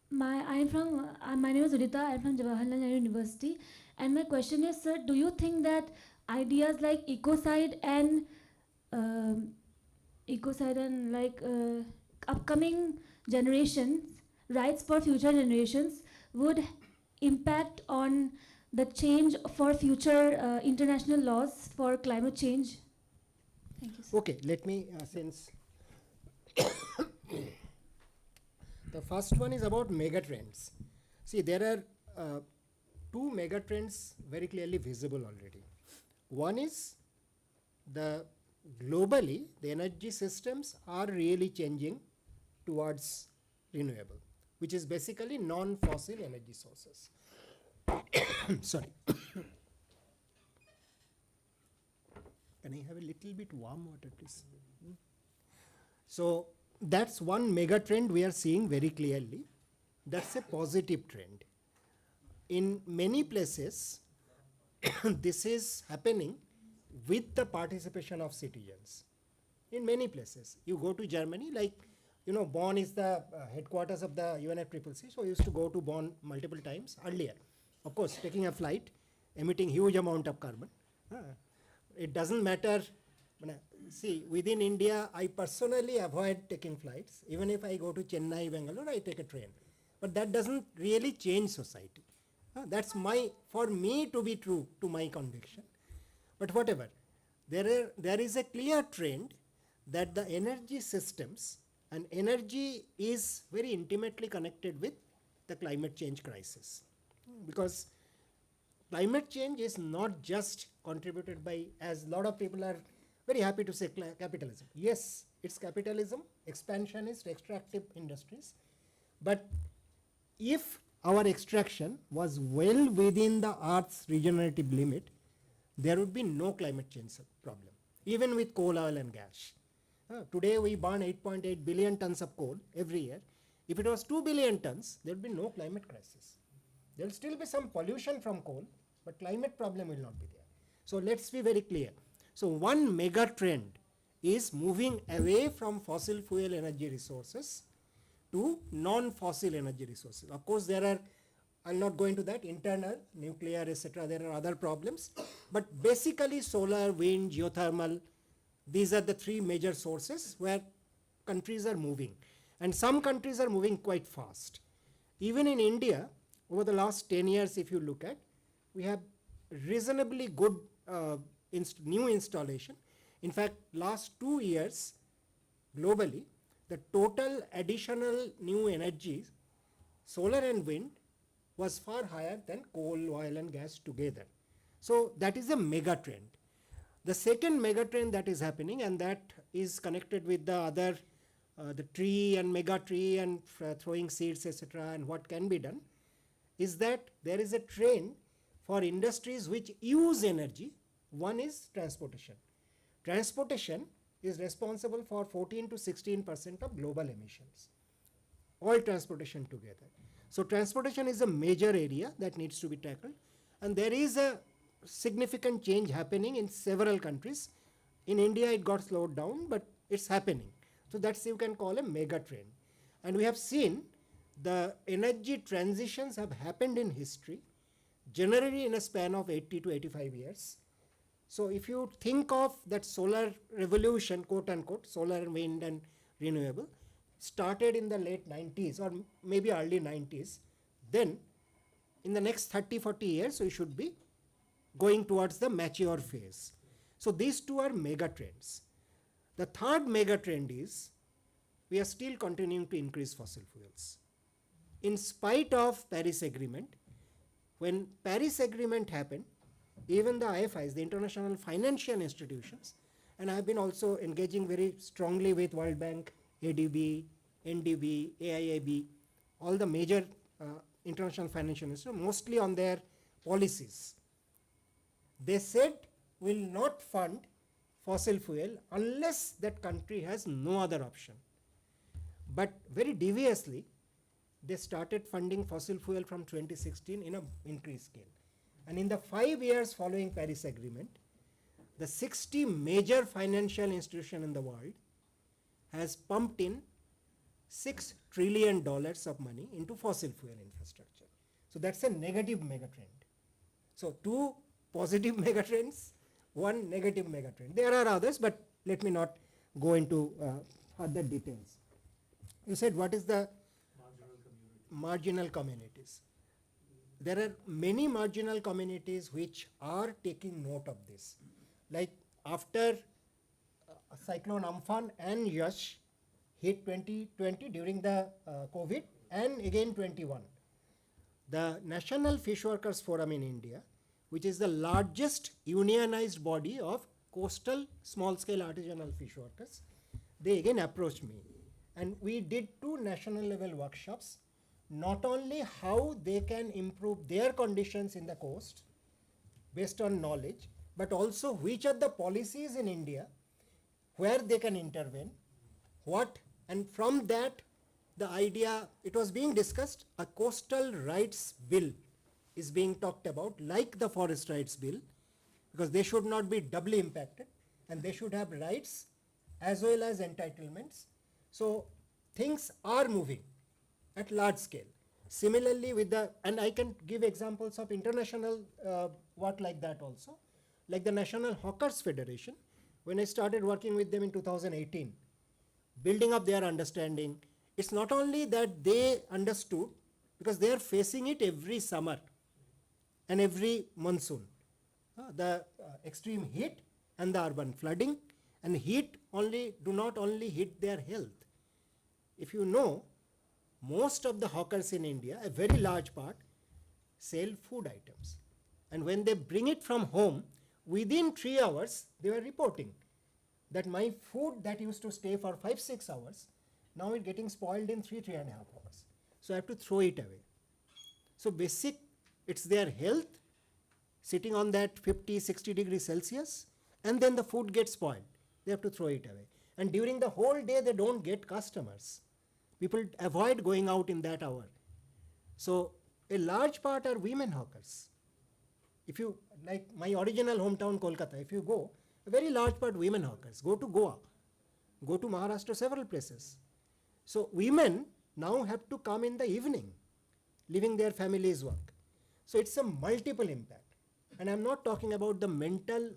name is Dutta. I'm from Jawaharlal Nehru University, and my question is, sir, do you think that ideas like ecocide and upcoming generations, rights for future generations, would impact on the change for future international laws for climate change? Thank you, sir. Okay, let me, since the first one is about megatrends. See, there are 2 megatrends very clearly visible already. One is globally, the energy systems are really changing towards renewable, which is basically non-fossil energy sources. Sorry. Can I have a little bit warm water, please? So that's one mega trend we are seeing very clearly. That's a positive trend. In many places, this is happening with the participation of citizens. In many places, you go to Germany, like, Bonn is the headquarters of the UNFCCC, so I used to go to Bonn multiple times earlier. Of course, taking a flight, emitting huge amount of carbon. It doesn't matter. See, within India, I personally avoid taking flights. Even if I go to Chennai, Bangalore, I take a train. but that doesn't really change society. That's for me to be true to my conviction. But whatever, there is a clear trend that the energy systems and energy is very intimately connected with the climate change crisis. Because climate change is not just contributed by, as a lot of people are very happy to say, capitalism. Yes, it's capitalism, expansionist, extractive industries. But if our extraction was well within the Earth's regenerative limit, there would be no climate change problem, even with coal, oil and gas. Today we burn 8.8 billion tons of coal every year. If it was 2 billion tons, there would be no climate crisis. There will still be some pollution from coal, but climate problem will not be there. So let's be very clear. So one mega trend is moving away from fossil fuel energy resources to non-fossil energy resources. Of course, there are, I'll not go into that, internal, nuclear, etc. There are other problems. But basically solar, wind, geothermal, these are the three major sources where countries are moving. And some countries are moving quite fast. Even in India, over the last 10 years, if you look at, we have reasonably good new installation. In fact, last 2 years, globally, the total additional new energies, solar and wind, was far higher than coal, oil and gas together. So that is a mega trend. The second mega trend that is happening, and that is connected with the other, the tree and mega tree and throwing seeds, etc., and what can be done, is that there is a trend for industries which use energy. One is transportation. Transportation is responsible for 14 to 16% of global emissions. All transportation together. So transportation is a major area that needs to be tackled, and there is a significant change happening in several countries. In India it got slowed down, but it's happening. So that's, you can call a mega trend. And we have seen the energy transitions have happened in history, generally in a span of 80 to 85 years. So if you think of that solar revolution, quote unquote, solar, wind and renewable, started in the late 90s or maybe early 90s, then in the next 30-40 years we should be going towards the mature phase. So these two are mega trends. The third mega trend is we are still continuing to increase fossil fuels. In spite of Paris Agreement, when Paris Agreement happened, even the IFIs, the international financial institutions, and I have been also engaging very strongly with World Bank, ADB, NDB, AIIB, all the major international financial institutions, mostly on their policies. They said will not fund fossil fuel unless that country has no other option. But very deviously, they started funding fossil fuel from 2016 in an increased scale. And in the 5 years following Paris Agreement, the 60 major financial institutions in the world has pumped in $6 trillion of money into fossil fuel infrastructure. So that's a negative megatrend. So two positive megatrends, one negative megatrend. There are others, but let me not go into further details. You said what is the marginal communities? There are many marginal communities which are taking note of this. Like after Cyclone Amphan and Yash hit 2020 during the COVID and again 21, the National Fish Workers Forum in India, which is the largest unionized body of coastal small-scale artisanal fish workers, they again approached me. And we did 2 national level workshops, not only how they can improve their conditions in the coast based on knowledge, but also which are the policies in India where they can intervene, what, and from that the idea, it was being discussed, a coastal rights bill is being talked about, like the forest rights bill, because they should not be doubly impacted and they should have rights as well as entitlements. So things are moving at large scale. Similarly with the, and I can give examples of international work like that also, like the National Hawkers Federation. When I started working with them in 2018, building up their understanding, it's not only that they understood because they are facing it every summer and every monsoon. The extreme heat and the urban flooding, and heat do not only hit their health. If you know, most of the hawkers in India, a very large part, sell food items. And when they bring it from home, within 3 hours, they were reporting that my food that used to stay for 5-6 hours, now it's getting spoiled in 3.5 hours. So I have to throw it away. So it's their health sitting on that 50-60 degrees Celsius, and then the food gets spoiled. They have to throw it away. And during the whole day, they don't get customers. People avoid going out in that hour. So a large part are women hawkers. If you, like my original hometown Kolkata, if you go, a very large part women hawkers. Go to Goa, go to Maharashtra, several places. So women now have to come in the evening, leaving their families' work. So it's a multiple impact. And I'm not talking about the mental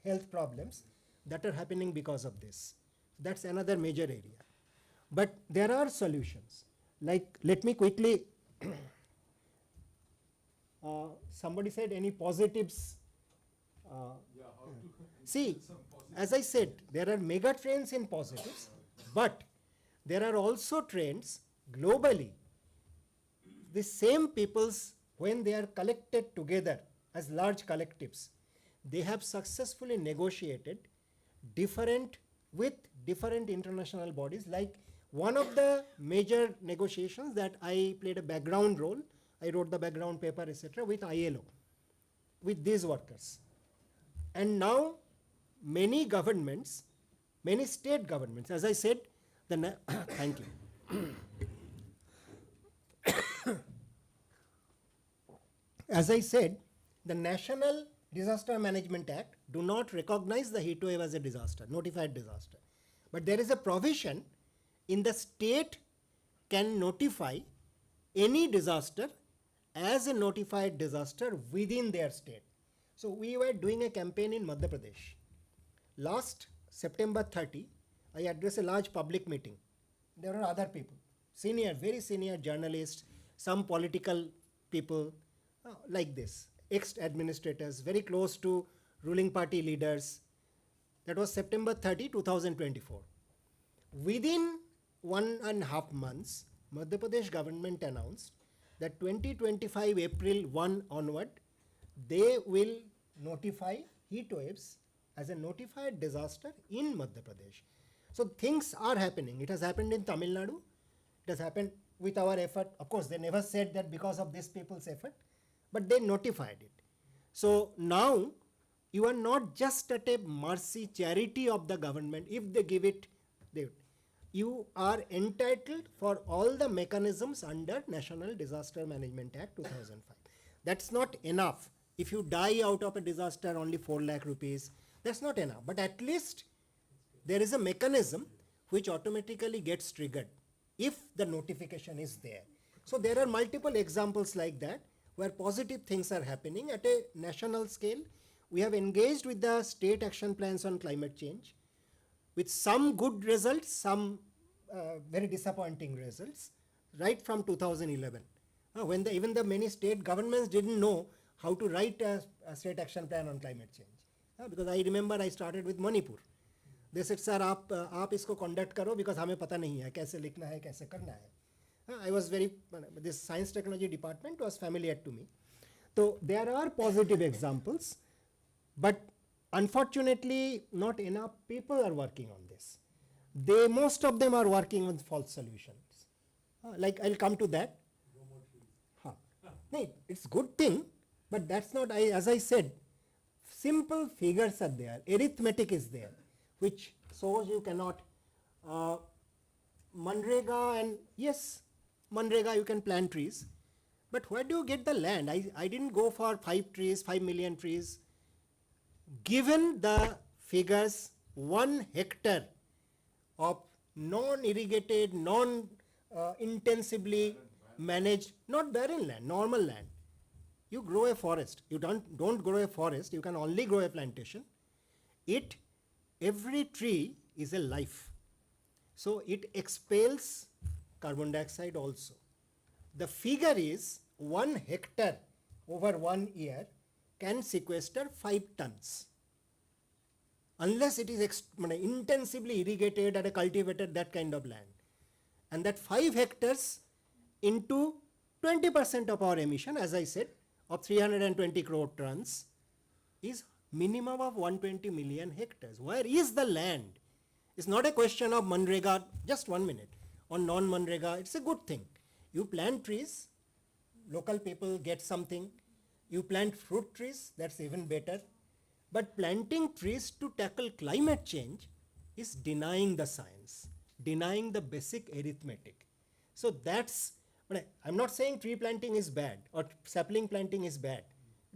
health problems that are happening because of this. That's another major area. But there are solutions. Like, let me quickly, somebody said any positives. See, as I said, there are mega trends in positives, but there are also trends globally. The same peoples, when they are collected together as large collectives, they have successfully negotiated with different international bodies. Like one of the major negotiations that I played a background role, I wrote the background paper, etc., with ILO, with these workers. And now many governments, many state governments, as I said, thank you. As I said, the National Disaster Management Act do not recognize the heat wave as a disaster, notified disaster. But there is a provision in the state can notify any disaster as a notified disaster within their state. So we were doing a campaign in Madhya Pradesh. Last September 30, I addressed a large public meeting. There were other people, very senior journalists, some political people, like this, ex-administrators, very close to ruling party leaders. That was September 30, 2024. Within 1.5 months, Madhya Pradesh government announced that 2025 April 1 onward, they will notify heat waves as a notified disaster in Madhya Pradesh. So things are happening. It has happened in Tamil Nadu. It has happened with our effort. Of course, they never said that because of these people's effort, but they notified it. So now you are not just at a mercy charity of the government. If they give it, you are entitled for all the mechanisms under National Disaster Management Act 2005. That's not enough. If you die out of a disaster, only 4 lakh rupees, that's not enough. But at least there is a mechanism which automatically gets triggered if the notification is there. So there are multiple examples like that where positive things are happening at a national scale. We have engaged with the state action plans on climate change with some good results, some very disappointing results, right from 2011. When even the many state governments didn't know how to write a state action plan on climate change. Because I remember I started with Manipur. They said, sir, आप इसको conduct करो because हमें पता नहीं है कैसे लिखना है, कैसे करना है. I was this science technology department was familiar to me. So there are positive examples, but unfortunately not enough people are working on this. Most of them are working on false solutions. Like I'll come to that. No, it's good thing, but that's not, as I said, simple figures are there, arithmetic is there, which shows you cannot, Manrega and yes, Manrega you can plant trees, but where do you get the land? I didn't go for 5 million trees. Given the figures, 1 hectare of non-irrigated, non-intensively managed, not barren land, normal land. You grow a forest. You don't grow a forest, you can only grow a plantation. Every tree is a life. So it expels carbon dioxide also. The figure is 1 hectare over 1 year can sequester 5 tons. Unless it is intensively irrigated and cultivated, that kind of land. And that 5 hectares into 20% of our emission, as I said, of 320 crore tons is minimum of 120 million hectares. Where is the land? It's not a question of Manrega, just 1 minute. On non-Manrega, it's a good thing. You plant trees, local people get something. You plant fruit trees, that's even better. But planting trees to tackle climate change is denying the science, denying the basic arithmetic. So that's, I'm not saying tree planting is bad or sapling planting is bad.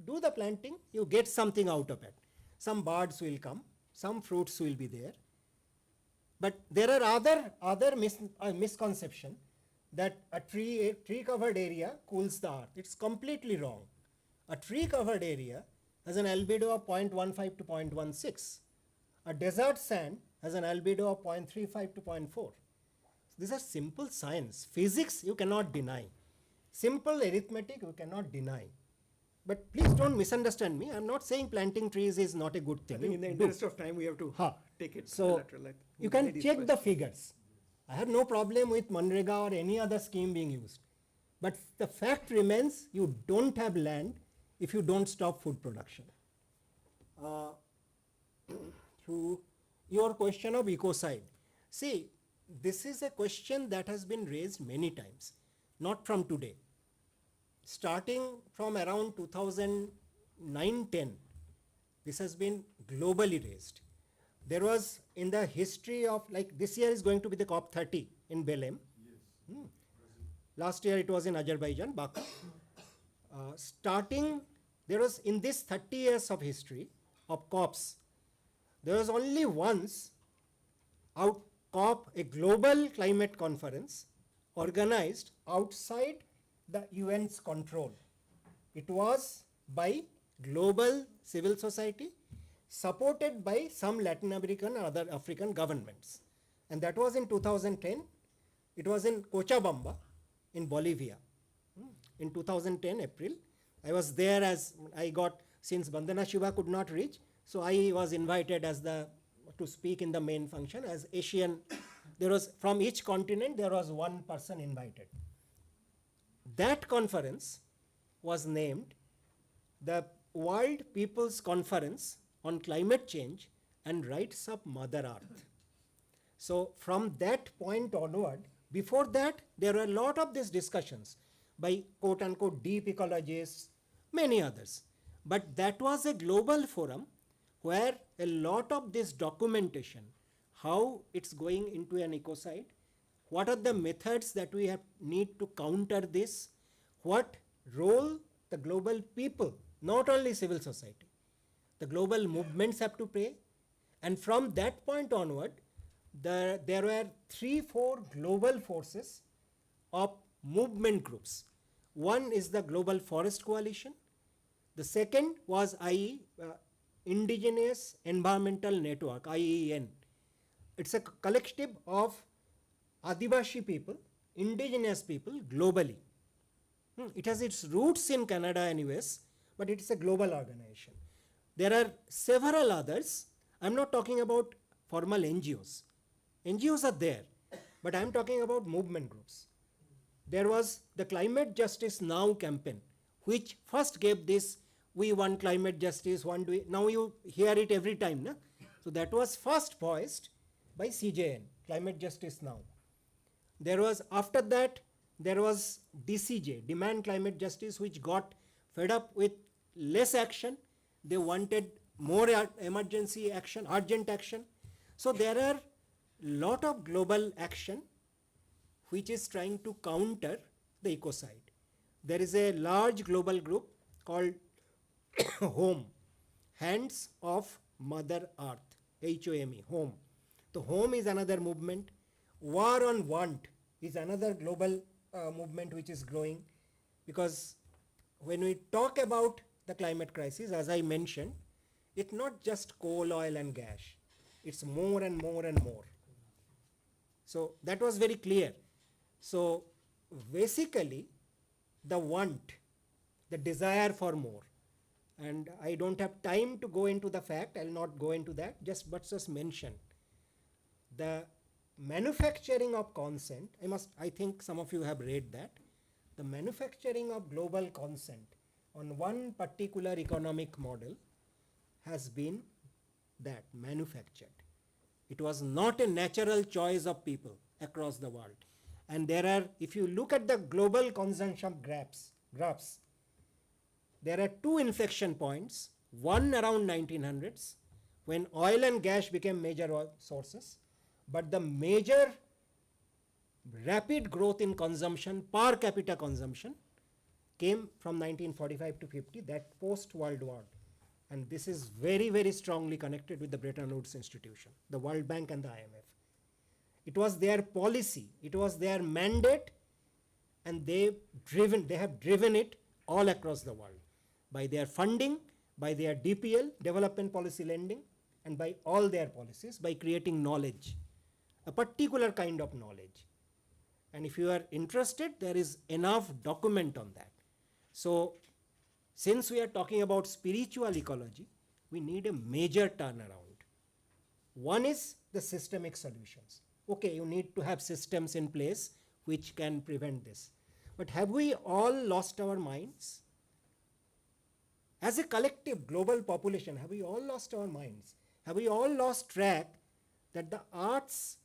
Do the planting, you get something out of it. Some birds will come, some fruits will be there. But there are other misconception that a tree covered area cools the earth. It's completely wrong. A tree covered area has an albedo of 0.15 to 0.16. A desert sand has an albedo of 0.35 to 0.4. These are simple science. Physics you cannot deny. Simple arithmetic you cannot deny. But please don't misunderstand me. I'm not saying planting trees is not a good thing. I think in the interest of time we have to take it bilateral. You can check the figures. I have no problem with Manrega or any other scheme being used. But the fact remains you don't have land if you don't stop food production. To your question of ecocide. See, this is a question that has been raised many times, not from today. Starting from around 2009-10, this has been globally raised. There was in the history of, like this year is going to be the COP30 in Belém. Yes. Last year it was in Azerbaijan, Baku. There was in this 30 years of history of COPs, there was only once COP, a global climate conference organized outside the UN's control. It was by global civil society supported by some Latin American and other African governments. And that was in 2010. It was in Cochabamba in Bolivia. In 2010 April. I was there since Bandana Shiva could not reach, so I was invited to speak in the main function as Asian. There was, from each continent, there was one person invited. That conference was named the World People's Conference on Climate Change and Rights of Mother Earth. So from that point onward, before that, there were a lot of these discussions by quote unquote deep ecologists, many others. But that was a global forum where a lot of this documentation, how it's going into an ecocide, what are the methods that we need to counter this, what role the global people, not only civil society, the global movements have to play. And from that point onward, there were 3-4 global forces of movement groups. One is the Global Forest Coalition. The second was Indigenous Environmental Network, IEN. It's a collective of Adivashi people, indigenous people globally. It has its roots in Canada and US, but it's a global organization. There are several others. I'm not talking about formal NGOs. NGOs are there, but I'm talking about movement groups. There was the Climate Justice Now campaign, which first gave this, we want climate justice, now you hear it every time. Na? So that was first voiced by CJN, Climate Justice Now. There was, after that, there was DCJ, Demand Climate Justice, which got fed up with less action. They wanted more emergency action, urgent action. So there are lot of global action which is trying to counter the ecocide. There is a large global group called HOME, Hands of Mother Earth, HOME, HOME. The HOME is another movement. War on Want is another global movement which is growing, because when we talk about the climate crisis, as I mentioned, it's not just coal, oil and gas. It's more and more and more. So that was very clear. So basically the want, the desire for more, and I don't have time to go into the fact, I'll not go into that, just mention the manufacturing of consent. I think some of you have read that. The manufacturing of global consent on one particular economic model has been that manufactured. It was not a natural choice of people across the world. And there are, if you look at the global consumption graphs, there are two inflection points, one around 1900s when oil and gas became major oil sources, but the major rapid growth in consumption, per capita consumption, came from 1945 to 50, that post-World War. And this is very, very strongly connected with the Bretton Woods institution, the World Bank and the IMF. It was their policy, it was their mandate, and they have driven it all across the world by their funding, by their DPL, development policy lending, and by all their policies, by creating knowledge, a particular kind of knowledge. And if you are interested, there is enough document on that. So since we are talking about spiritual ecology, we need a major turnaround. One is the systemic solutions. Okay, you need to have systems in place which can prevent this. But have we all lost our minds? As a collective global population, have we all lost our minds? Have we all lost track that the Earth's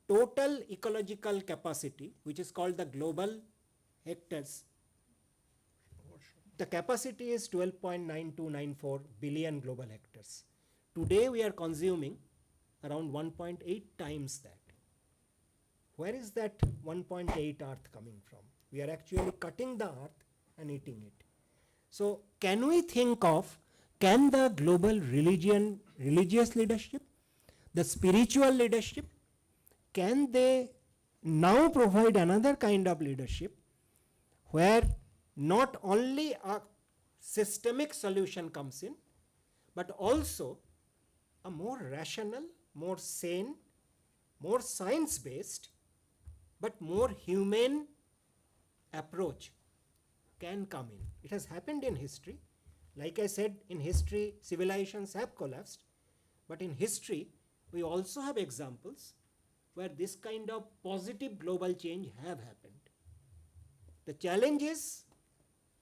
total ecological capacity, which is called the global hectares, the capacity is 12.9294 billion global hectares. Today we are consuming around 1.8 times that. Where is that 1.8 earth coming from? We are actually cutting the earth and eating it. So can we think of, can the global religious leadership, the spiritual leadership, can they now provide another kind of leadership where not only a systemic solution comes in, but also a more rational, more sane, more science-based, but more humane approach can come in. It has happened in history. Like I said, in history, civilizations have collapsed, but in history, we also have examples where this kind of positive global change have happened. The challenge is,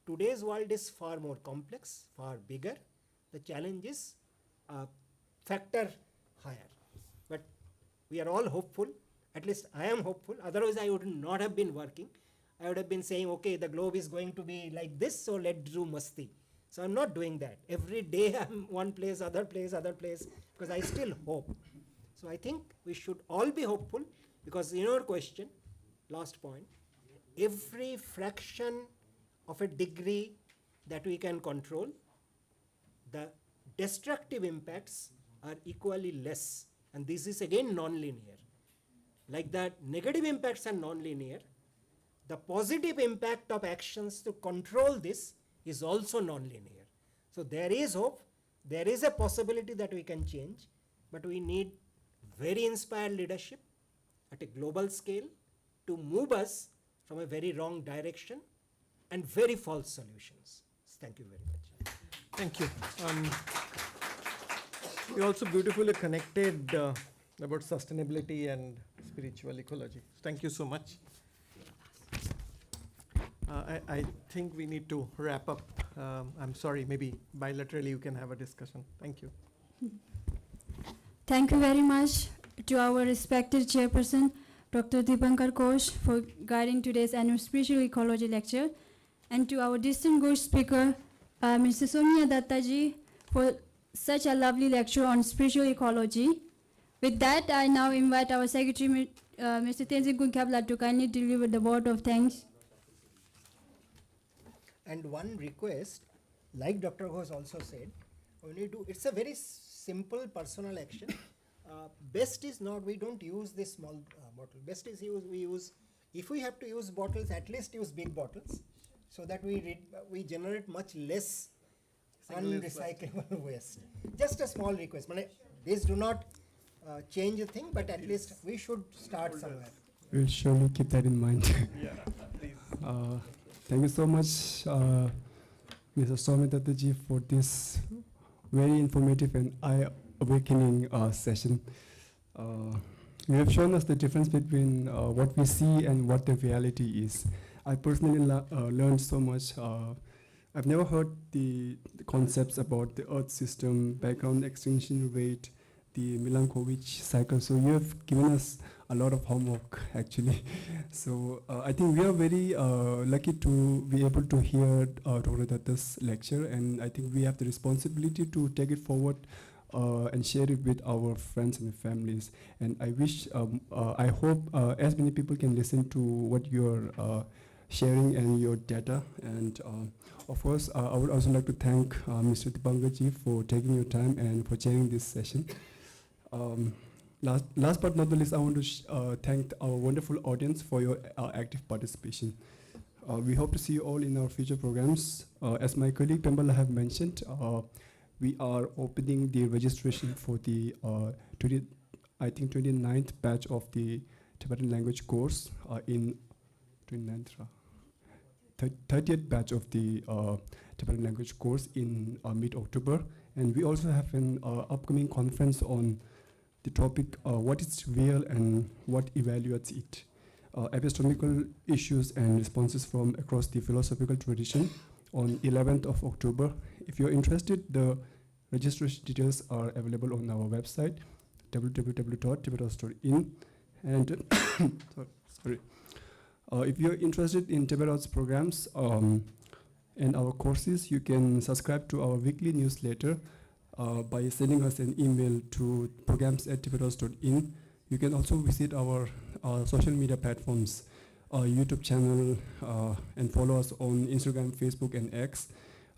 today's world is far more complex, far bigger. The challenge is a factor higher. But we are all hopeful, at least I am hopeful, otherwise I would not have been working. I would have been saying, okay, the globe is going to be like this, so let's do masti. So I'm not doing that. Every day I'm one place, other place, because I still hope. So I think we should all be hopeful, because in your question, last point, every fraction of a degree that we can control, the destructive impacts are equally less. And this is again non-linear. Like that negative impacts are non-linear, the positive impact of actions to control this is also non-linear. So there is hope, there is a possibility that we can change, but we need very inspired leadership at a global scale to move us from a very wrong direction and very false solutions. Thank you very much. Thank you. You also beautifully connected about sustainability and spiritual ecology. Thank you so much. I think we need to wrap up. I'm sorry, maybe bilaterally you can have a discussion. Thank you. Thank you very much to our respected chairperson, Dr. Dipankar Ghosh, for guiding today's annual spiritual ecology lecture, and to our distinguished speaker, Mr. Soumya Dattaji, for such a lovely lecture on spiritual ecology. With that, I now invite our secretary, Mr. Tenzin Kunkhabla, to kindly deliver the word of thanks. And one request, like Dr. Ghosh also said, it's a very simple personal action. Best is not, we don't use this small bottle. Best is we use, if we have to use bottles, at least use big bottles, so that we generate much less unrecyclable waste. Just a small request. These do not change a thing, but at least we should start somewhere. We'll surely keep that in mind. Yeah, please. Thank you so much, Mr. Soumya Dattaji, for this very informative and eye-awakening session. You have shown us the difference between what we see and what the reality is. I personally learned so much. I've never heard the concepts about the Earth system, background extinction rate, the Milankovitch cycle. So you have given us a lot of homework, actually. So I think we are very lucky to be able to hear Dr. Dutta's lecture, and I think we have the responsibility to take it forward and share it with our friends and families. And I wish, I hope as many people can listen to what you're sharing and your data. And of course, I would also like to thank Mr. Dipankarji for taking your time and for chairing this session. Last but not the least, I want to thank our wonderful audience for your active participation. We hope to see you all in our future programs. As my colleague Pembala have mentioned, we are opening the registration for the 29th batch of the Tibetan language course in 30th batch of the Tibetan language course in mid-October. And we also have an upcoming conference on the topic, what is real and what evaluates it? Epistemical issues and responses from across the philosophical tradition on 11th of October. If you're interested, the registration details are available on our website, www.tibethouse.in. And sorry. If you're interested in Tibet House programs and our courses, you can subscribe to our weekly newsletter by sending us an email to programs@tibethouse.in. You can also visit our social media platforms, YouTube channel, and follow us on Instagram, Facebook, and X.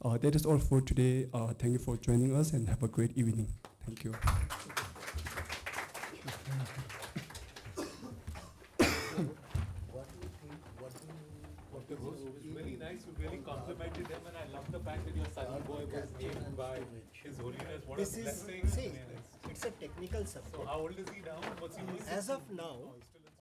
That is all for today. Thank you for joining us and have a great evening. Thank you. It was really nice. You really complimented him, and I love the fact that your sunny boy was named by His Holiness. What a blessing. It's a technical subject. So how old is he now? What's he doing? As of now,